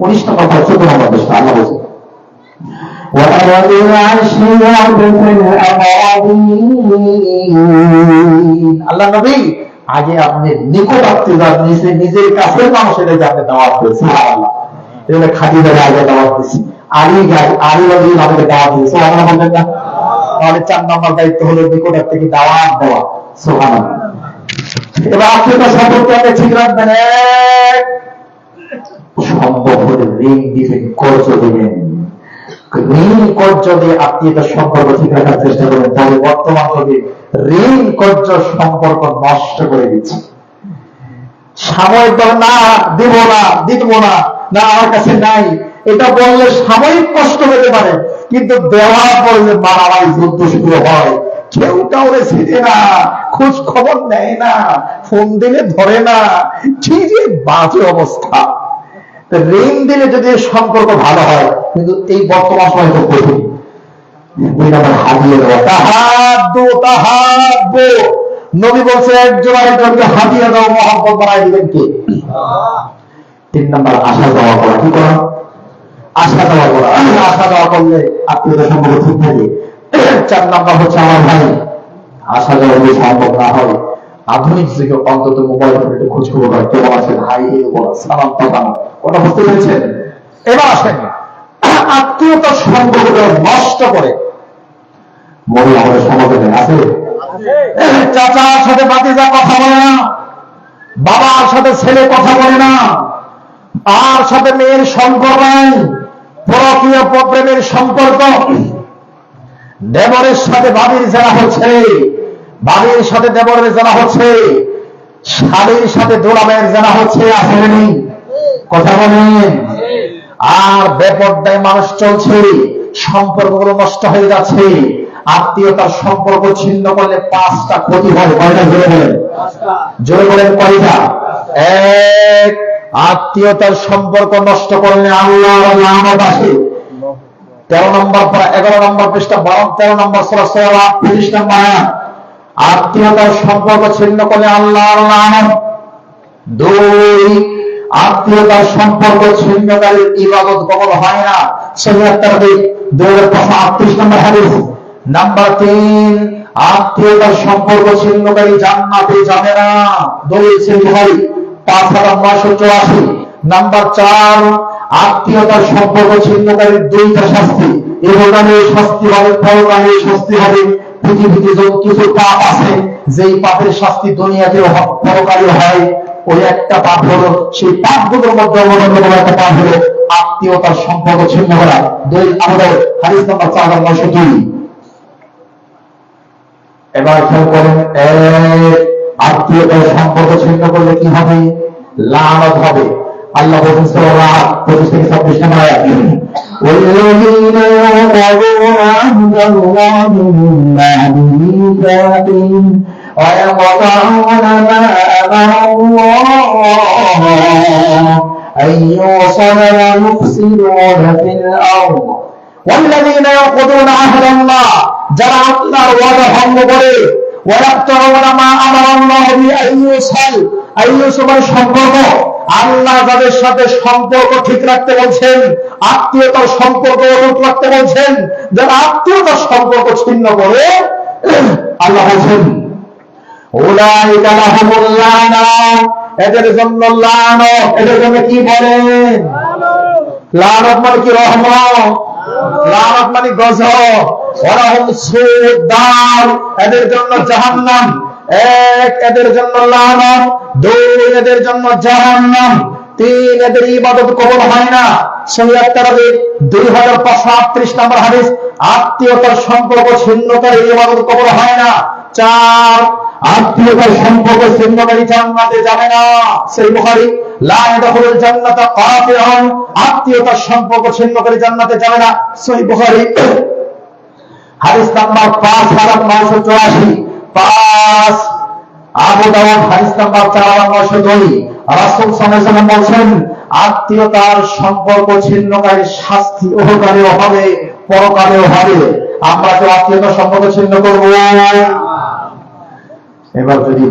19 নম্বর 14 নম্বর দেশটা আল্লাহ বলছে, আল্লাহ নবী আগে আপনি নিকট আত্মীয় নিজের কাছের মানুষের আপনি দাওয়াত দিয়েছেন। এগুলো খাদিজার আগে দাওয়াত দিচ্ছি, আলী আমাকে দাওয়াত দিয়েছে। আমরা বলবেন না? তাহলে 4 নম্বর দায়িত্ব হলো নিকট থেকে দাওয়াত দেওয়া। সুবহানাল্লাহ। এবার আত্মীয়তা সম্পর্কে আপনি ঠিক রাখবেন। 1, সম্ভব হলে ঋণ দিবেন, কর্জ দিবেন। ঋণ কর্জ দিয়ে আত্মীয়তার সম্পর্ক ঠিক রাখার চেষ্টা করেন। তবে বর্তমান যুগে ঋণ কর্জ সম্পর্ক নষ্ট করে দিচ্ছে। সাময়িক না দিব না, দিব না, না আমার কাছে নাই, এটা বললে সাময়িক কষ্ট পেতে পারে, কিন্তু দেওয়া বললে মারামারি যুদ্ধ শুরু হয়। কেউ কাউরে ছিটে না, খোঁজ খবর নেয় না, ফোন দিলে ধরে না। কি যে বাজে অবস্থা। ঋণ দিলে যদি সম্পর্ক ভালো হয়, কিন্তু এই বর্তমান সময় তো কঠিন। হাদিয়ে দেওয়া, তাহাব্বু। নবী বলছে একজন আরেকজনকে হাদিয়ে দাও, মহব্বত বাড়াই দিবেন কে? 3 নম্বর, আশা দেওয়া করা। কি করা? আশা দেওয়া করা। আশা দেওয়া করলে আত্মীয়তার সম্পর্ক ঠিক থাকে। 4 নম্বর হচ্ছে আমার ভাই, আশা দেওয়া যদি সম্ভব না হয়, আধুনিক যুগে অন্তত মোবাইল ফোনে একটু খোঁজ খবর হয়, কেমন আছেন, হাই হেল বলা, সালাম পাঠানো। ওটা বুঝতে পেরেছেন? এবার আসেন, আত্মীয়তার সম্পর্ক নষ্ট করে মনে আমাদের সমাজে আছে। চাচার সাথে ভাতিজা কথা বলে না, বাবার সাথে ছেলে কথা বলে না, আর সাথে মেয়ের সম্পর্ক নাই, পরকীয় প্রেমের সম্পর্ক। দেবরের সাথে ভাবির জানা হচ্ছে, ভাবির সাথে দেবরের জানা হচ্ছে, স্বামীর সাথে দোলামের জানা হচ্ছে। আসলে নেই? কথা বলেন। আর বেপরদায় মানুষ চলছে, সম্পর্কগুলো নষ্ট হয়ে যাচ্ছে। আত্মীয়তার সম্পর্ক ছিন্ন করলে 5টা ক্ষতি হয়। কয়টা? জোরে বলেন, জোরে বলেন, কয়টা? 1, আত্মীয়তার সম্পর্ক নষ্ট করলে আল্লাহর লানত আসে। 13 নম্বর 11 নম্বর পৃষ্ঠা 13 নম্বর সূরা সূরা 30 নম্বর আয়াত। আত্মীয়তার সম্পর্ক ছিন্ন করলে আল্লাহর লানত। 2, আত্মীয়তার সম্পর্ক ছিন্নকারীর ইবাদত কবুল হয় না। সহিহ তারবির 2538 নম্বর হাদিস। নাম্বার 3, আত্মীয়তার সম্পর্ক ছিন্নকারী জান্নাতে যাবে না। দলিল সহিহ বুখারী 5984। নাম্বার 4, আত্মীয়তার সম্পর্ক ছিন্নকারীর 2টা শাস্তি। ইহকালীন শাস্তি হবে, পরকালীন শাস্তি হবে। পৃথিবীতে যত কিছু পাপ আছে, যেই পাপের শাস্তি দুনিয়াতেও পরকালীন হয়, ওই একটা পাপ হলো, সেই পাপগুলোর মধ্যে অন্যতম একটা পাপ হলো আত্মীয়তার সম্পর্ক ছিন্ন করা। দলিল আমাদের হাদিস নাম্বার 4902। এবার খেয়াল করেন, আত্মীয়তার সম্পর্ক ছিন্ন করলে কি হবে? লানত হবে। আল্লাহ বলেন সূরা 25 থেকে 26 নম্বর আয়াত, والذين ينقضون عهد الله من بعد ميثاقه ويقطعون ما أمر الله أن يوصل ويفسدون في الأرض والذين ينقضون عهد الله যারা আল্লাহর ওয়াদা ভঙ্গ করে ويقطعون ما أمر الله بأن يوصل আইয়ুসুফের সম্পর্ক, আল্লাহ যাদের সাথে সম্পর্ক ঠিক রাখতে বলছেন, আত্মীয়তার সম্পর্ক অটুট রাখতে বলছেন, যারা আত্মীয়তার সম্পর্ক ছিন্ন করে, আল্লাহ বলছেন উলাইকা লাহুমুল লানা, এদের জন্য লানত। এদের জন্য কি বলেন? লানত মানে কি? রহমত। লানত মানে গজব। ওয়ালাহুম সুউদ দার, এদের জন্য জাহান্নাম। এক, এদের জন্য লানত। দুই, এদের জন্য জাহান্নাম। তিন, এদের ইবাদত কবুল হয় না। সহিহ তারাবির 2538 নম্বর হাদিস, আত্মীয়তার সম্পর্ক ছিন্নকারী ইবাদত কবুল হয় না। চার, আত্মীয়তার সম্পর্ক ছিন্নকারী জান্নাতে যাবে না। সহিহ বুখারী, লা ইয়াদখুলুল জান্নাতা কাতিউন, আত্মীয়তার সম্পর্ক ছিন্নকারী জান্নাতে যাবে না। সহিহ বুখারী হাদিস নাম্বার 5984। 5, আবু দাউদ হাদিস নাম্বার 4902। রাসূল সাল্লাল্লাহু আলাইহি ওয়াসাল্লাম বলেন, আত্মীয়তার সম্পর্ক ছিন্নকারী শাস্তি ওহকালেও হবে, পরকালেও হবে। আমরা তো আত্মীয়তার সম্পর্ক ছিন্ন করব। এবার যদি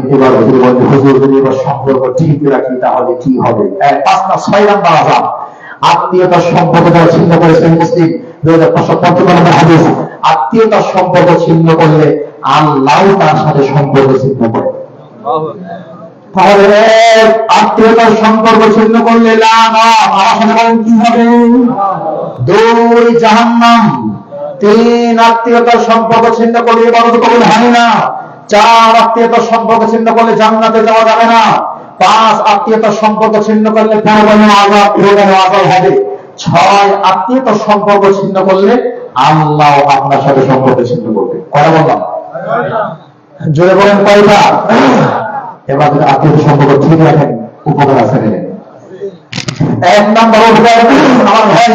বলতে হুজুর যদি এবার সম্পর্ক ঠিক রাখি তাহলে কি হবে? 5 না 6 নাম্বার আযাব, আত্মীয়তার সম্পর্ক যারা ছিন্ন করেছেন, মুসলিম 2555 নম্বর হাদিস, আত্মীয়তার সম্পর্ক ছিন্ন করলে আল্লাহ তার সাথে সম্পর্ক ছিন্ন করে। তাহলে আত্মীয়তার সম্পর্ক ছিন্ন করলে লানত, আমার সাথে বলেন কি হবে? 2, জাহান্নাম। 3, আত্মীয়তার সম্পর্ক ছিন্ন করলে ইবাদত কবুল হয় না। 4, আত্মীয়তার সম্পর্ক ছিন্ন করলে জান্নাতে যাওয়া যাবে না। 5, আত্মীয়তার সম্পর্ক ছিন্ন করলে পরকালীন আযাব হবে। 6, আত্মীয়তার সম্পর্ক ছিন্ন করলে আল্লাহ আপনার সাথে সম্পর্ক ছিন্ন করবে। কয়টা বললাম? জোরে বলেন কয়টা? এবার যদি আত্মীয়তার সম্পর্ক ঠিক রাখেন, উপকার আছে নেই। 1 নম্বর উপকার, আমার ভাই,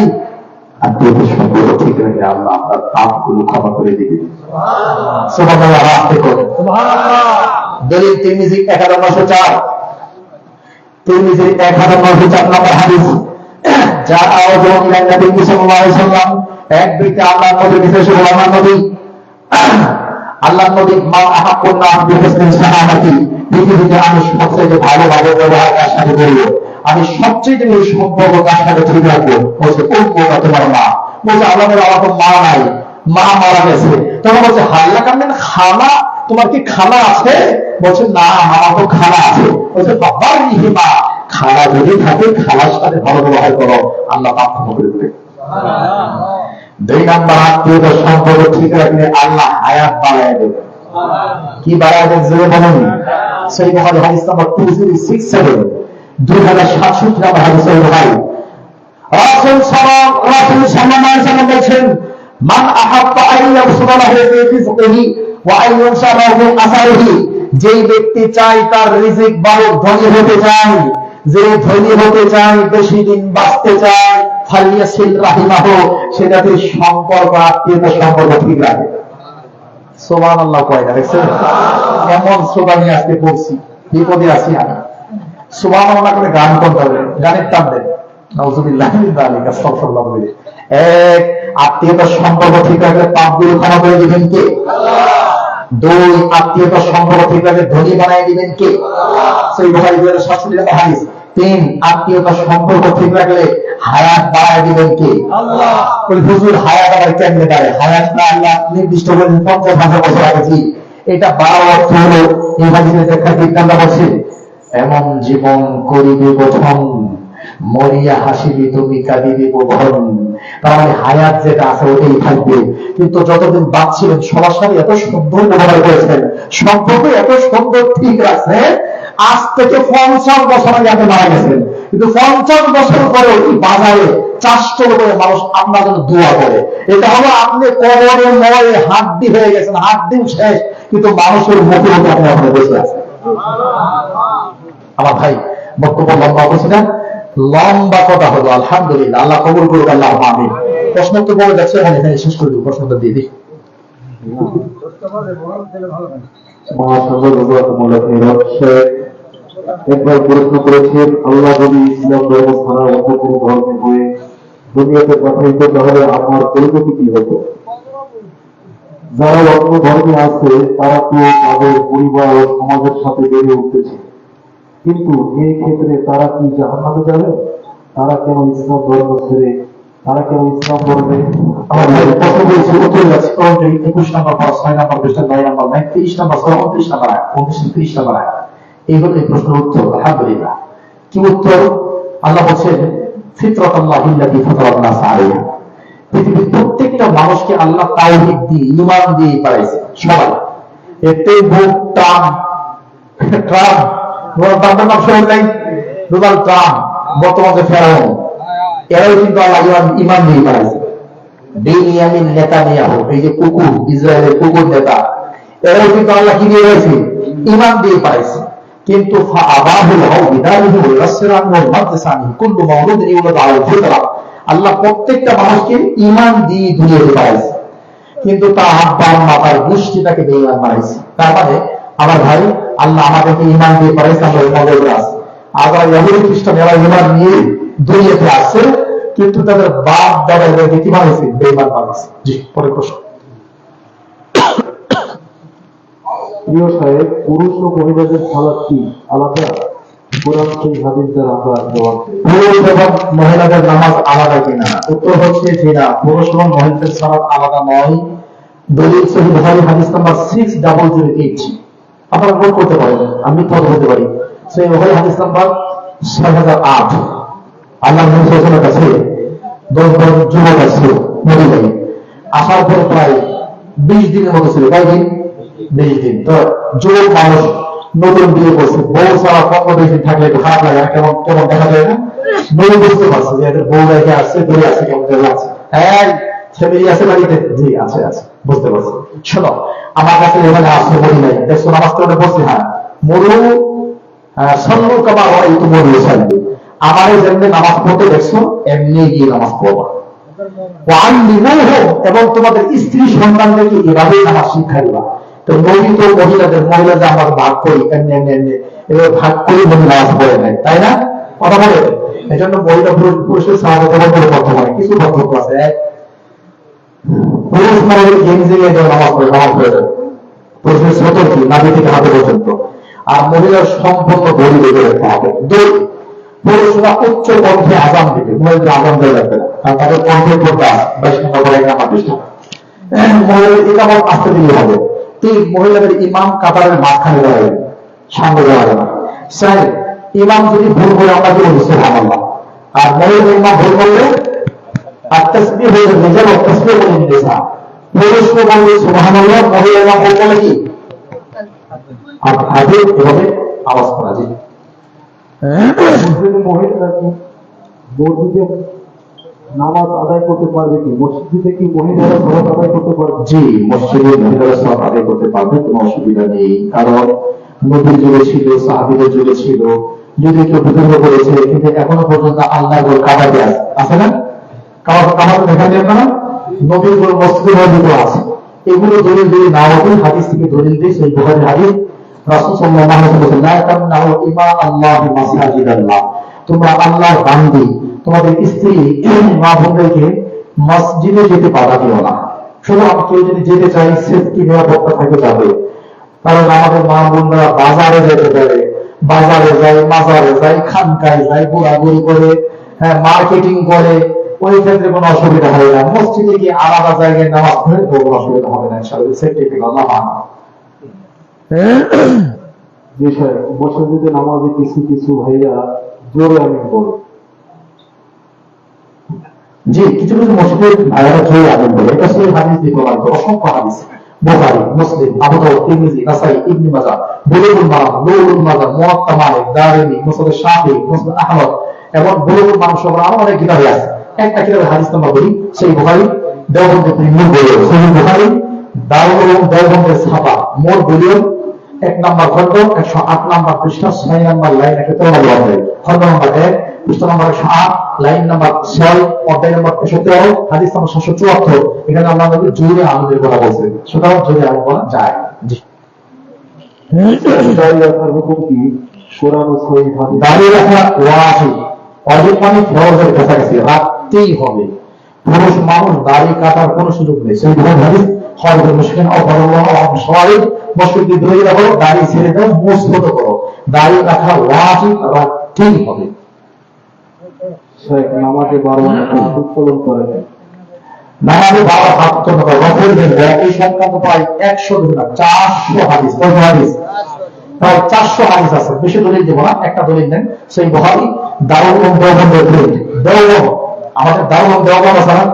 আত্মীয়তার সম্পর্ক ঠিক রাখলে আল্লাহ আপনার পাপগুলো ক্ষমা করে দিবে। সুবহানাল্লাহ, রাখতে করে সুবহানাল্লাহ। দলিল তিরমিজি 1904, তিরমিজি 1904 নম্বর হাদিস, যা আওয়াজুন ইলা নবী সাল্লাল্লাহু আলাইহি ওয়াসাল্লাম, এক ব্যক্তি আল্লাহর নবীর কাছে এসে বলল, আল্লাহর নবী মা আহাব্বুন নাস বিহুসনিন সাহাবাতি, পৃথিবীতে আমি সবচেয়ে ভালোভাবে ব্যবহার কার সাথে করব, আমি সবচেয়ে বেশি সম্পর্ক কার সাথে ঠিক রাখবো? বলছে উম্মুকা, তোমার মা। বলছে আল্লাহ নবী, আমার তো মা নাই, মা মারা গেছে। তখন বলছে হাল্লা কান্দেন খালা, তোমার কি খালা আছে? বলছে না, আমার তো খালা আছে। বলছে বাবার মা, খালা যদি থাকে খালার সাথে ভালো ব্যবহার করো, আল্লাহ পাপ ক্ষমা করে দেবে। 2 নাম্বার, আত্মীয়তার সম্পর্ক ঠিক রাখলে আল্লাহ হায়াত বাড়ায় দেবে। কি বাড়ায় দেবে? জোরে বলুন। সহিহ বুখারী হাদিস নাম্বার 2067, 2067 নম্বর হাদিস। সহিহ বুখারী, রাসূল সাল্লাল্লাহু আলাইহি ওয়াসাল্লাম বলেছেন, মান আহাব্বা আন ইয়াবসুতা লাহু ফি রিজকিহি ওয়া আন ইউনশা লাহু ফি আসারিহি, যেই ব্যক্তি চায় তার রিজিক বাড়ুক, ধনী হতে চায়, যে ধনী হতে চায়, বেশি দিন বাঁচতে চায়, ফালিয়াসিল রাহিমাহু, সেটাতে সম্পর্ক, আত্মীয়তার সম্পর্ক ঠিক রাখে। সুবহানাল্লাহ, কয়টা দেখছেন? এমন স্লোগান নিয়ে আজকে বলছি, বিপদে আছি আমি। সুবহানাল্লাহ করে গান করতে হবে, গানের টান দেন, নাউযুবিল্লাহি মিন যালিকা, আস্তাগফিরুল্লাহ বলে। 1, আত্মীয়তার সম্পর্ক ঠিক রাখলে পাপগুলো ক্ষমা করে দিবেন কে? আল্লাহ। 2, আত্মীয়তার সম্পর্ক ঠিক রাখলে ধনী বানায় দিবেন কে? আল্লাহ। সহিহ বুখারী 2067 নম্বর হাদিস। 3, আত্মীয়তার সম্পর্ক ঠিক রাখলে হায়াত বাড়ায় দিবেন কে? আল্লাহ। ওই হুজুর হায়াত আবার কেমনে বাড়ে? হায়াত না আল্লাহ নির্দিষ্ট করে 50,000 বছর আগে। এটা 12 অর্থ হলো এই হাদিসের ব্যাখ্যা বিজ্ঞানরা বলছে, এমন জীবন করিবে গঠন, মরিয়া হাসিবি তুমি কাঁদিবি বোধন। তার মানে হায়াত যেটা আছে ওটাই থাকবে, কিন্তু যতদিন বাঁচছিলেন সবার সাথে এত সুন্দর ব্যবহার করেছেন, সম্পর্ক এত সুন্দর ঠিক আছে, আজ থেকে 50 বছর আগে আপনি মারা গেছেন, কিন্তু 50 বছর পরে ওই বাজারে 400 করে মানুষ আপনার জন্য দোয়া করে। এটা হলো আপনি কবরে মরে হাড্ডি হয়ে গেছেন, হাড্ডি শেষ, কিন্তু মানুষের মুখে মুখে আপনি বসে আছেন। আমার ভাই, বক্তব্য লম্বা করছি না, লম্বা কথা হলো, আলহামদুলিল্লাহ, আল্লাহ কবুল করুক, আল্লাহ আমিন। প্রশ্ন তো বলে যাচ্ছে, এখানে শেষ করে দেবো, প্রশ্নটা দিয়ে দিই। একবার প্রশ্ন করেছেন, আল্লাহ যদি ইসলাম ধর্ম ছাড়া অন্য কোন ধর্মে হয়ে দুনিয়াতে পাঠাইতে, তাহলে আমার পরিণতি কি হতো? যারা অন্য ধর্মে আছে তারা তো তাদের পরিবার ও সমাজের সাথে বেড়ে উঠতেছে, কিন্তু এই ক্ষেত্রে তারা কি জাহান্নামে যাবে? তারা কেন ইসলাম ধর্ম ছেড়ে, তারা কেন ইসলাম ধর্মে? আমার ভাই প্রশ্ন করেছে, উত্তর যাচ্ছে, 21 নম্বর পারা, 6 নম্বর পৃষ্ঠা, 9 নম্বর, 30 নম্বর, 29 নম্বর, 29, 30 নম্বর। এই হলো এই প্রশ্নের উত্তর। আলহামদুলিল্লাহ। কি উত্তর? আল্লাহ বলছেন, ফিতরাতাল্লাহিল্লাতী ফাতারান নাস আলাইহা। পৃথিবীর প্রত্যেকটা মানুষকে আল্লাহ তাওহীদ দিয়ে, ঈমান দিয়ে পাঠাইছে, সবাই। এতে বুক ট্রাম্প, ট্রাম্পের নাম শুনেন নাই? ডোনাল্ড ট্রাম্প, বর্তমানে ফেরাউন, এরাও কিন্তু আল্লাহ ঈমান দিয়ে পাঠাইছে। বেনিয়ামিন নেতানিয়াহু, এই যে কুকুর, ইসরায়েলের কুকুর নেতা, এরাও কিন্তু আল্লাহ কি দিয়ে গেছে? ঈমান দিয়ে পাঠাইছে। কিন্তু আল্লাহ প্রত্যেকটা মানুষকে ঈমান দিয়ে দুনিয়াতে পাঠাইছে, কিন্তু তার আব্বা আম্মা, তার গোষ্ঠী তাকে বেঈমান বানাইছে। তার মানে আমার ভাই, আল্লাহ আমাদেরকে ঈমান দিয়ে পাঠাইছে, আমরা মজা আছে। আবার ইহুদি খ্রিস্টান এরা ঈমান নিয়ে দুনিয়াতে আসছে, কিন্তু তাদের বাপ দাদা এদেরকে কি বানাইছে? বেঈমান বানাইছে। জি, পরের প্রশ্ন। প্রিয় সাহেব, পুরুষ ও মহিলাদের সালাত কি আলাদা? কোরআন সেই হাদিস দ্বারা আমরা জবাব দেই। পুরুষ এবং মহিলাদের নামাজ আলাদা কিনা? উত্তর হচ্ছে যে না, পুরুষ এবং মহিলাদের সালাত আলাদা নয়। দলিল সহিহ বুখারী হাদিস নাম্বার 6008। আপনারা নোট করতে পারেন, আমি পদ বলতে পারি। সহিহ বুখারী হাদিস নাম্বার 6008। আল্লাহ নবী সাল্লাল্লাহু আলাইহি ওয়াসাল্লামের কাছে 10 জন যুবক আসছিল মদিনায়। আসার পর প্রায় 20 দিনের মতো ছিল। কয়দিন? 20 দিন। তো যুবক মানুষ, নতুন বিয়ে করছে, বউ ছাড়া 15-20 দিন থাকলে একটু খারাপ লাগে, কেমন কেমন দেখা যায় না? নতুন বুঝতে পারছে যে এদের বউ রেখে আসছে, ঘুরে আসছে, কেমন দেখা আছে। হ্যাঁ, ফ্যামিলি আছে বাড়িতে? জি আছে, আছে, বুঝতে পারছি। শোনো, আমার কাছে এখানে আসছে মদিনায়, দেখছো নামাজ পড়ে বসছে, হ্যাঁ, মরু সল্লু কামা রাআইতু মুনি ইউসাল্লি। আমারে যেমনি নামাজ পড়তে দেখছো, এমনি গিয়ে নামাজ পড়বা। ওয়াআল্লিমুহু, এবং তোমাদের স্ত্রী সন্তানদেরকে এভাবেই নামাজ শিক্ষা দিবা। তো নবী তো মহিলাদের আমরা ভাগ করি, এমনি এমনি এমনি এভাবে ভাগ করি, নবী নামাজ পড়ে নাই, তাই না? কথা বলে। এই জন্য মহিলা পুরুষের সাহায্য করে বর্তমানে কিছু পার্থক্য আছে। পুরুষ মহিলা গেঞ্জি নামাজ পড়ে, নামাজ পড়ে যাবে। পুরুষের ছোট কি নাভি থেকে হাতে পর্যন্ত, আর মহিলার সম্পূর্ণ দড়ি বেঁধে রাখতে হবে। দড়ি। পুরুষরা উচ্চ কণ্ঠে আজান দিবে, মহিলাদের আজান দেওয়া লাগবে না, কারণ তাদের কণ্ঠের পর্দা 22 নম্বর করে আমার দৃষ্টি। মহিলাদের ইকামত আসতে দিলে হবে। ঠিক মহিলাদের ইমাম কাতারের মাঝখানে দাঁড়াবে, সামনে দাঁড়াবে না। স্যার, ইমাম যদি ভুল করে আমরা কি বলি? সুবহানাল্লাহ। আর মহিলাদের ইমাম ভুল করলে আর তাসবিহ হয়ে যাবে, যেন তাসবিহ বলে নিতে চায়। পুরুষ বলবে সুবহানাল্লাহ, মহিলা ইমাম ভুল করলে কি? আর হাতে এভাবে আওয়াজ করা যায়। মুসলিম মহিলারা কি মসজিদে নামাজ আদায় করতে পারবে কি? মসজিদে কি মহিলারা সালাত আদায় করতে পারবে? জি, মসজিদে মহিলারা সালাত আদায় করতে পারবে, কোনো অসুবিধা নেই। কারণ নবীর যুগে ছিল, সাহাবীদের যুগে ছিল, যদি কেউ বিদ্রোহ করেছে, কিন্তু এখনো পর্যন্ত আল্লাহর ঘর কাবাতে আছে না? কাবাতে দেখা যায় না? নবীর ঘর মসজিদে মসজিদে আছে। এগুলো দলিল যদি না হতো, হাদিস থেকে দলিল দিয়ে সেই বুখারী হাদিস, রাসূল সাল্লাল্লাহু আলাইহি ওয়াসাল্লাম বলেছেন, লা তামনাউ ইমা আল্লাহি মাসাজিদাল্লাহ। তোমরা আল্লাহর বান্দি, তোমাদের স্ত্রী মা বোনদেরকে মসজিদে যেতে বাধা দিও না। শুধু কেউ যদি যেতে চাই, সেফটি নিরাপত্তা থাকে যাবে। কারণ আমাদের মা বোনরা বাজারে যেতে পারে, বাজারে যায়, মাজারে যায়, খানকায় যায়, ঘোরাঘুরি করে, হ্যাঁ, মার্কেটিং করে, ওই ক্ষেত্রে কোনো অসুবিধা হবে না। মসজিদে গিয়ে আলাদা জায়গায় নামাজ পড়ে কোনো অসুবিধা হবে না, ইনশাআল্লাহ। সেফটি থেকে আল্লাহ মানা। বিষয় মসজিদে নামাজে কিছু কিছু ভাইয়া জোরে আমিন বলে। জি, কিছু কিছু মসজিদের ভাইয়ারা জোরে আমিন বলে, এটা সহিহ হাদিস দিয়ে প্রমাণিত, অসংখ্য হাদিস। বুখারী, মুসলিম, আবু দাউদ, তিরমিজি, নাসাই, ইবনে মাজাহ, বুলুগুল মারাম, নুরুল মাজাহ, মুওয়াত্তা মালিক, দারিমি, মুসনাদ শাফিঈ, মুসনাদ আহমদ, এবং বুলুগুল মারাম সহ আরো অনেক কিতাবে আছে। একটা কিতাবের হাদিস নাম্বার বলি, সেই বুখারী দেওবন্দের প্রিমিয়ার বই, সহিহ বুখারী, দারুল উলুম দেওবন্দের ছাপা, মোট ভলিউম 1 নম্বর খন্ড 108 নম্বর পৃষ্ঠা 6 নম্বর লাইন একটা তোলা হবে। খন্ড নম্বর 1 পৃষ্ঠা নম্বর 108 লাইন নম্বর 6 অধ্যায় নম্বর 113 হাদিস নম্বর 774। এখানে আল্লাহ নবী জোরে আনন্দের কথা বলছেন, সুতরাং জোরে আনন্দ বলা যায়। জি, দাড়ি রাখার হুকুম কি? কোরআন ও সহিহ হাদিস। দাড়ি রাখা ওয়াজিব, অজিব মানে ফরজের কাছাকাছি রাখতেই হবে। পুরুষ মানুষ দাড়ি কাটার কোনো সুযোগ নেই। সেই ধরনের হাদিস খয়রুল মুশকিন আল্লাহু সওয়াইব, মুশকিল দূরে রাখো, দাড়ি ছেড়ে দাও, মুসবত করো। দাড়ি রাখা ওয়াজিব, রাখতেই হবে। শেখ নামাজে 12 রাকাত উত্তোলন করেন। নামাজে 12 হাত উত্তোলন করো। নফল দিন একই সংখ্যা তো প্রায় 100 দিন না 400 হাদিস। কত হাদিস? প্রায় 400 হাদিস আছে। বেশি দলিল দেব না, একটা দলিল দেন। সেই বুখারী দারুল উলুম দেওবন্দের দলিল। দেওবন্দ, আমাদের দারুল উলুম দেওবন্দ আছে না?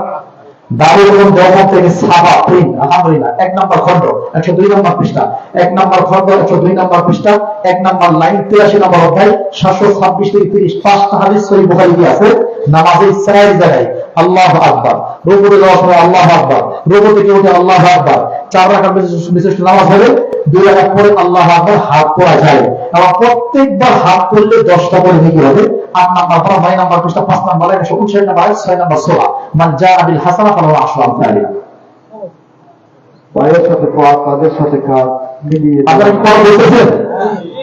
দারুল উলুম দেওবন্দ থেকে ছাপা প্রিন্ট, আলহামদুলিল্লাহ। 1 নম্বর খন্ড 102 নম্বর পৃষ্ঠা, 1 নম্বর খন্ড 102 নম্বর পৃষ্ঠা, 1 নম্বর লাইন 83 নম্বর অধ্যায় 726 থেকে 30 পাঁচটা হাদিস সহিহ বুখারীতে আছে। নামাজে চার জায়গায় আল্লাহু আকবার, রুকুতে যাওয়ার সময় আল্লাহু আকবার, রুকু থেকে উঠে আল্লাহু আকবার। 4 রাকাত বিশিষ্ট নামাজ হবে, 2 রাকাত পরে আল্লাহু আকবার হাত পড়া যায়। আর প্রত্যেকবার হাত পড়লে 10টা করে নেকি হবে। 8 নম্বর পড়া 9 নম্বর পৃষ্ঠা 5 নম্বর লাইন 159 নম্বর 6 নম্বর সূরা মান জাআ বিল হাসানা ফালাহু আশরু আমসালিহা। পায়ের সাথে পা, কাঁধের সাথে কাঁধ মিলিয়ে আপনারা কি কথা বলতেছেন?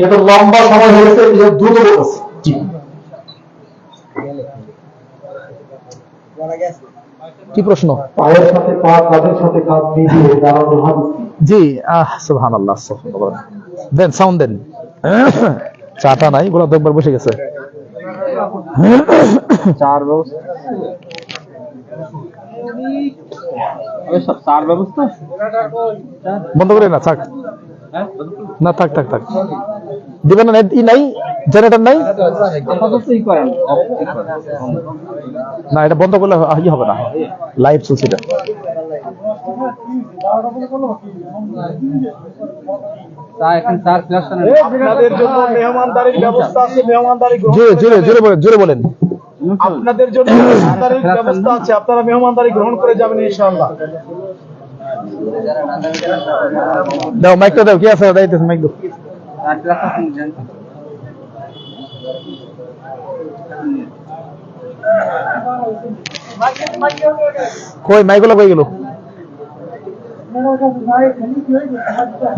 এটা লম্বা সময় হয়েছে, এটা দ্রুত বলতেছে। জি, কি প্রশ্ন? পায়ের সাথে পা, কাঁধের সাথে কাঁধ মিলিয়ে দাঁড়ানো হাদিস কি? জি, সুবহানাল্লাহ, সুবহানাল্লাহ। দেন সাউন্ড দেন। চাটা নাই, বলা তো একবার বসে গেছে। চার ব্যবস্থা চার ব্যবস্থা বন্ধ করে না, থাক না, থাক থাক থাক। দিবেন না, ই নাই, জেনারেটর নাই না, এটা বন্ধ করলে ই হবে না, লাইভ চলছে এটা। আপনাদের জন্য মেহমানদারির ব্যবস্থা আছে, মেহমানদারি জোরে বলেন। আপনাদের জন্য মেহমানদারির ব্যবস্থা আছে, আপনারা মেহমানদারি গ্রহণ করে যাবেন ইনশাআল্লাহ। দাও মাইকটা দাও, কি আছে দাইতেছে মাইক দাও। কই মাইকগুলো কই গেল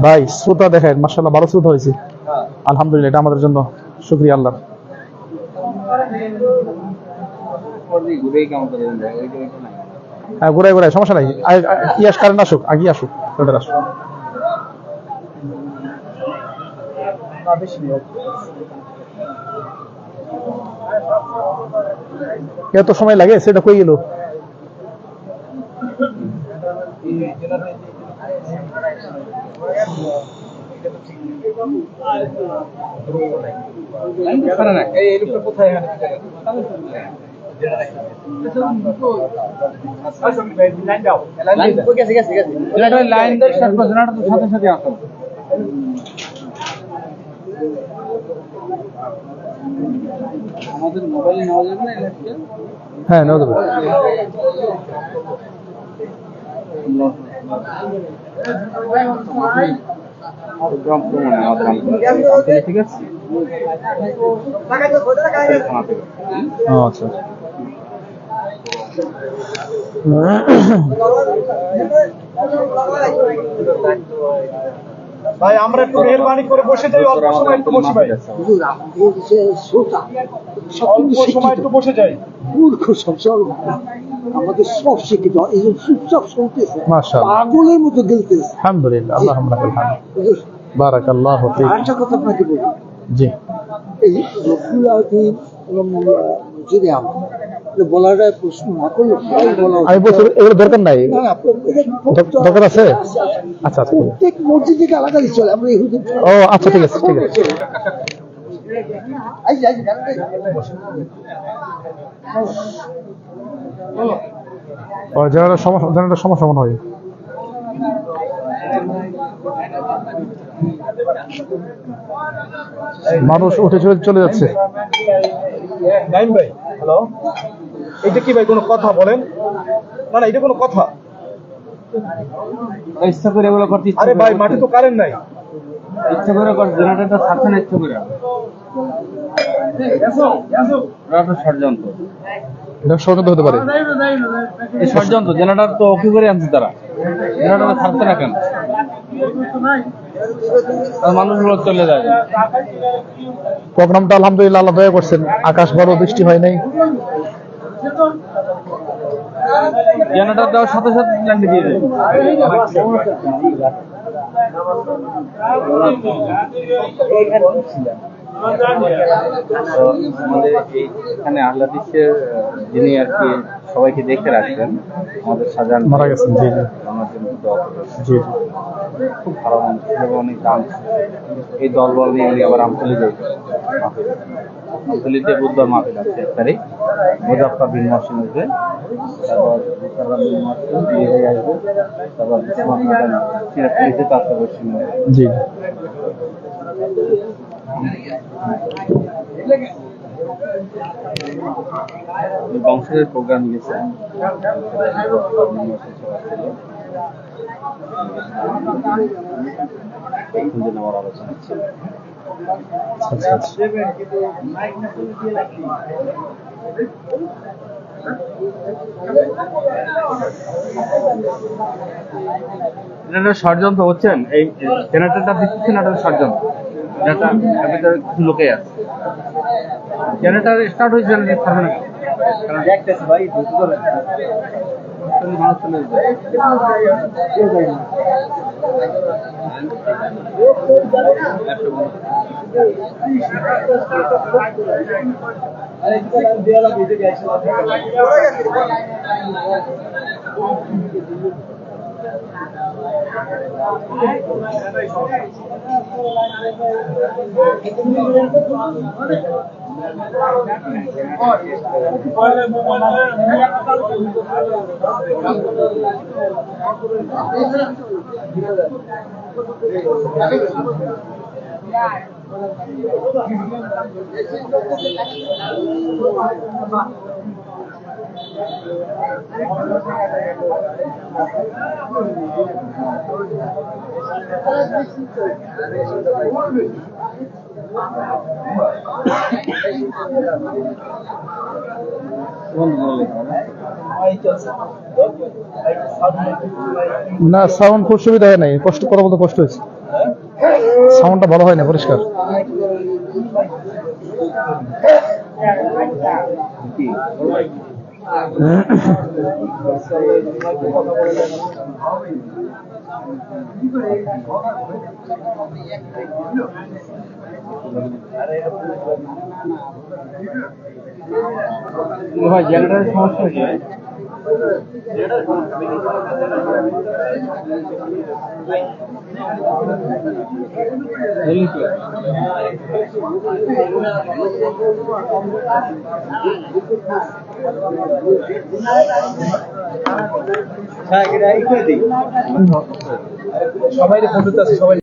ভাই? শ্রোতা দেখেন, মাশাআল্লাহ ভালো শ্রোতা হয়েছে, আলহামদুলিল্লাহ। এটা আমাদের জন্য শুকরিয়া আল্লাহ। হ্যাঁ, ঘুরাই ঘুরাই, সমস্যা নাই। ইয়াস কারেন্ট আসুক, আগে আসুক, ওটা আসুক। এত সময় লাগে, সেটা কই গেল? আমাদের মোবাইলে নেওয়া যাবে না? হ্যাঁ, নেওয়া যাবে। ঠিক আছে, আচ্ছা। ভাই আমরা একটু মেহরবানি করে বসে যাই, অল্প সময় একটু বসে ভাই, অল্প সময় একটু বসে যাই। মূর্খ সব আমাদের সব শিক্ষিত, এই যে চুপচাপ শুনতেছে, মাশাআল্লাহ, পাগলের মতো গেলতেছে। আলহামদুলিল্লাহ, আল্লাহুম্মা লাকাল হামদ, বারাকাল্লাহু ফীক। আরেকটা কথা আপনাকে বলি, জি, এই রসুল আযীম এবং মসজিদে আম বলাটা প্রশ্ন না করলে বলা আমি বলছি এগুলো দরকার নাই, না, না, দরকার আছে। আচ্ছা আচ্ছা, প্রত্যেক মসজিদে গালাগালি চলে, আমরা ইহুদি। ও আচ্ছা, ঠিক আছে ঠিক আছে। জেনারেটর সমস্যা মনে হয়। মানুষ উঠে চলে যাচ্ছে। নাইম ভাই, হ্যালো, এটা কি ভাই কোনো কথা বলেন? না না, এটা কোনো কথা? ইচ্ছা করে এগুলো করতে আরে ভাই, মাঠে তো কারেন্ট নাই। ইচ্ছে করে জেনারেটরটা ছাড়ছে না ইচ্ছে করে। ওরা তো ষড়যন্ত্র। এটা ষড়যন্ত্র হতে পারে। এই ষড়যন্ত্র জেনারেটর তো অফি করে আনছে তারা, জেনারেটর ছাড়ছে না কেন? আর মানুষগুলো চলে যায়। প্রোগ্রামটা আলহামদুলিল্লাহ আল্লাহ দয়া করছেন, আকাশ বড়, বৃষ্টি হয় নাই। জেনারেটর দেওয়ার সাথে সাথে ল্যান্ডে দিয়ে দেয়। তো আমাদের এখানে আহ্লাদিসের যিনি আর কি সবাইকে দেখে রাখছেন, আমাদের শাহজাহান মারা গেছেন। জি জি আমার জন্য দোয়া করবেন। জি। খুব ভালো মানুষ এবং অনেক দাম। এই দলবল নিয়ে উনি আবার আমতলি যাই, আমতলিতে বুধবার মাহফিল আছে 1 তারিখ। মুজাফফর বিন মহসিন আসবে, তারপর মুসাররফ বিন মহসিন বিয়ে আসবে, তারপর সিরাজপুরিতে কাজটা করছি। জি বংশের প্রোগ্রাম গেছে, আমার আলোচনা ছিল। এটা ষড়যন্ত্র হচ্ছেন, এই জেনারেটরটা দিচ্ছেন, এটা ষড়যন্ত্র। এটা ভিতরে কিছু লোকে আছে। জেনারেটর স্টার্ট হয়েছে, জেনারেটর থাকবে না কারণ দেখতেছি ভাই মানুষ চলে না, সাউন্ড খুব সুবিধা হয় নাই, কষ্ট কথা বলতে কষ্ট হয়েছে, সাউন্ডটা ভালো হয় না, পরিষ্কার। ভাই জেনারেটরের সমস্যা হয়েছে। সবাই ফোন আছে, সবাই